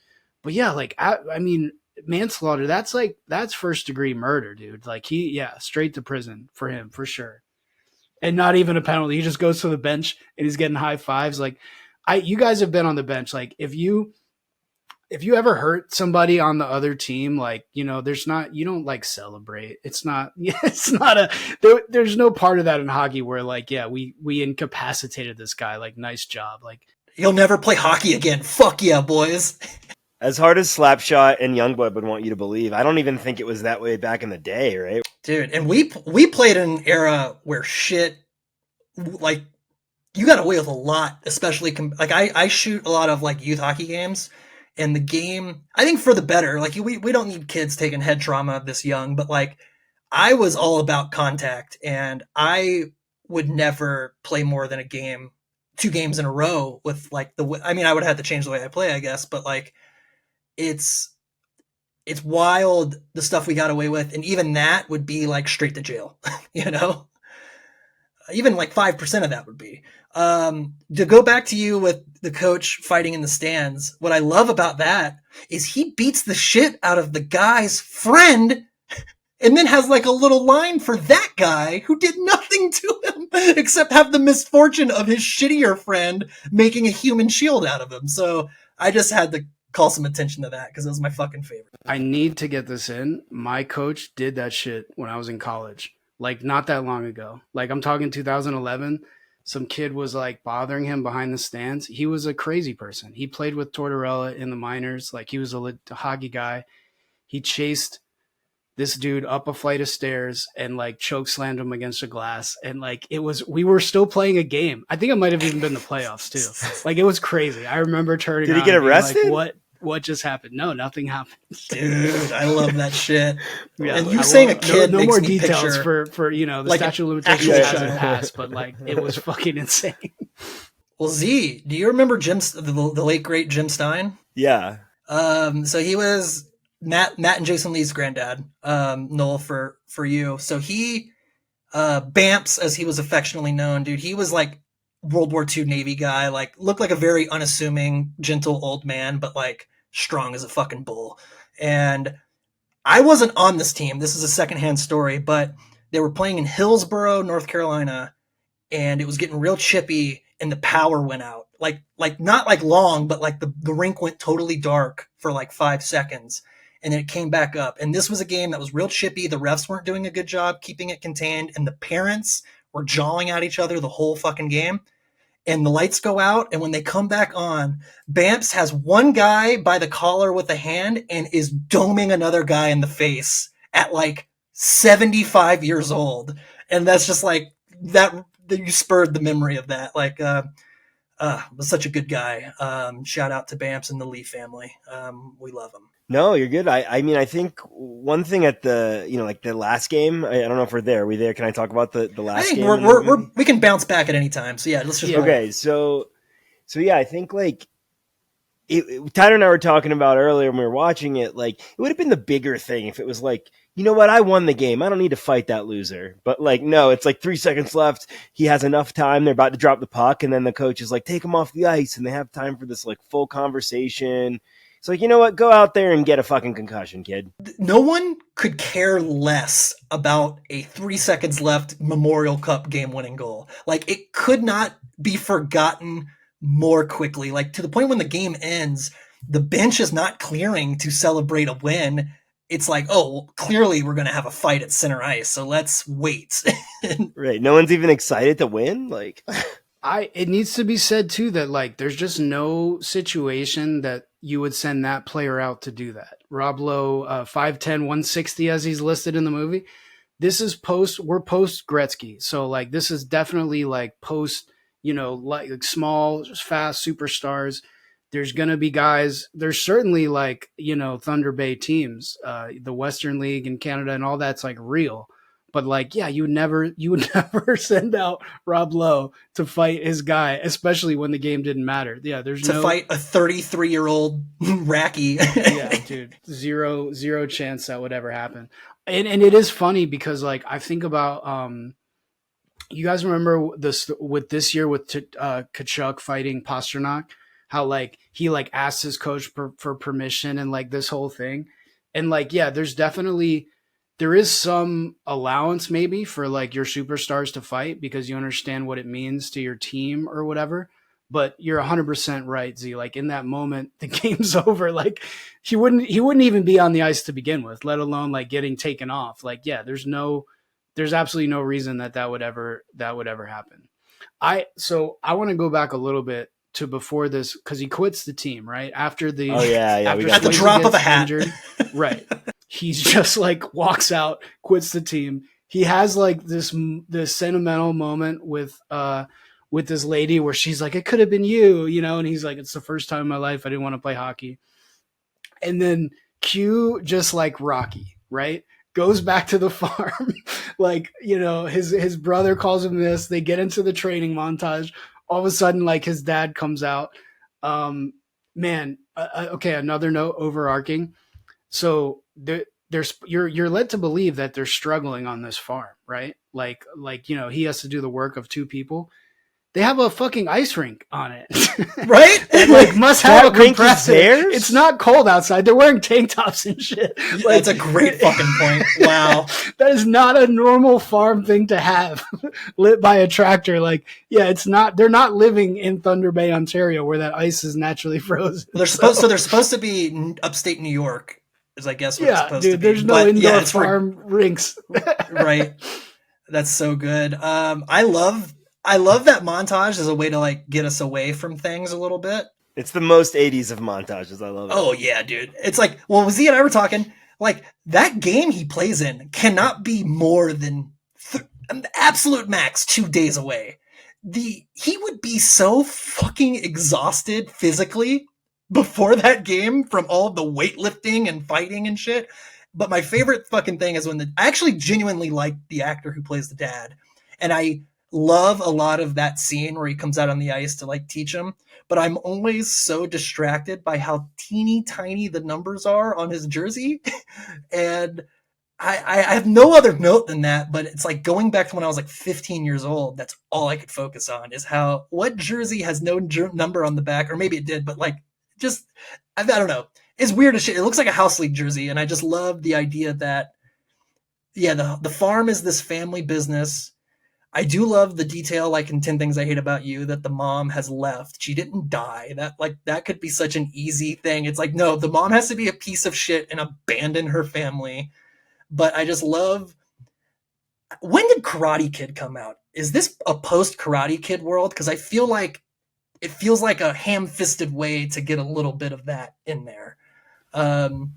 But yeah, like I mean manslaughter. That's first degree murder, dude. Like straight to prison for him for sure. And not even a penalty. He just goes to the bench and he's getting high fives. Like you guys have been on the bench. Like if you ever hurt somebody on the other team, like, you know, you don't like celebrate. There's no part of that in hockey where like, yeah, we incapacitated this guy. Like, nice job. Like he'll never play hockey again. Fuck yeah, boys. As hard as Slapshot and Youngblood would want you to believe, I don't even think it was that way back in the day, right? Dude, and we played in an era where shit, like, you got away with a lot, especially, like, I shoot a lot of, like, youth hockey games, and the game, I think for the better, like, we don't need kids taking head trauma this young, but, like, I was all about contact, and I would never play more than 2 games in a row with, like, I mean, I would have to change the way I play, I guess, but, like, it's wild the stuff we got away with, and even that would be like straight to jail. You know, even like 5% of that would be. To go back to you with the coach fighting in the stands, what I love about that is he beats the shit out of the guy's friend and then has like a little line for that guy who did nothing to him except have the misfortune of his shittier friend making a human shield out of him. So I just had to call some attention to that because it was my fucking favorite. I need to get this in. My coach did that shit when I was in college, like not that long ago. Like I'm talking 2011. Some kid was like bothering him behind the stands. He was a crazy person. He played with Tortorella in the minors. Like he was a hockey guy. He chased this dude up a flight of stairs and like choke slammed him against a glass. And like we were still playing a game. I think it might have even been the playoffs too. Like it was crazy. I remember turning. Did he get arrested? Like, what just happened? No, nothing happened. Dude, I love that shit. Yeah, and you saying a kid no makes more me details picture, for you know the like statute of limitations hasn't passed, but like it was fucking insane. Well, Z, do you remember the late great Jim Stein? Yeah. So he was Matt and Jason Lee's granddad, Noel for you. So he, Bamps, as he was affectionately known, dude, he was like World War II Navy guy, like looked like a very unassuming, gentle old man, but like strong as a fucking bull. And I wasn't on this team. This is a secondhand story, but they were playing in Hillsborough, North Carolina, and it was getting real chippy and the power went out. Like not like long, but like the rink went totally dark for like 5 seconds. And then it came back up. And this was a game that was real chippy. The refs weren't doing a good job keeping it contained. And the parents were jawing at each other the whole fucking game. And the lights go out. And when they come back on, Bamps has one guy by the collar with a hand and is doming another guy in the face at like 75 years old. And that's just like that you spurred the memory of that. Like, was such a good guy. Shout out to Bamps and the Lee family. We love him. No, you're good. I mean, I think one thing at the, like the last game, I don't know if we're there. Are we there? Can I talk about the last game? I think we can bounce back at any time. So yeah, let's just. Okay. So yeah, I think like Tyner and I were talking about earlier when we were watching it, like it would have been the bigger thing if it was like, you know what? I won the game. I don't need to fight that loser. But like, no, it's like 3 seconds left. He has enough time. They're about to drop the puck. And then the coach is like, take him off the ice. And they have time for this like full conversation. It's like, you know what? Go out there and get a fucking concussion, kid. No one could care less about a 3 seconds left Memorial Cup game-winning goal. Like, it could not be forgotten more quickly. Like, to the point when the game ends, the bench is not clearing to celebrate a win. It's like, oh, well, clearly we're going to have a fight at center ice, so let's wait. Right. No one's even excited to win? Like... It needs to be said too that like there's just no situation that you would send that player out to do that. Rob Lowe, 5'10", 160 as he's listed in the movie. We're post Gretzky. So like this is definitely like post, like small, fast superstars. There's going to be guys, there's certainly like, Thunder Bay teams, the Western League in Canada and all that's like real. But like, yeah, you would never send out Rob Lowe to fight his guy, especially when the game didn't matter. Yeah, to fight a 33-year-old Racky. Yeah, dude, zero chance that would ever happen. And it is funny because like I think about you guys remember this year with Kachuk fighting Pasternak, how like he like asked his coach for permission and like this whole thing, and like yeah, there is some allowance maybe for like your superstars to fight because you understand what it means to your team or whatever. But you're 100% right, Z. Like in that moment, the game's over. Like he wouldn't even be on the ice to begin with, let alone like getting taken off. Like, yeah, there's absolutely no reason that would ever happen. I want to go back a little bit to before this because he quits the team right after the after at the drop of a hat, injured, right? He's just like walks out, quits the team. He has like this sentimental moment with this lady where she's like, it could have been you, and he's like, it's the first time in my life I didn't want to play hockey. And then Q, just like Rocky, right? Goes back to the farm. Like, his brother calls him this. They get into the training montage. All of a sudden, like his dad comes out. Okay, another note overarching. So you're led to believe that they're struggling on this farm, right? Like he has to do the work of two people. They have a fucking ice rink on it, right? It like must have a compressor. It's not cold outside. They're wearing tank tops and shit. Like, that's a great fucking point. Wow, that is not a normal farm thing to have, lit by a tractor. Like, yeah, it's not. They're not living in Thunder Bay, Ontario, where that ice is naturally frozen. They're supposed to be upstate New York, is I guess what it's supposed to be. There's no indoor farm rinks, right? That's so good. I love that montage as a way to like get us away from things a little bit. It's the most 80s of montages. I love it. Oh yeah, dude. It's like, well, Z and I were talking, like that game he plays in cannot be more than an absolute max 2 days away. He would be so fucking exhausted physically before that game from all of the weightlifting and fighting and shit. But my favorite fucking thing is when I actually genuinely like the actor who plays the dad. And I love a lot of that scene where he comes out on the ice to like teach him, but I'm always so distracted by how teeny tiny the numbers are on his jersey. And I have no other note than that, but it's like going back to when I was like 15 years old. That's all I could focus on is what jersey has no number on the back, or maybe it did, but like just, I don't know. It's weird as shit. It looks like a house league jersey. And I just love the idea that, yeah, the farm is this family business. I do love the detail, like in 10 Things I Hate About You, that the mom has left. She didn't die. That could be such an easy thing. It's like, no, the mom has to be a piece of shit and abandon her family. But I just love, when did Karate Kid come out? Is this a post Karate Kid world? Because I feel like it feels like a ham-fisted way to get a little bit of that in there.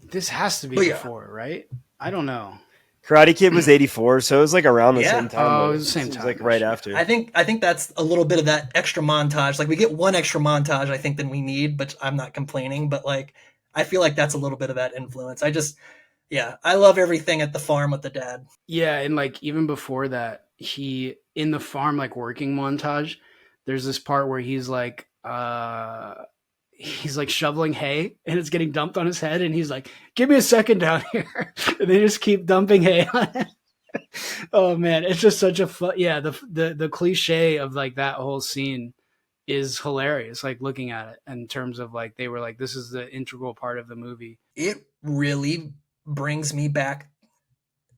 This has to be before, right? I don't know. Karate Kid was 84, so it was like around the same time. Oh, it was the same time. Like right after. I think that's a little bit of that extra montage. Like we get one extra montage, I think, than we need, but I'm not complaining. But like, I feel like that's a little bit of that influence. I love everything at the farm with the dad. Yeah, and like even before that, he in the farm like working montage. There's this part where he's like shoveling hay and it's getting dumped on his head, and he's like, give me a second down here. And they just keep dumping hay on it. Oh man, it's just such a fun, the cliche of like that whole scene is hilarious, like looking at it in terms of like they were like, this is the integral part of the movie. It really brings me back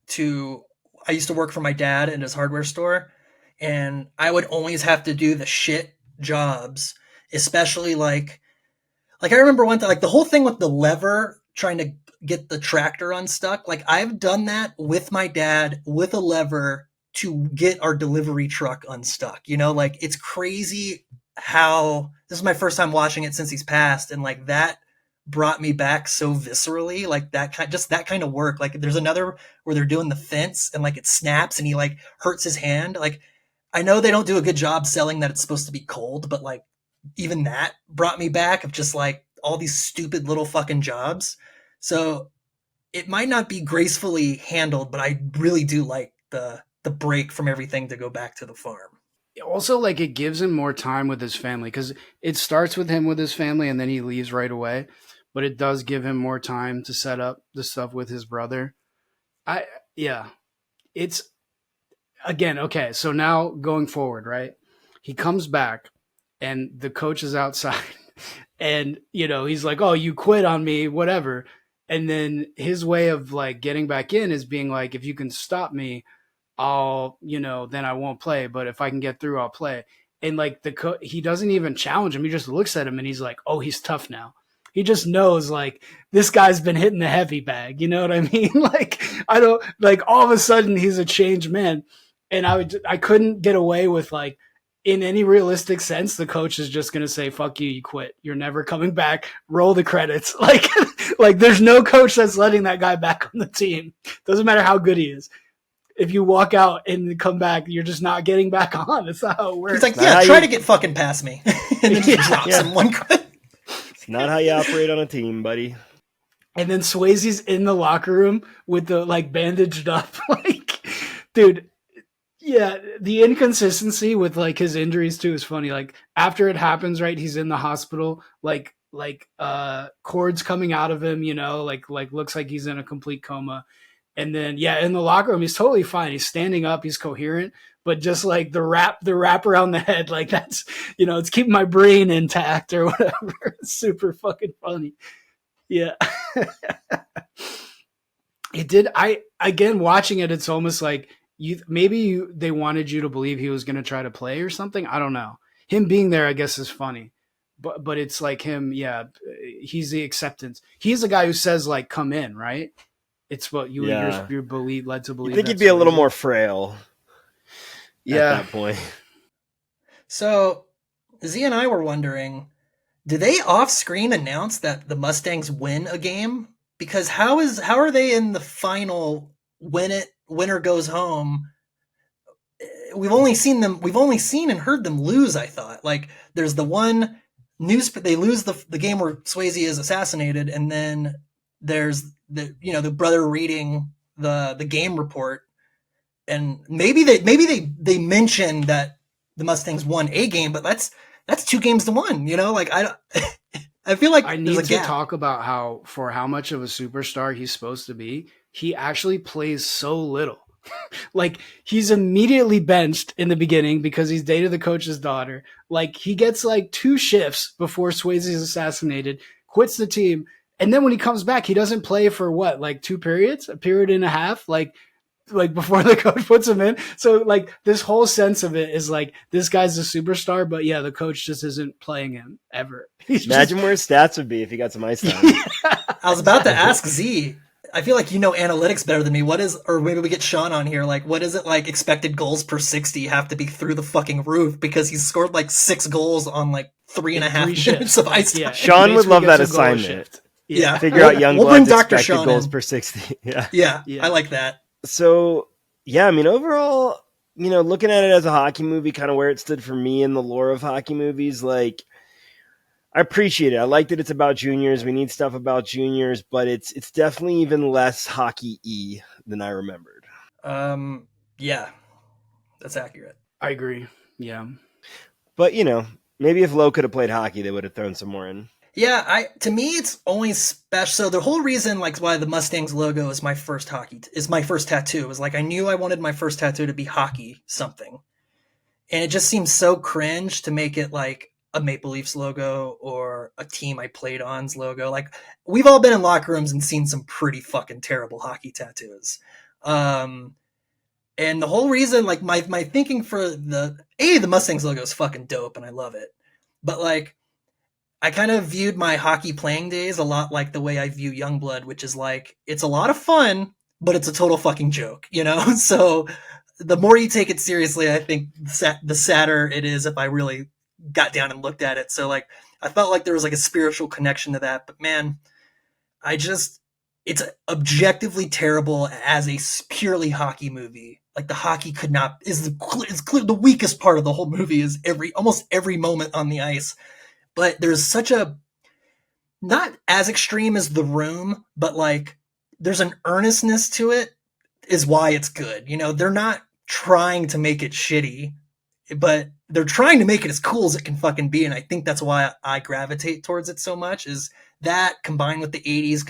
to, I used to work for my dad in his hardware store, and I would always have to do the shit jobs, especially like I remember one time, like the whole thing with the lever trying to get the tractor unstuck. Like I've done that with my dad with a lever to get our delivery truck unstuck. You know, like it's crazy how this is my first time watching it since he's passed, and like that brought me back so viscerally. Like that kind of work. Like there's another where they're doing the fence and like it snaps and he like hurts his hand. Like I know they don't do a good job selling that it's supposed to be cold, but like even that brought me back of just like all these stupid little fucking jobs. So it might not be gracefully handled, but I really do like the break from everything to go back to the farm. Also, like it gives him more time with his family, because it starts with him with his family and then he leaves right away. But it does give him more time to set up the stuff with his brother. It's again, okay. So now going forward, right? He comes back and the coach is outside and, you know, he's like, oh, you quit on me, whatever. And then his way of like getting back in is being like, if you can stop me, I'll, you know, then I won't play. But if I can get through, I'll play. And like he doesn't even challenge him. He just looks at him and he's like, oh, he's tough now. He just knows like this guy's been hitting the heavy bag. You know what I mean? Like, I don't like all of a sudden he's a changed man. And I couldn't get away with like, in any realistic sense, the coach is just going to say, fuck you, you quit. You're never coming back. Roll the credits. Like there's no coach that's letting that guy back on the team. Doesn't matter how good he is. If you walk out and come back, you're just not getting back on. That's not how it works. He's like, yeah, try to get fucking past me. And then just drops him one credit. It's not how you operate on a team, buddy. And then Swayze's in the locker room with the like bandaged up. Like, dude, yeah, the inconsistency with like his injuries too is funny. Like after it happens, right, he's in the hospital, like cords coming out of him, you know, like looks like he's in a complete coma. And then yeah, in the locker room, he's totally fine. He's standing up, he's coherent, but just like the wrap around the head, like that's, you know, it's keeping my brain intact or whatever. It's super fucking funny. Yeah. It did. Again, watching it, it's almost like they wanted you to believe he was going to try to play or something. I don't know. Him being there, I guess, is funny, but it's like him. Yeah. He's the acceptance. He's the guy who says like, come in, right? It's what you're led to believe. You think he'd be a little more frail. Yeah. At that point. So Z and I were wondering, do they off screen announce that the Mustangs win a game? Because how are they in the final winner goes home? We've only seen and heard them lose, I thought. Like there's the one they lose the game where Swayze is assassinated, and then there's the brother reading the game report, and maybe they mention that the Mustangs won a game, but that's 2 games to 1, you know? Like I feel like I need to talk about how much of a superstar he's supposed to be. He actually plays so little. Like he's immediately benched in the beginning because he's dated the coach's daughter. Like he gets like 2 shifts before Swayze is assassinated, quits the team. And then when he comes back, he doesn't play for what, like 2 periods, a period and a half, like before the coach puts him in. So like this whole sense of it is like, this guy's a superstar, but yeah, the coach just isn't playing him ever. Imagine where his stats would be if he got some ice time. I was about to ask Z. I feel like you know analytics better than me. Or maybe we get Sean on here. Like, what is it like expected goals per 60 have to be through the fucking roof because he's scored like 6 goals on like 3.5 minutes of ice time. Yeah, Sean would love that assignment. Yeah. Figure out Youngblood's expected Sean goals per 60. Yeah. I like that. So, yeah, I mean, overall, you know, looking at it as a hockey movie, kind of where it stood for me in the lore of hockey movies, like, I appreciate it. I like that it's about juniors. We need stuff about juniors, but it's definitely even less hockey-y than I remembered. Yeah, that's accurate. I agree. Yeah. But, you know, maybe if Lowe could have played hockey, they would have thrown some more in. Yeah, to me it's only special. So the whole reason like why the Mustangs logo is my first tattoo is like I knew I wanted my first tattoo to be hockey something. And it just seems so cringe to make it like a Maple Leafs logo or a team I played on's logo. Like we've all been in locker rooms and seen some pretty fucking terrible hockey tattoos. And the whole reason like my thinking for the Mustangs logo is fucking dope and I love it. But like I kind of viewed my hockey playing days a lot like the way I view Youngblood, which is like, it's a lot of fun, but it's a total fucking joke, you know? So the more you take it seriously, I think the sadder it is if I really got down and looked at it. So like, I felt like there was like a spiritual connection to that, but man, it's objectively terrible as a purely hockey movie. Like the hockey is clear, the weakest part of the whole movie is almost every moment on the ice. But there's such a, not as extreme as The Room, but like there's an earnestness to it is why it's good. You know, they're not trying to make it shitty, but they're trying to make it as cool as it can fucking be. And I think that's why I gravitate towards it so much, is that combined with the 80s,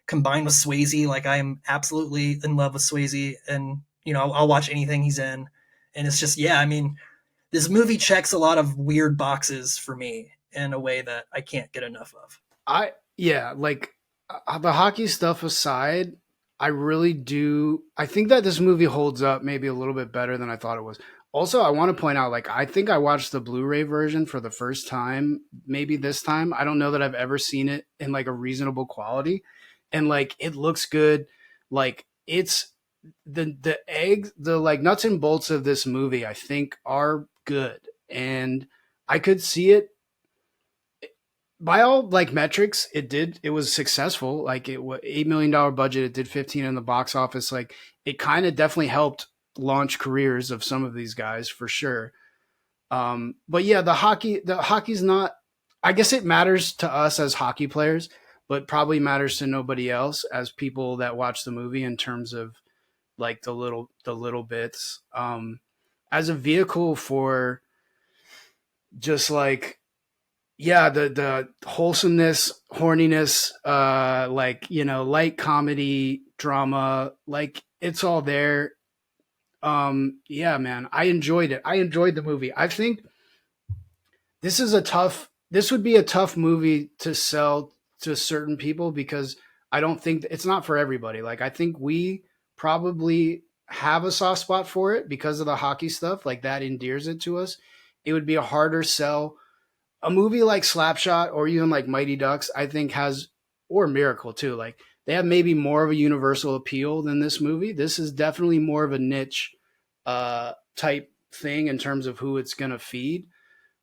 combined with Swayze. Like I am absolutely in love with Swayze, and, you know, I'll watch anything he's in. And it's just, yeah, I mean, this movie checks a lot of weird boxes for me in a way that I can't get enough of. The hockey stuff aside, I really do. I think that this movie holds up maybe a little bit better than I thought it was. Also, I want to point out, like, I think I watched the Blu-ray version for the first time, maybe this time. I don't know that I've ever seen it in like a reasonable quality. And like, it looks good. Like it's the like nuts and bolts of this movie, I think are good. And I could see it by all like metrics. It was successful. Like it was $8 million budget. It did 15 in the box office. Like it kind of definitely helped launch careers of some of these guys for sure. But yeah, the hockey's not, I guess it matters to us as hockey players, but probably matters to nobody else as people that watch the movie in terms of like the little bits, as a vehicle for just like, yeah, the wholesomeness, horniness, like, you know, light comedy, drama, like it's all there. Yeah, man, I enjoyed it. I enjoyed the movie. I think this would be a tough movie to sell to certain people because I don't think it's not for everybody. Like, I think we probably have a soft spot for it because of the hockey stuff. Like that endears it to us. It would be a harder sell. A movie like Slapshot or even like Mighty Ducks, I think or Miracle too. Like they have maybe more of a universal appeal than this movie. This is definitely more of a niche type thing in terms of who it's going to feed.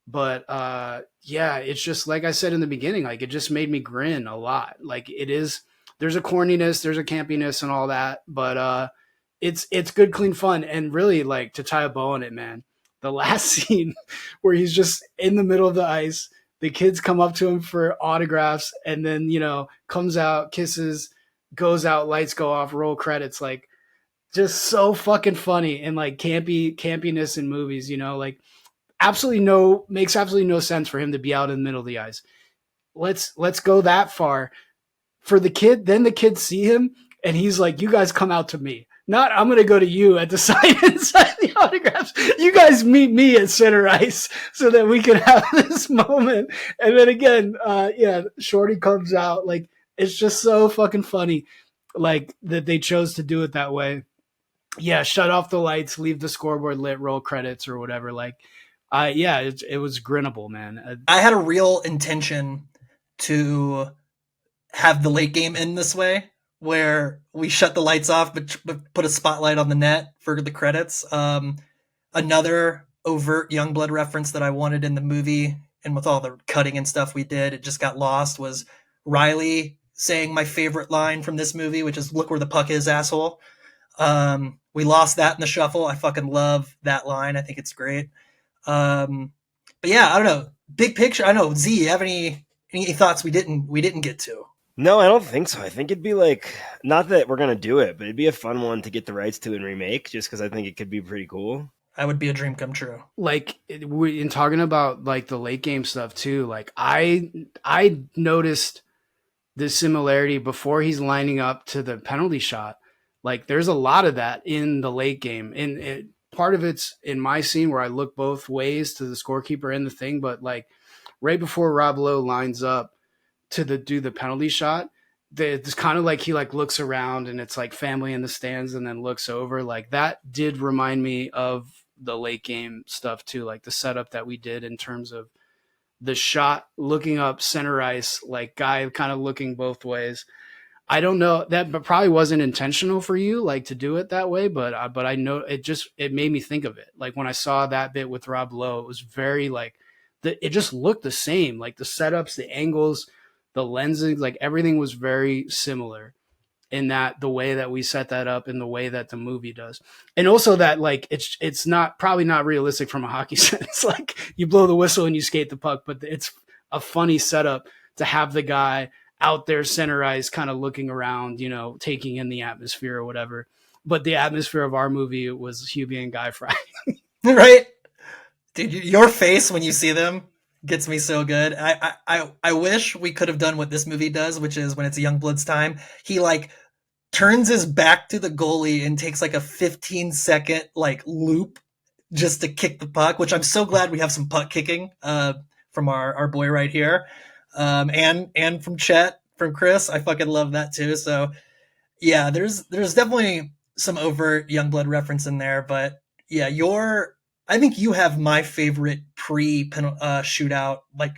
But yeah, it's just like I said in the beginning, like it just made me grin a lot. Like there's a corniness, there's a campiness and all that, but it's good, clean fun. And really, like, to tie a bow on it, man, the last scene where he's just in the middle of the ice, the kids come up to him for autographs, and then, you know, comes out, kisses, goes out, lights go off, roll credits. Like, just so fucking funny and like campiness in movies, you know, like makes absolutely no sense for him to be out in the middle of the ice. Let's go that far for the kid. Then the kids see him and he's like, you guys come out to me. Not, I'm going to go to you at the sign and sign the autographs. You guys meet me at center ice so that we can have this moment. And then again, yeah, Shorty comes out. Like, it's just so fucking funny, like, that they chose to do it that way. Yeah, shut off the lights, leave the scoreboard lit, roll credits or whatever. Like, yeah, it was grinnable, man. I had a real intention to have the late game end this way, where we shut the lights off but put a spotlight on the net for the credits. Another overt Youngblood reference that I wanted in the movie, and with all the cutting and stuff we did, it just got lost, was Riley saying my favorite line from this movie, which is, "Look where the puck is, asshole." We lost that in the shuffle. I fucking love that line. I think it's great. But yeah, I don't know. Big picture. I know, Z, you have any thoughts we didn't get to? No, I don't think so. I think it'd be like, not that we're going to do it, but it'd be a fun one to get the rights to and remake, just because I think it could be pretty cool. That would be a dream come true. Like, in talking about like the late game stuff too, like I noticed the similarity before he's lining up to the penalty shot. Like, there's a lot of that in the late game. And part of it's in my scene where I look both ways to the scorekeeper and the thing, but like right before Rob Lowe lines up to do the penalty shot, it's kind of like he like looks around and it's like family in the stands and then looks over. Like, that did remind me of the late game stuff too, like the setup that we did in terms of the shot, looking up center ice, like guy kind of looking both ways. I don't know that, but probably wasn't intentional for you, like to do it that way. But I know it made me think of it. Like when I saw that bit with Rob Lowe, it was very like it just looked the same. Like the setups, the angles, the lenses, like everything was very similar in that the way that we set that up and the way that the movie does. And also that like it's not probably not realistic from a hockey sense. Like you blow the whistle and you skate the puck, but it's a funny setup to have the guy out there center ice kind of looking around, you know, taking in the atmosphere or whatever. But the atmosphere of our movie was Hubie and Guy Fry. Right? Dude, your face when you see them gets me so good. I wish we could have done what this movie does, which is when it's Youngblood's time, he like turns his back to the goalie and takes like a 15-second like loop just to kick the puck, which I'm so glad we have some puck kicking from our boy right here. And from Chet, from Chris. I fucking love that too. So yeah, there's definitely some overt Youngblood reference in there, but yeah, I think you have my favorite pre shootout like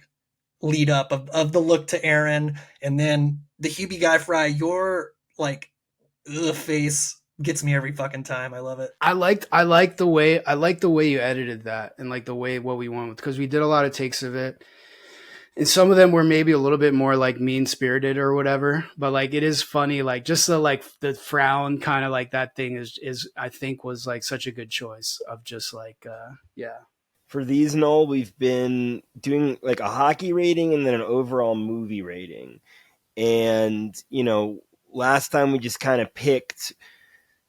lead up of the look to Aaron, and then the Hubie Guy Fry. Your like face gets me every fucking time. I love it. I like the way you edited that and like the way what we went with, because we did a lot of takes of it. And some of them were maybe a little bit more like mean spirited or whatever, but like it is funny, like just the frown kind of like that thing is I think was like such a good choice of just like yeah. For these, Noel, we've been doing like a hockey rating and then an overall movie rating. And, you know, last time we just kind of picked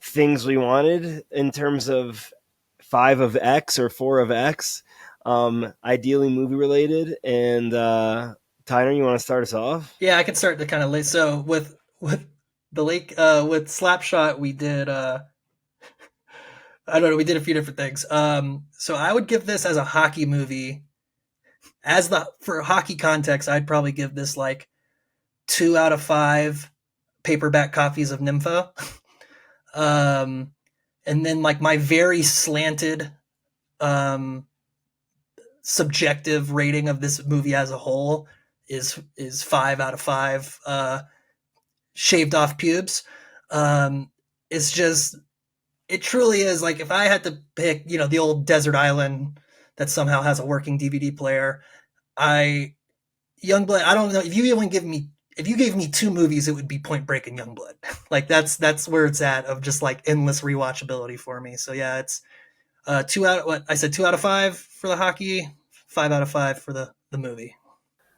things we wanted in terms of 5 of X or 4 of X. Ideally movie related. And Tyner, you want to start us off? Yeah, I can start to kind of late. So with the lake with Slapshot, we did I don't know, we did a few different things. So I would give this as a hockey movie. For hockey context, I'd probably give this like 2 out of 5 paperback copies of Nympho. And then like my very slanted subjective rating of this movie as a whole is 5 out of 5 shaved off pubes. It's just, it truly is like, if I had to pick, you know, the old desert island that somehow has a working DVD player, Youngblood, I don't know if you gave me 2 movies, it would be Point Break and Youngblood. Like that's where it's at, of just like endless rewatchability for me. So yeah, it's 2 out of 5 for the hockey, 5 out of 5 for the movie.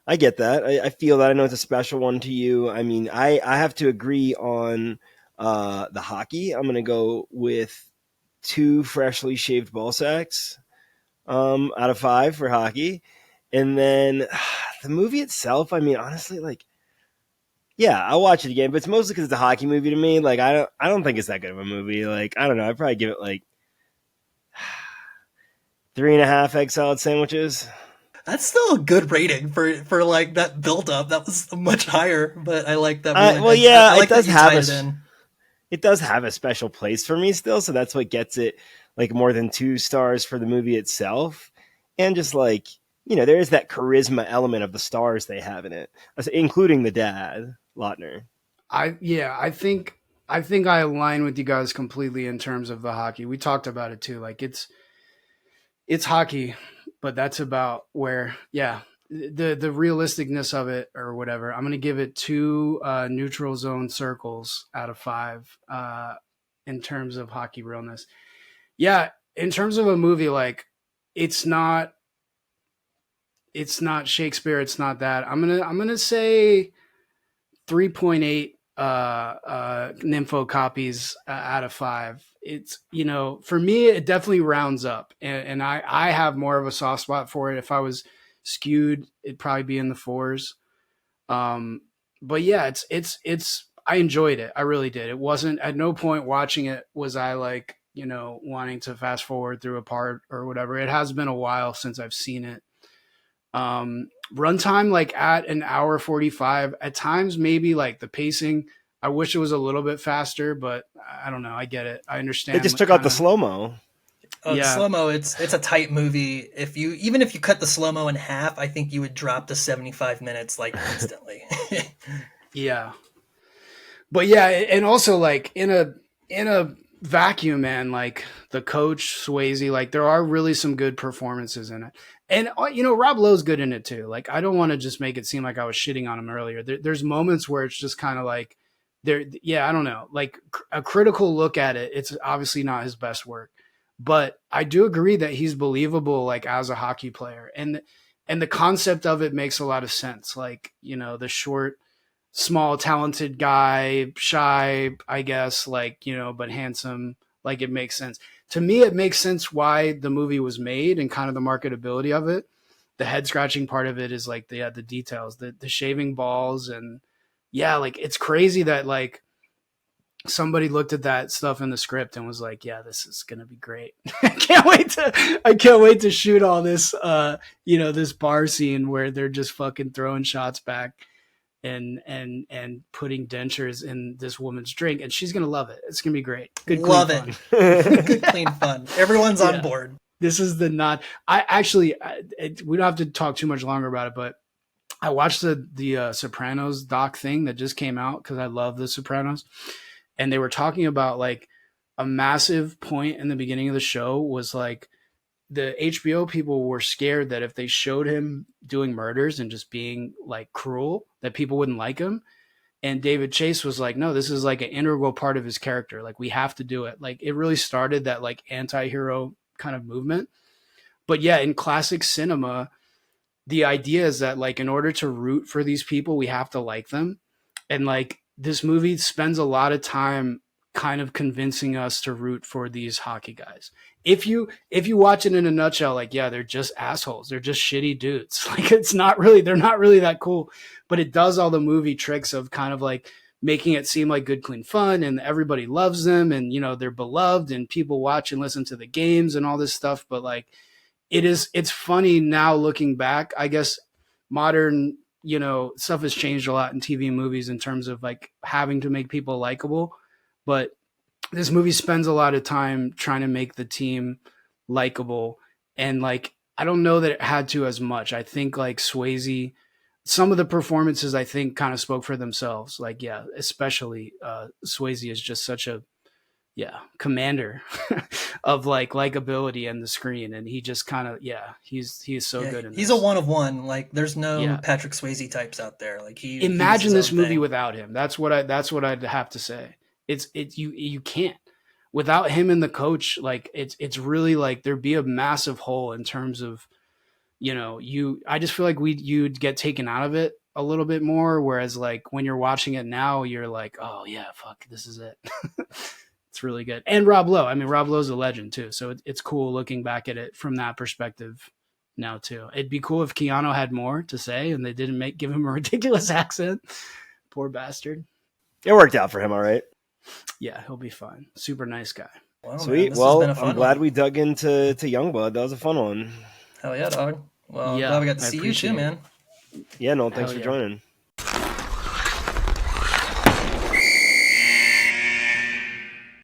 I get that. I feel that. I know it's a special one to you. I mean, I have to agree on the hockey. I'm going to go with 2 freshly shaved ball sacks out of 5 for hockey. And then the movie itself, I mean, honestly, like, yeah, I'll watch it again, but it's mostly because it's a hockey movie to me. Like, I don't think it's that good of a movie. Like, I don't know. I'd probably give it like 3.5 egg salad sandwiches. That's still a good rating for like that build up. That was much higher, but I like that. Really Well, yeah, I like it does have a special place for me still. So that's what gets it like more than 2 stars for the movie itself. And just like, you know, there is that charisma element of the stars they have in it, including the dad, Lautner. I think I align with you guys completely in terms of the hockey. We talked about it too. Like it's hockey, but that's about where, yeah, the realisticness of it or whatever. I'm going to give it 2 neutral zone circles out of 5 in terms of hockey realness. Yeah, in terms of a movie, like it's not Shakespeare. It's not that. I'm gonna say 3.8 Nympho copies out of 5. It's, you know, for me, it definitely rounds up, and I have more of a soft spot for it. If I was skewed, it'd probably be in the 4s. But yeah, it's I enjoyed it. I really did. It wasn't, at no point watching it was I like, you know, wanting to fast forward through a part or whatever. It has been a while since I've seen it. Runtime like at an hour 45, at times maybe like the pacing, I wish it was a little bit faster, but I don't know. I get it. I understand. They just took out the slow-mo. Oh, yeah. The slow-mo, it's a tight movie. Even if you cut the slow-mo in half, I think you would drop to 75 minutes like instantly. Yeah. But yeah, and also like in a vacuum, man, like the coach Swayze, like there are really some good performances in it, and Rob Lowe's good in it too. Like I don't want to just make it seem like I was shitting on him earlier. There's moments where it's just kind of like yeah, I don't know, like a critical look at it. It's obviously not his best work, but I do agree that he's believable, like as a hockey player, and the concept of it makes a lot of sense. Like the short, small, talented guy, shy, I guess, like, but handsome. Like it makes sense. To me, it makes sense why the movie was made and kind of the marketability of it. The head scratching part of it is like the details, the shaving balls. And yeah, like it's crazy that like somebody looked at that stuff in the script and was like, yeah, this is going to be great. I can't wait to shoot all this, this bar scene where they're just fucking throwing shots back and putting dentures in this woman's drink, and she's gonna love it. It's gonna be great. Good, clean love fun. it. Good, clean fun. Everyone's on board. This is the not. We don't have to talk too much longer about it, but I watched the Sopranos doc thing that just came out because I love the Sopranos, and they were talking about like a massive point in the beginning of the show was like the HBO people were scared that if they showed him doing murders and just being like cruel, that people wouldn't like him. And David Chase was like, no, this is like an integral part of his character. Like we have to do it. Like it really started that like anti-hero kind of movement. But yeah, in classic cinema, the idea is that like in order to root for these people, we have to like them. And like this movie spends a lot of time kind of convincing us to root for these hockey guys. If you watch it in a nutshell, like, yeah, they're just assholes. They're just shitty dudes. Like they're not really that cool, but it does all the movie tricks of kind of like making it seem like good, clean fun and everybody loves them and, they're beloved and people watch and listen to the games and all this stuff. But like, it's funny now looking back, I guess modern, stuff has changed a lot in TV and movies in terms of like having to make people likable. But this movie spends a lot of time trying to make the team likable. And like, I don't know that it had to as much. I think like Swayze, some of the performances I think kind of spoke for themselves. Like, yeah, especially Swayze is just such a, commander of like likability and the screen. And he just kind of, he's so good in this. He's a one of one. Like there's no Patrick Swayze types out there. Like imagine this movie without him. That's what I'd have to say. You can't without him and the coach. Like it's really like there'd be a massive hole in terms of, I just feel like you'd get taken out of it a little bit more. Whereas like when you're watching it now, you're like, oh yeah, fuck, this is it. It's really good. And Rob Lowe. I mean, Rob Lowe's a legend too. So it's cool looking back at it from that perspective now too. It'd be cool if Keanu had more to say and they didn't give him a ridiculous accent. Poor bastard. It worked out for him. All right. Yeah, he'll be fine. Super nice guy. Wow, sweet. Well, I'm glad we dug into Youngblood. That was a fun one. Hell yeah, dog. Well, I'm glad we got to see you too, man. Yeah, no, thanks for joining.